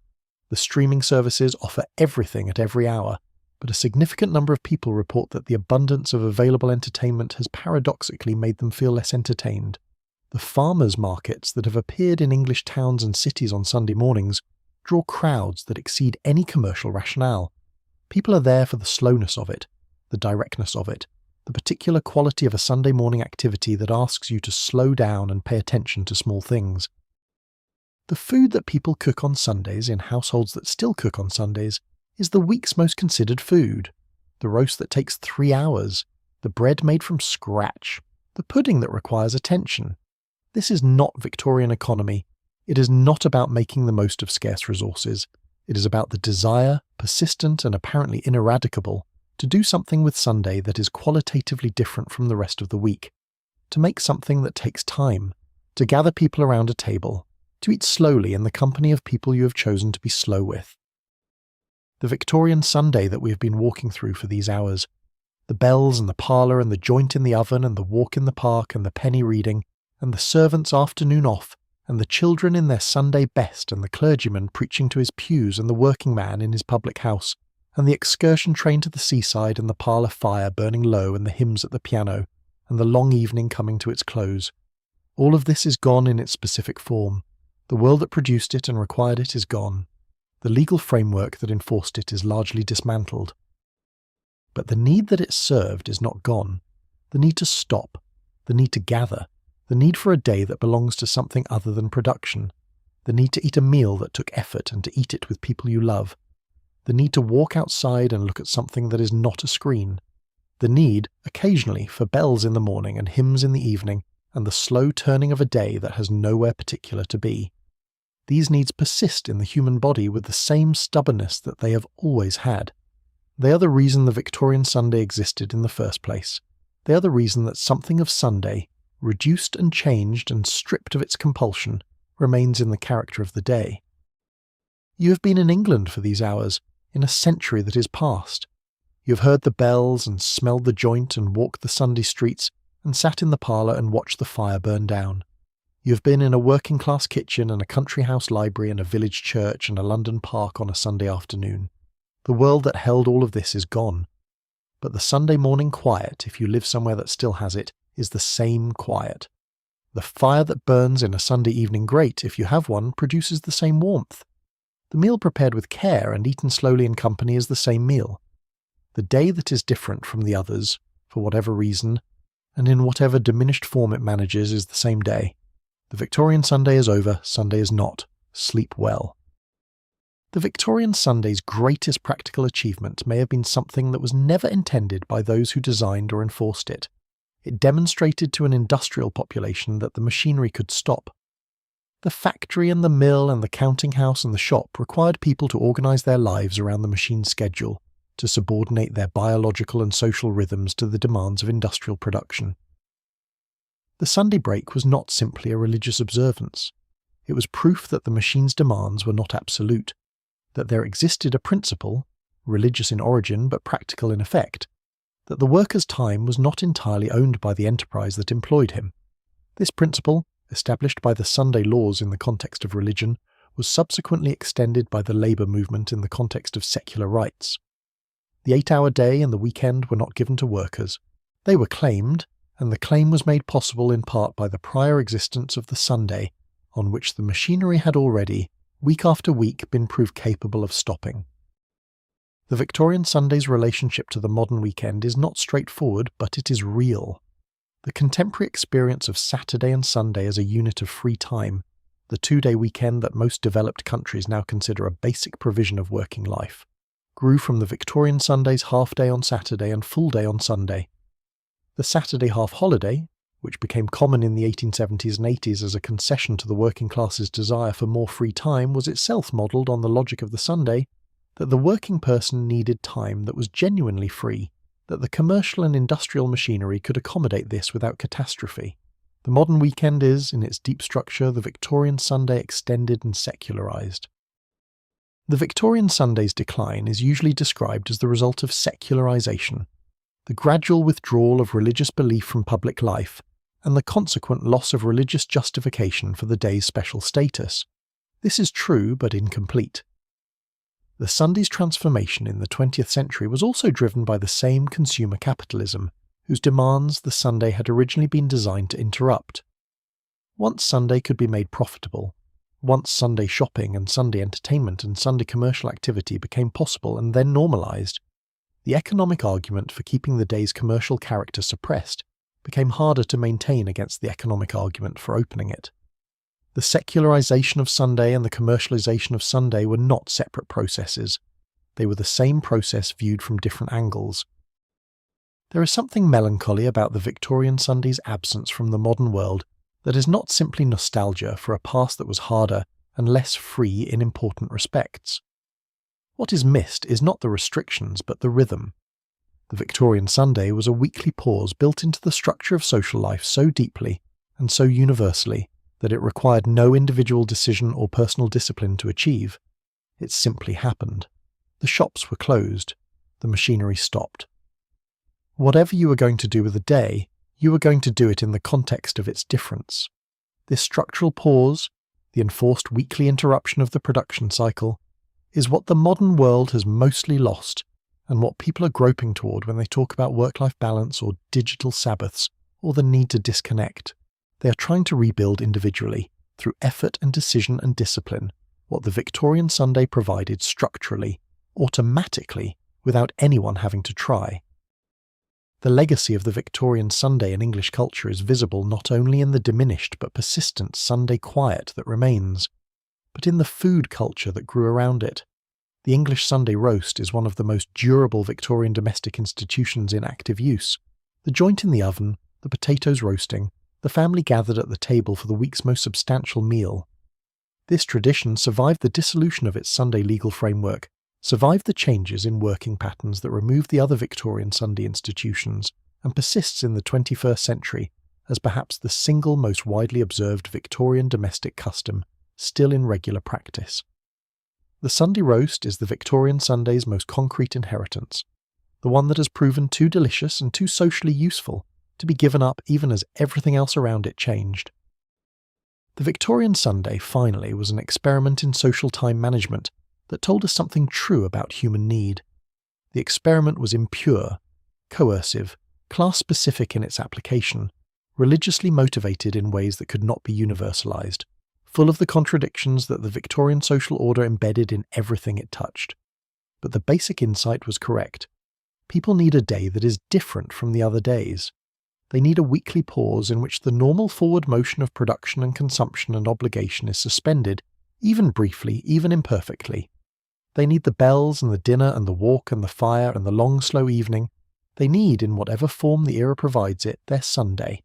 The streaming services offer everything at every hour, but a significant number of people report that the abundance of available entertainment has paradoxically made them feel less entertained. The farmers' markets that have appeared in English towns and cities on Sunday mornings draw crowds that exceed any commercial rationale. People are there for the slowness of it, the directness of it, the particular quality of a Sunday morning activity that asks you to slow down and pay attention to small things. The food that people cook on Sundays in households that still cook on Sundays is the week's most considered food. The roast that takes 3 hours, the bread made from scratch, the pudding that requires attention. This is not Victorian economy. It is not about making the most of scarce resources. It is about the desire, persistent and apparently ineradicable, to do something with Sunday that is qualitatively different from the rest of the week, to make something that takes time, to gather people around a table, to eat slowly in the company of people you have chosen to be slow with. The Victorian Sunday that we have been walking through for these hours, the bells and the parlour and the joint in the oven and the walk in the park and the penny reading, and the servants' afternoon off, and the children in their Sunday best and the clergyman preaching to his pews and the working man in his public house, and the excursion train to the seaside and the parlour fire burning low and the hymns at the piano, and the long evening coming to its close. All of this is gone in its specific form. The world that produced it and required it is gone. The legal framework that enforced it is largely dismantled. But the need that it served is not gone. The need to stop, the need to gather, the need for a day that belongs to something other than production, the need to eat a meal that took effort and to eat it with people you love, the need to walk outside and look at something that is not a screen, the need, occasionally, for bells in the morning and hymns in the evening, and the slow turning of a day that has nowhere particular to be. These needs persist in the human body with the same stubbornness that they have always had. They are the reason the Victorian Sunday existed in the first place. They are the reason that something of Sunday, reduced and changed and stripped of its compulsion, remains in the character of the day. You have been in England for these hours, in a century that is past. You have heard the bells and smelled the joint and walked the Sunday streets and sat in the parlour and watched the fire burn down. You have been in a working-class kitchen and a country house library and a village church and a London park on a Sunday afternoon. The world that held all of this is gone. But the Sunday morning quiet, if you live somewhere that still has it, is the same quiet. The fire that burns in a Sunday evening grate, if you have one, produces the same warmth. The meal prepared with care and eaten slowly in company is the same meal. The day that is different from the others, for whatever reason, and in whatever diminished form it manages, is the same day. The Victorian Sunday is over, Sunday is not. Sleep well. The Victorian Sunday's greatest practical achievement may have been something that was never intended by those who designed or enforced it. It demonstrated to an industrial population that the machinery could stop. The factory and the mill and the counting house and the shop required people to organise their lives around the machine's schedule, to subordinate their biological and social rhythms to the demands of industrial production. The Sunday break was not simply a religious observance. It was proof that the machine's demands were not absolute, that there existed a principle, religious in origin but practical in effect, that the worker's time was not entirely owned by the enterprise that employed him. This principle, established by the Sunday laws in the context of religion, was subsequently extended by the labour movement in the context of secular rights. The 8-hour day and the weekend were not given to workers. They were claimed, and the claim was made possible in part by the prior existence of the Sunday, on which the machinery had already, week after week, been proved capable of stopping. The Victorian Sunday's relationship to the modern weekend is not straightforward, but it is real. The contemporary experience of Saturday and Sunday as a unit of free time, the 2-day weekend that most developed countries now consider a basic provision of working life, grew from the Victorian Sunday's half-day on Saturday and full-day on Sunday. The Saturday half-holiday, which became common in the 1870s and 80s as a concession to the working class's desire for more free time, was itself modelled on the logic of the Sunday, that the working person needed time that was genuinely free, that the commercial and industrial machinery could accommodate this without catastrophe. The modern weekend is, in its deep structure, the Victorian Sunday extended and secularised. The Victorian Sunday's decline is usually described as the result of secularisation, the gradual withdrawal of religious belief from public life, and the consequent loss of religious justification for the day's special status. This is true but incomplete. The Sunday's transformation in the 20th century was also driven by the same consumer capitalism, whose demands the Sunday had originally been designed to interrupt. Once Sunday could be made profitable, once Sunday shopping and Sunday entertainment and Sunday commercial activity became possible and then normalised, the economic argument for keeping the day's commercial character suppressed became harder to maintain against the economic argument for opening it. The secularisation of Sunday and the commercialisation of Sunday were not separate processes. They were the same process viewed from different angles. There is something melancholy about the Victorian Sunday's absence from the modern world that is not simply nostalgia for a past that was harder and less free in important respects. What is missed is not the restrictions but the rhythm. The Victorian Sunday was a weekly pause built into the structure of social life so deeply and so universally that it required no individual decision or personal discipline to achieve. It simply happened. The shops were closed. The machinery stopped. Whatever you were going to do with the day, you were going to do it in the context of its difference. This structural pause, the enforced weekly interruption of the production cycle, is what the modern world has mostly lost, and what people are groping toward when they talk about work-life balance or digital Sabbaths or the need to disconnect. They are trying to rebuild individually, through effort and decision and discipline, what the Victorian Sunday provided structurally, automatically, without anyone having to try. The legacy of the Victorian Sunday in English culture is visible not only in the diminished but persistent Sunday quiet that remains, but in the food culture that grew around it. The English Sunday roast is one of the most durable Victorian domestic institutions in active use. The joint in the oven, the potatoes roasting, the family gathered at the table for the week's most substantial meal. This tradition survived the dissolution of its Sunday legal framework, survived the changes in working patterns that removed the other Victorian Sunday institutions, and persists in the 21st century as perhaps the single most widely observed Victorian domestic custom, still in regular practice. The Sunday roast is the Victorian Sunday's most concrete inheritance, the one that has proven too delicious and too socially useful to be given up even as everything else around it changed. The Victorian Sunday, finally, was an experiment in social time management that told us something true about human need. The experiment was impure, coercive, class-specific in its application, religiously motivated in ways that could not be universalized, full of the contradictions that the Victorian social order embedded in everything it touched. But the basic insight was correct. People need a day that is different from the other days. They need a weekly pause in which the normal forward motion of production and consumption and obligation is suspended, even briefly, even imperfectly. They need the bells and the dinner and the walk and the fire and the long, slow evening. They need, in whatever form the era provides it, their Sunday.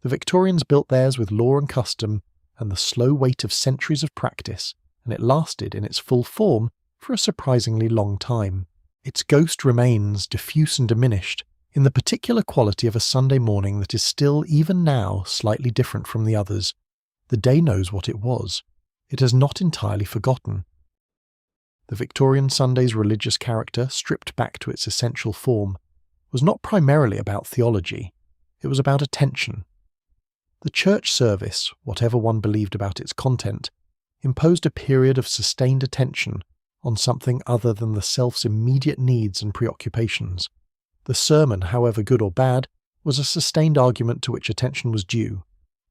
The Victorians built theirs with law and custom and the slow weight of centuries of practice, and it lasted in its full form for a surprisingly long time. Its ghost remains, diffuse and diminished, in the particular quality of a Sunday morning that is still, even now, slightly different from the others. The day knows what it was. It has not entirely forgotten. The Victorian Sunday's religious character, stripped back to its essential form, was not primarily about theology. It was about attention. The church service, whatever one believed about its content, imposed a period of sustained attention on something other than the self's immediate needs and preoccupations. The sermon, however good or bad, was a sustained argument to which attention was due.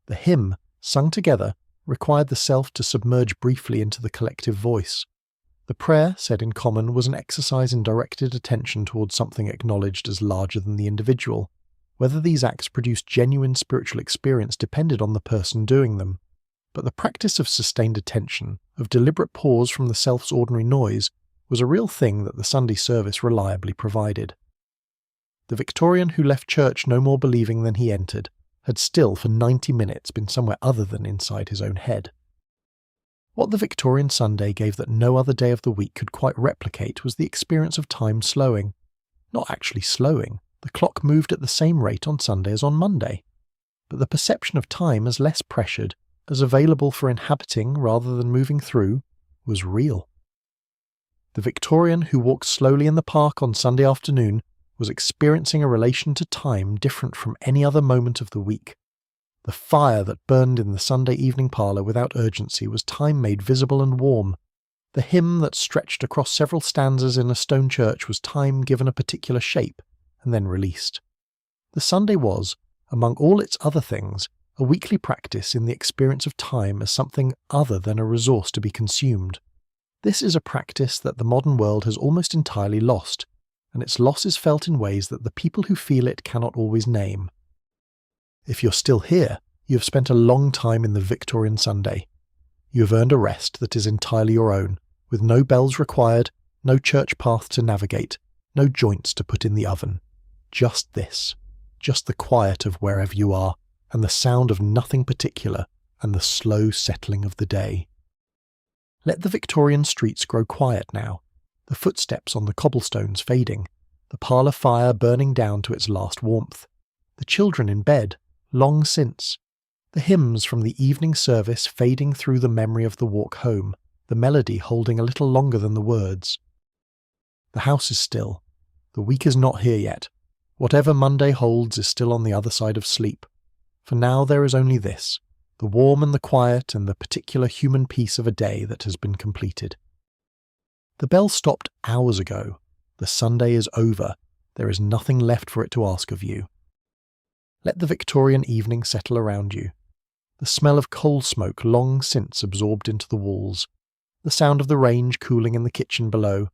The hymn, sung together, required the self to submerge briefly into the collective voice. The prayer, said in common, was an exercise in directed attention towards something acknowledged as larger than the individual. Whether these acts produced genuine spiritual experience depended on the person doing them. But the practice of sustained attention, of deliberate pause from the self's ordinary noise, was a real thing that the Sunday service reliably provided. The Victorian who left church no more believing than he entered had still for 90 minutes been somewhere other than inside his own head. What the Victorian Sunday gave that no other day of the week could quite replicate was the experience of time slowing. Not actually slowing, the clock moved at the same rate on Sunday as on Monday, but the perception of time as less pressured, as available for inhabiting rather than moving through, was real. The Victorian who walked slowly in the park on Sunday afternoon was experiencing a relation to time different from any other moment of the week. The fire that burned in the Sunday evening parlour without urgency was time made visible and warm. The hymn that stretched across several stanzas in a stone church was time given a particular shape and then released. The Sunday was, among all its other things, a weekly practice in the experience of time as something other than a resource to be consumed. This is a practice that the modern world has almost entirely lost, and its loss is felt in ways that the people who feel it cannot always name. If you're still here, you have spent a long time in the Victorian Sunday. You have earned a rest that is entirely your own, with no bells required, no church path to navigate, no joints to put in the oven. Just this, just the quiet of wherever you are, and the sound of nothing particular, and the slow settling of the day. Let the Victorian streets grow quiet now, the footsteps on the cobblestones fading, the parlour fire burning down to its last warmth, the children in bed, long since, the hymns from the evening service fading through the memory of the walk home, the melody holding a little longer than the words. The house is still. The week is not here yet. Whatever Monday holds is still on the other side of sleep. For now there is only this, the warm and the quiet and the particular human peace of a day that has been completed. The bell stopped hours ago. The Sunday is over. There is nothing left for it to ask of you. Let the Victorian evening settle around you. The smell of coal smoke long since absorbed into the walls, the sound of the range cooling in the kitchen below,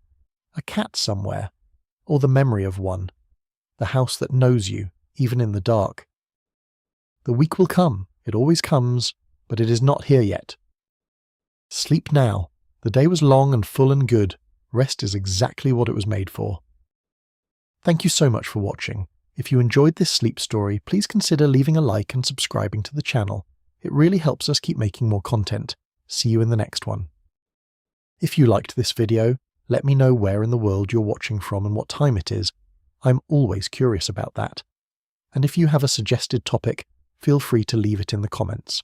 a cat somewhere, or the memory of one, the house that knows you, even in the dark. The week will come, it always comes, but it is not here yet. Sleep now. The day was long and full and good. Rest is exactly what it was made for. Thank you so much for watching. If you enjoyed this sleep story, please consider leaving a like and subscribing to the channel. It really helps us keep making more content. See you in the next one. If you liked this video, let me know where in the world you're watching from and what time it is. I'm always curious about that. And if you have a suggested topic, feel free to leave it in the comments.